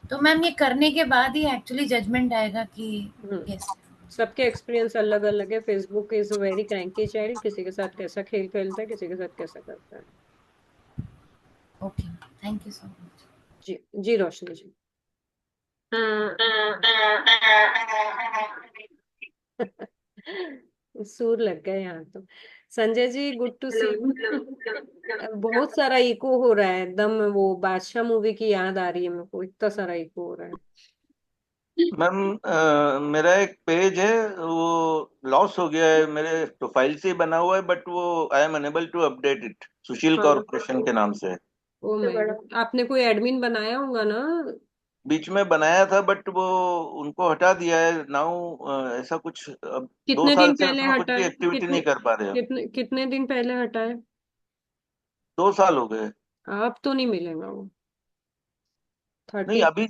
तो मैम ये करने के बाद ही एक्चुअली जजमेंट आएगा कि कैसे? सबके एक्सपीरियंस अलग अलग है। Facebook is very cranky child, किसी के साथ कैसा खेल खेलता है, किसी के साथ कैसा करता है। Okay, thank you so much. जी जी रोशनी जी। सूर लग गए यहाँ तो। Sanjay ji good to see you. बहुत सारा इको हो रहा है एकदम, वो बादशाह मूवी की याद आ रही है मेरे को, इतना सारा इको हो रहा है। मैम मेरा एक पेज है वो लॉस हो गया है, मेरे प्रोफाइल से ही बना हुआ है बट वो I am unable to update it, Sushil हाँ कॉर्पोरेशन के नाम से है। ओ मैं आपने कोई एडमिन बनाया होगा ना। बीच में बनाया था बट वो उनको हटा दिया है नाउ, ऐसा कुछ अब दो कितने साल दिन से पहले उसमें कुछ भी हटाए, एक्टिविटी कितने नहीं कर पा रहे हैं। कितने दिन पहले हटाए? 2 साल हो गए। अब तो नहीं मिलेगा वो नहीं 30। अभी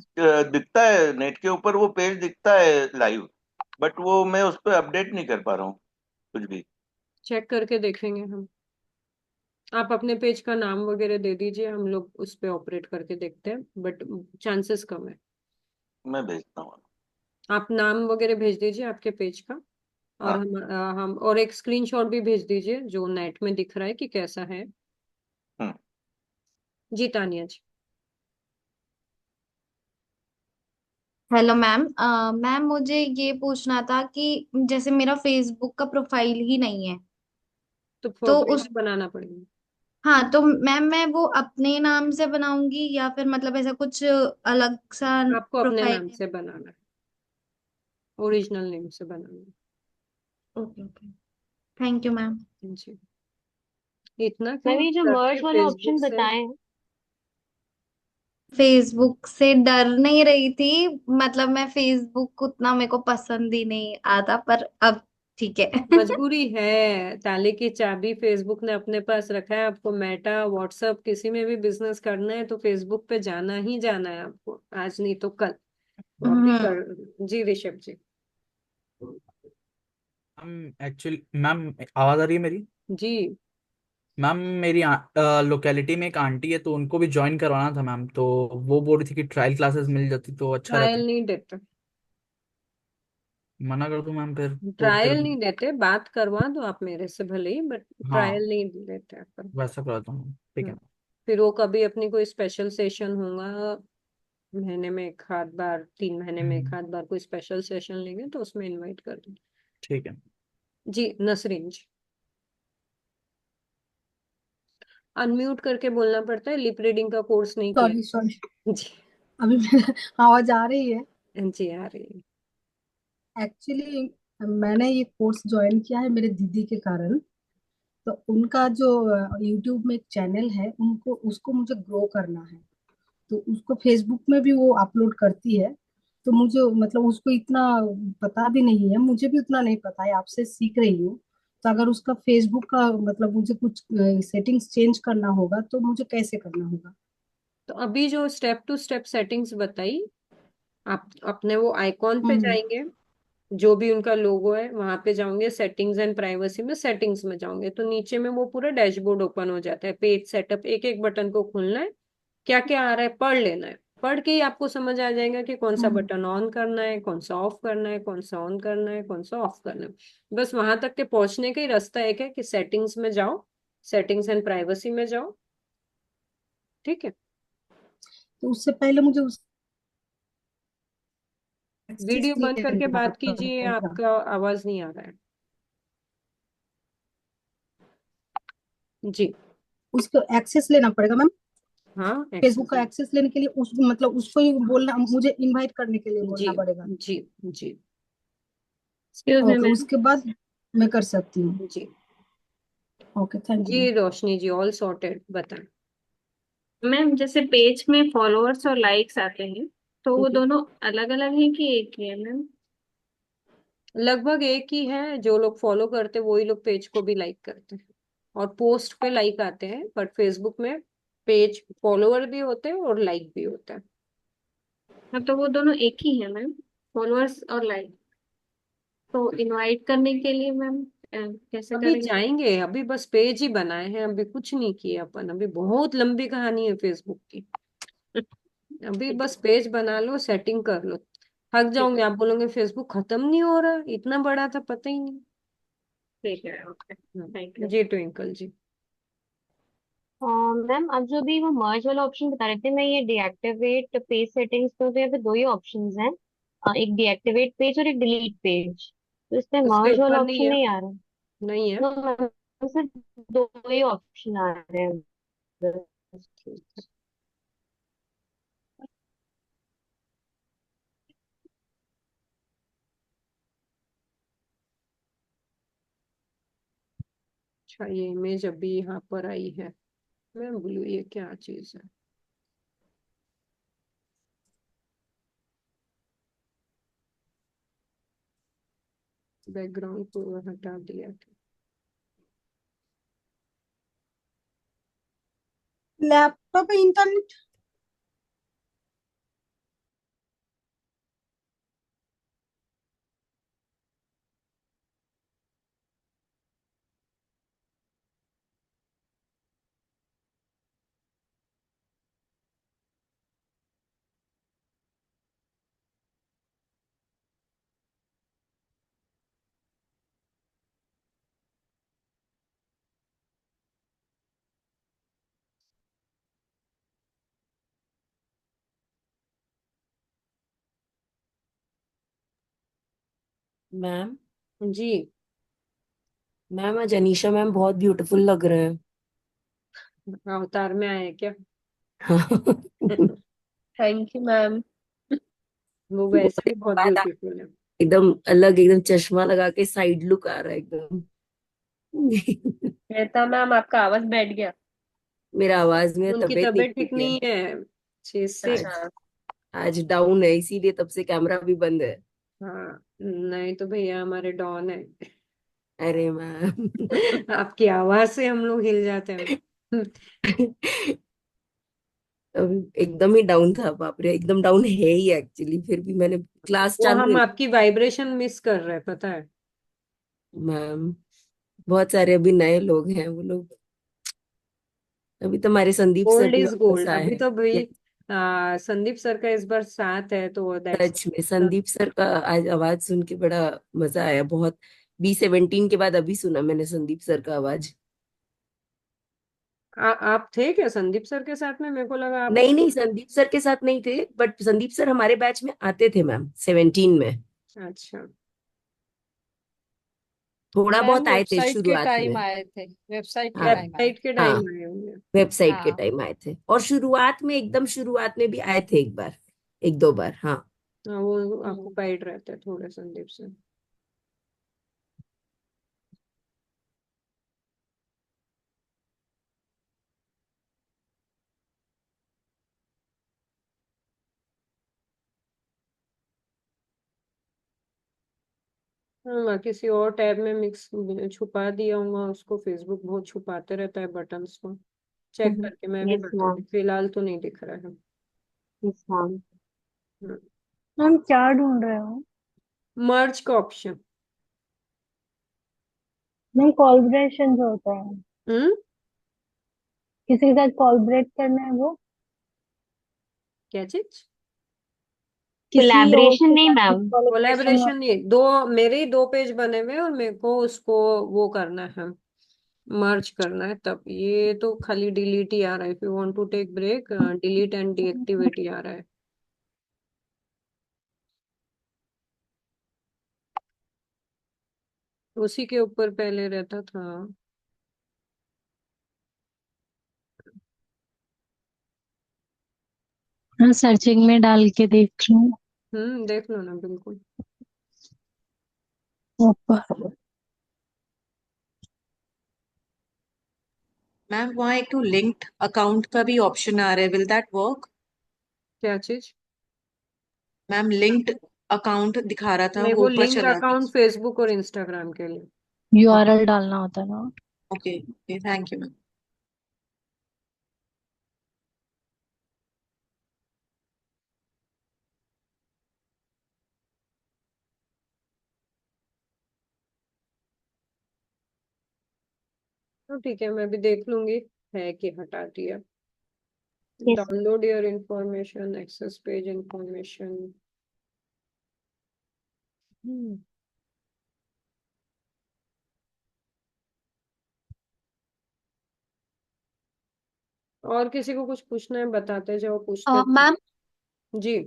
दिखता है नेट के ऊपर, वो पेज दिखता है लाइव, बट वो मैं उस पर अपडेट नहीं कर पा रहा हूँ कुछ भी। चेक करके देखेंगे हम। आप अपने पेज का नाम वगैरह दे दीजिए, हम लोग उस पे ऑपरेट करके देखते हैं, बट चांसेस कम है। मैं भेजता हूँ। आप नाम वगैरह भेज दीजिए आपके पेज का, और हाँ। हम और एक स्क्रीनशॉट भी भेज दीजिए जो नेट में दिख रहा है कि कैसा है। जी तानिया जी। हेलो मैम, मैम मुझे ये पूछना था कि जैसे मेरा फेसबुक का प्रोफाइल ही नहीं है तो तो प्रोफाइल उस बनाना पड़ेगा। हाँ तो मैम मैं वो अपने नाम से बनाऊंगी या फिर मतलब ऐसा कुछ अलग सा आपको अपने प्रोफाइल नाम है? से बनाना है, ओरिजिनल नेम से बनाना है। Okay okay, thank you ma'am. जी इतना क्यों मैम ये जो डरती मर्ज है वाला फेसबुक ऑप्शन से? बताए, फेसबुक से डर नहीं रही थी, मतलब मैं फेसबुक उतना मेरे को पसंद ही नहीं आता, पर अब ठीक है। मजबूरी है, ताले की चाबी फेसबुक ने अपने पास रखा है। आपको मेटा व्हाट्सएप किसी में भी बिजनेस करना है तो फेसबुक पे जाना ही जाना है आपको, आज नहीं तो कल। तो अभी हम्म। कर। जी ऋषभ जी। मैम एक्चुअली मैम आवाज आ रही है मेरी? जी मैम मेरी लोकेलिटी में एक आंटी है तो उनको भी ज्वाइन करवाना था मैम, तो वो बोल रही थी कि ट्रायल क्लासेस मिल जाती तो अच्छा रहता। ट्रायल नहीं देते, मना कर दूं मैम फिर ट्रायल नहीं देते, बात करवा दो आप मेरे से भले ही, बट हाँ ट्रायल नहीं देते अपन। वैसा कराता हूँ, ठीक है। फिर वो कभी अपनी कोई स्पेशल सेशन होगा, महीने में एक आध बार 3 महीने में एक आध बार कोई स्पेशल सेशन लेंगे तो उसमें इनवाइट कर दो। ठीक है। जी नसरीन जी। अनम्यूट करके बोलना पड़ता है, लिप रीडिंग का कोर्स नहीं सॉरी सॉरी, किया। जी अभी आवाज आ रही है। जी आ रही है। एक्चुअली मैंने ये कोर्स ज्वाइन किया है मेरे दीदी के कारण। तो उनका जो यूट्यूब में एक चैनल है उनको उसको मुझे ग्रो करना है, तो उसको फेसबुक में भी वो अपलोड करती है। तो मुझे मतलब उसको इतना पता भी नहीं है, मुझे भी उतना नहीं पता है, आपसे सीख रही हूँ। तो अगर उसका फेसबुक का मतलब मुझे कुछ सेटिंग्स चेंज करना होगा तो मुझे कैसे करना होगा? तो अभी जो स्टेप टू स्टेप सेटिंग्स बताई, आप अपने वो आइकॉन पे हम्म। जाएंगे, जो भी उनका लोगो है वहां पे जाओगे, सेटिंग्स एंड प्राइवेसी में सेटिंग्स में जाओगे तो नीचे में वो पूरा डैशबोर्ड ओपन हो जाता है। पेज सेटअप एक एक बटन को खोलना है, क्या क्या आ रहा है पढ़ लेना है। पढ़ के ही आपको समझ आ जाएगा कि कौन सा बटन ऑन करना है, कौन सा ऑफ करना है, कौन सा ऑन करना है, कौन सा ऑफ करना है। बस वहां तक के पहुंचने का ही रास्ता एक है कि सेटिंग्स में जाओ, सेटिंग्स एंड प्राइवेसी में जाओ। ठीक है। तो उससे पहले मुझे उस वीडियो एक्सेस बंद करके लेना बात कीजिए, पड़ेगा। आपका आवाज नहीं आ रहा है। जी। उसको एक्सेस लेना पड़ेगा मैम। हाँ, फेसबुक एक्सेस। का एक्सेस लेने के लिए उस मतलब उसको ही बोलना, मुझे इनवाइट करने के लिए जी बोलना पड़ेगा। जी जी। Excuse me okay, ma'am. उसके बाद मैं कर सकती हूँ। जी ओके, थैंक जी। You. Roshni ji, all sorted, बताएं। मैम जैसे पेज में फॉलोअर्स और लाइक्स आते हैं, तो वो जी, दोनों अलग अलग हैं कि एक ही है मैम? लगभग एक ही है। जो लोग फॉलो करते हैं वही लोग पेज को भी लाइक करते हैं, और पोस्ट पे लाइक आते हैं। बट फेसबुक में पेज फॉलोअर भी होते हैं और लाइक भी होता है। हाँ, तो वो दोनों एक ही है मैम, फॉलोअर्स और लाइक। तो इनवाइट करने के लिए मैम कैसे अभी करेंगे? जाएंगे, अभी बस पेज ही बनाए हैं, अभी कुछ नहीं किया अपन। अभी बहुत लंबी कहानी है फेसबुक की। अभी ठीक बस है। पेज बना लो, सेटिंग कर लो। थक ठीक जाओगे, है। आप बोलोगे फेसबुक खत्म नहीं हो रहा, इतना बड़ा था पता ही नहीं। ठीक है। Okay, thank you. जी ट्विंकल जी। मैम आप जो भी वो मर्ज वाला ऑप्शन बता रहे थे, मैं ये डीएक्टिवेट पेज सेटिंग्स, तो यहाँ पे दो ही ऑप्शंस हैं। एक डीएक्टिवेट पेज और एक डिलीट पेज। तो इसमें उसके मर्ज वाला ऊपर नहीं ऑप्शन है? नहीं आ रहा। नहीं है। नो मैम, सिर्फ दो ही ऑप्शन आ रहे हैं बस। अच्छा, ये इमेज अभी यहाँ पर आई है। मैं बोलूँ ये क्या चीज है। बैकग्राउंड को हटा दिया था। Laptop internet. मैम। जी। मैम आज अनीशा मैम बहुत ब्यूटीफुल लग रहे हैं। अवतार में आए क्या? Thank you ma'am. वो वो वैसे भी बहुत बाद ब्यूटीफुल है। एकदम अलग, एकदम चश्मा लगा के साइड लुक आ रहा है एकदम। श्वेता मैम, आपका आवाज बैठ गया। मेरा आवाज में उनकी तबीयत नहीं तबीयत ठीक ठीक है। नहीं है। She sick. आज आज डाउन है, इसीलिए तब से कैमरा भी बंद है। हाँ, नहीं तो भैया हमारे डॉन है। अरे मैम। आपकी आवाज से हम लोग हिल जाते हैं। एकदम ही डाउन था, बाप रे, एकदम डाउन है ही एक्चुअली। फिर भी मैंने क्लास वो चालू है हम आपकी वाइब्रेशन मिस कर रहे हैं, पता है। मैम। बहुत सारे अभी नए लोग हैं, वो लोग अभी तो हमारे संदीप सर गोल्ड भी इज वापस गोल्ड। आए अभी हैं। तो भाई Yes, संदीप सर का इस बार साथ है, तो दैट्स। सच में संदीप सर का आज आवाज सुन के बड़ा मजा आया बहुत। B17 के बाद अभी सुना मैंने संदीप सर का आवाज। आप थे क्या संदीप सर के साथ में? मेरे को लगा आप। नहीं नहीं, संदीप सर के साथ नहीं थे, बट संदीप सर हमारे बैच में आते थे मैम 17 में। अच्छा। थोड़ा मैम बहुत आए थे वेबसाइट के शुरुआत टाइम में। आए थे, वेबसाइट के हाँ टाइम वेबसाइट के टाइम हाँ, आए होंगे। वेबसाइट के हाँ। टाइम आए थे, और शुरुआत में, एकदम शुरुआत में भी आए थे एक बार, एक दो बार, हाँ। हाँ, वो ऑक्युपाइड रहते हैं थोड़े संदीप सर। हाँ, मैं किसी और टैब में मिक्स छुपा दिया हूँ उसको। फेसबुक बहुत छुपाते रहता है बटन्स को। चेक करके मैं भी यस बताऊंगी, मैम। फिलहाल तो नहीं दिख रहा है। Yes ma'am. हाँ। मैम क्या ढूंढ रहे हो? मर्ज का ऑप्शन। मैम कोलब्रेशन जो होता है, हम्म। किसी के साथ कोलब्रेट करना है वो। क्या चीज? किसी और कोलैबोरेशन के नहीं साथ मैम। कोलैबोरेशन। कोलैबोरेशन नहीं, दो मेरे ही 2 पेज बने हुए हैं और मेरे को उसको वो करना है, मर्ज करना है। तब ये तो खाली डिलीट ही आ रहा है, if you want to take break delete and deactivate ही आ रहा है। उसी के ऊपर पहले रहता था। हाँ, सर्चिंग में डाल के देख रही हूँ। देख लो ना, बिल्कुल। ऊपर। मैम वहाँ एक तो लिंक्ड अकाउंट का भी ऑप्शन आ रहा है, विल दैट वर्क? क्या चीज? मैम लिंक्ड अकाउंट दिखा रहा था, नहीं, वो वो ऊपर लिंक चला अकाउंट फेसबुक और इंस्टाग्राम के लिए। यूआरएल डालना होता है ना। Okay okay, thank you ma'am. तो ठीक है, मैं भी देख लूंगी है कि हटा दिया। Yes. Download your information, access page information. और किसी को कुछ पूछना है बताते जाओ, पूछते मैम, जी।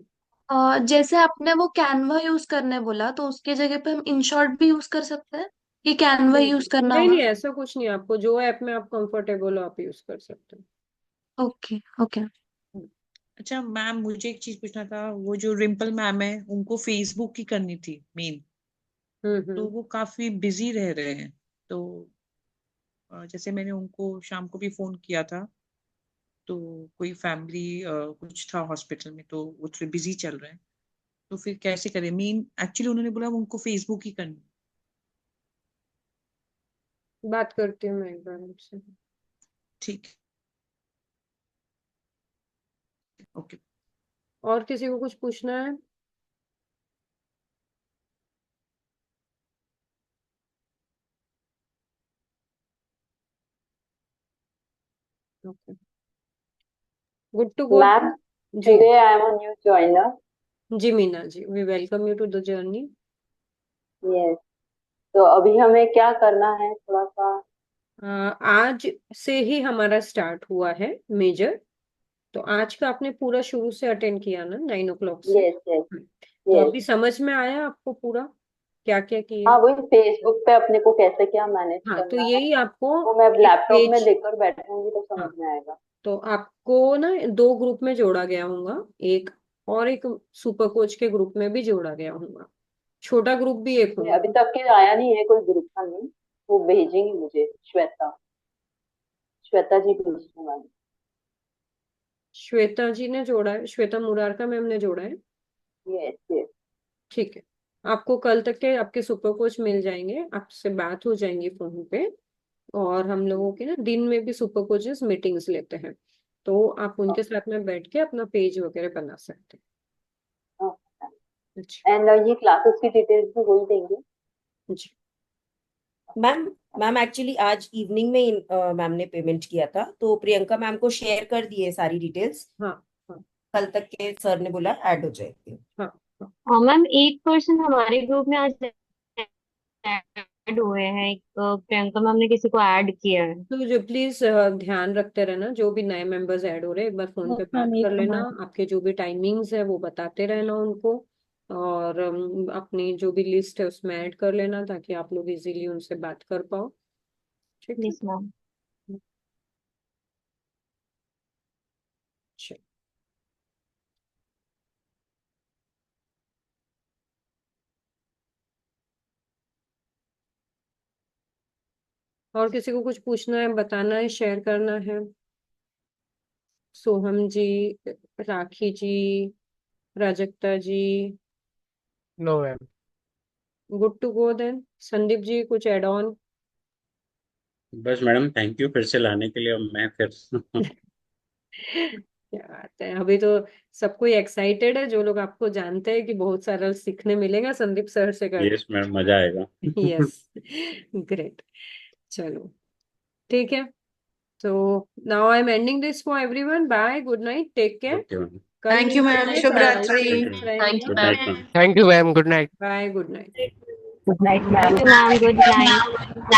जैसे आपने वो कैनवा यूज करने बोला, तो उसकी जगह पे हम इंशॉट भी यूज कर सकते हैं कि कैनवा नहीं यूज करना नहीं नहीं, होगा? ऐसा कुछ नहीं, आपको जो ऐप में आप कंफर्टेबल हो आप यूज कर सकते ओके ओके। हो। अच्छा मैम, मुझे एक चीज पूछना था, वो जो रिम्पल मैम है उनको फेसबुक की करनी थी मेन, तो वो काफी बिजी रह रहे हैं। तो जैसे मैंने उनको शाम को भी फोन किया था, तो कोई फैमिली कुछ था हॉस्पिटल में, तो वो थोड़े बिजी चल रहे हैं। तो फिर कैसे करें? मेन एक्चुअली उन्होंने बोला वो उनको फेसबुक ही करनी। बात करती हूँ मैं एक बार उनसे। ठीक, ओके। और किसी को कुछ पूछना है? Okay, good to go. Ma'am, जी। today I am a new joiner. जी Meena ji, we welcome you to the journey. Yes. तो अभी हमें क्या करना है थोड़ा सा? आज से ही हमारा स्टार्ट हुआ है मेजर। तो आज का आपने पूरा शुरू से अटेंड किया ना, 9 o'clock से? यस यस तो यस। अभी समझ में आया आपको पूरा क्या क्या किए? हाँ, वही फेसबुक पे अपने को कैसे क्या मैनेज हाँ, तो करना है, यही आपको वो मैं एक लैपटॉप में पेज। देखकर बैठूंगी तो हाँ, समझ में आएगा। तो आपको ना 2 ग्रुप में जोड़ा गया होगा, एक और एक सुपर कोच के ग्रुप में भी जोड़ा गया होगा, छोटा ग्रुप भी एक नहीं, अभी होगा। तक के आया नहीं है कोई ग्रुप का लिंक, वो भेजेंगी मुझे श्वेता। श्वेता जी भेजने वाली। श्वेता जी ने जोड़ा है, श्वेता मुरारका मैम ने जोड़ा है। Yes yes. ठीक है, आपको कल तक के आपके सुपर कोच मिल जाएंगे, आपसे बात हो जाएंगी फोन पे। और हम लोगों के ना दिन में भी सुपर कोचेस मीटिंग्स लेते हैं, तो आप उनके साथ में बैठ के अपना पेज वगैरह बना सकते हैं। अच्छा एंड ये क्लासेस की डिटेल्स भी वही देंगे? जी। मैम मैम एक्चुअली आज इवनिंग में मैम ने पेमेंट किया था, तो प्रियंका मैम को शेयर कर दिए सारी डिटेल्स। हाँ हाँ कल तक के सर ने बोला ऐड हो जाएगी। हाँ। मैम एक पर्सन हमारे ग्रुप में आज ऐड हुए हैं, एक प्रियंका मैम ने किसी को ऐड किया है। तो जो प्लीज ध्यान रखते रहना, जो भी नए मेंबर्स ऐड हो रहे हैं एक बार फोन पे बात मैम कर एक लेना, हमारा। आपके जो भी टाइमिंग्स है वो बताते रहना उनको। और अपनी जो भी लिस्ट है उसमें ऐड कर लेना, ताकि आप लोग इजीली उनसे बात कर पाओ। ठीक है। Yes ma'am. अच्छा। और किसी को कुछ पूछना है, बताना है, शेयर करना है? Soham ji, Rakhi ji, Prajakta ji. No ma'am. Good to go then. Sandeep ji, कुछ एड ऑन? बस मैडम, थैंक यू फिर से लाने के लिए। अब मैं फिर क्या बात है, अभी तो सब कोई एक्साइटेड है, जो लोग आपको जानते हैं कि बहुत सारा सीखने मिलेगा संदीप सर से यस करके। मैम, मजा आएगा। Yes, great. चलो ठीक है, तो now I am ending this for everyone. Bye, good night, take care. Okay ma'am. कल थैंक यू मिलते मैम, हैं शुभ कल रात्रि। Friends. Good night ma'am. Thank you ma'am, good night. Bye, good night. Thank you ma'am, good night.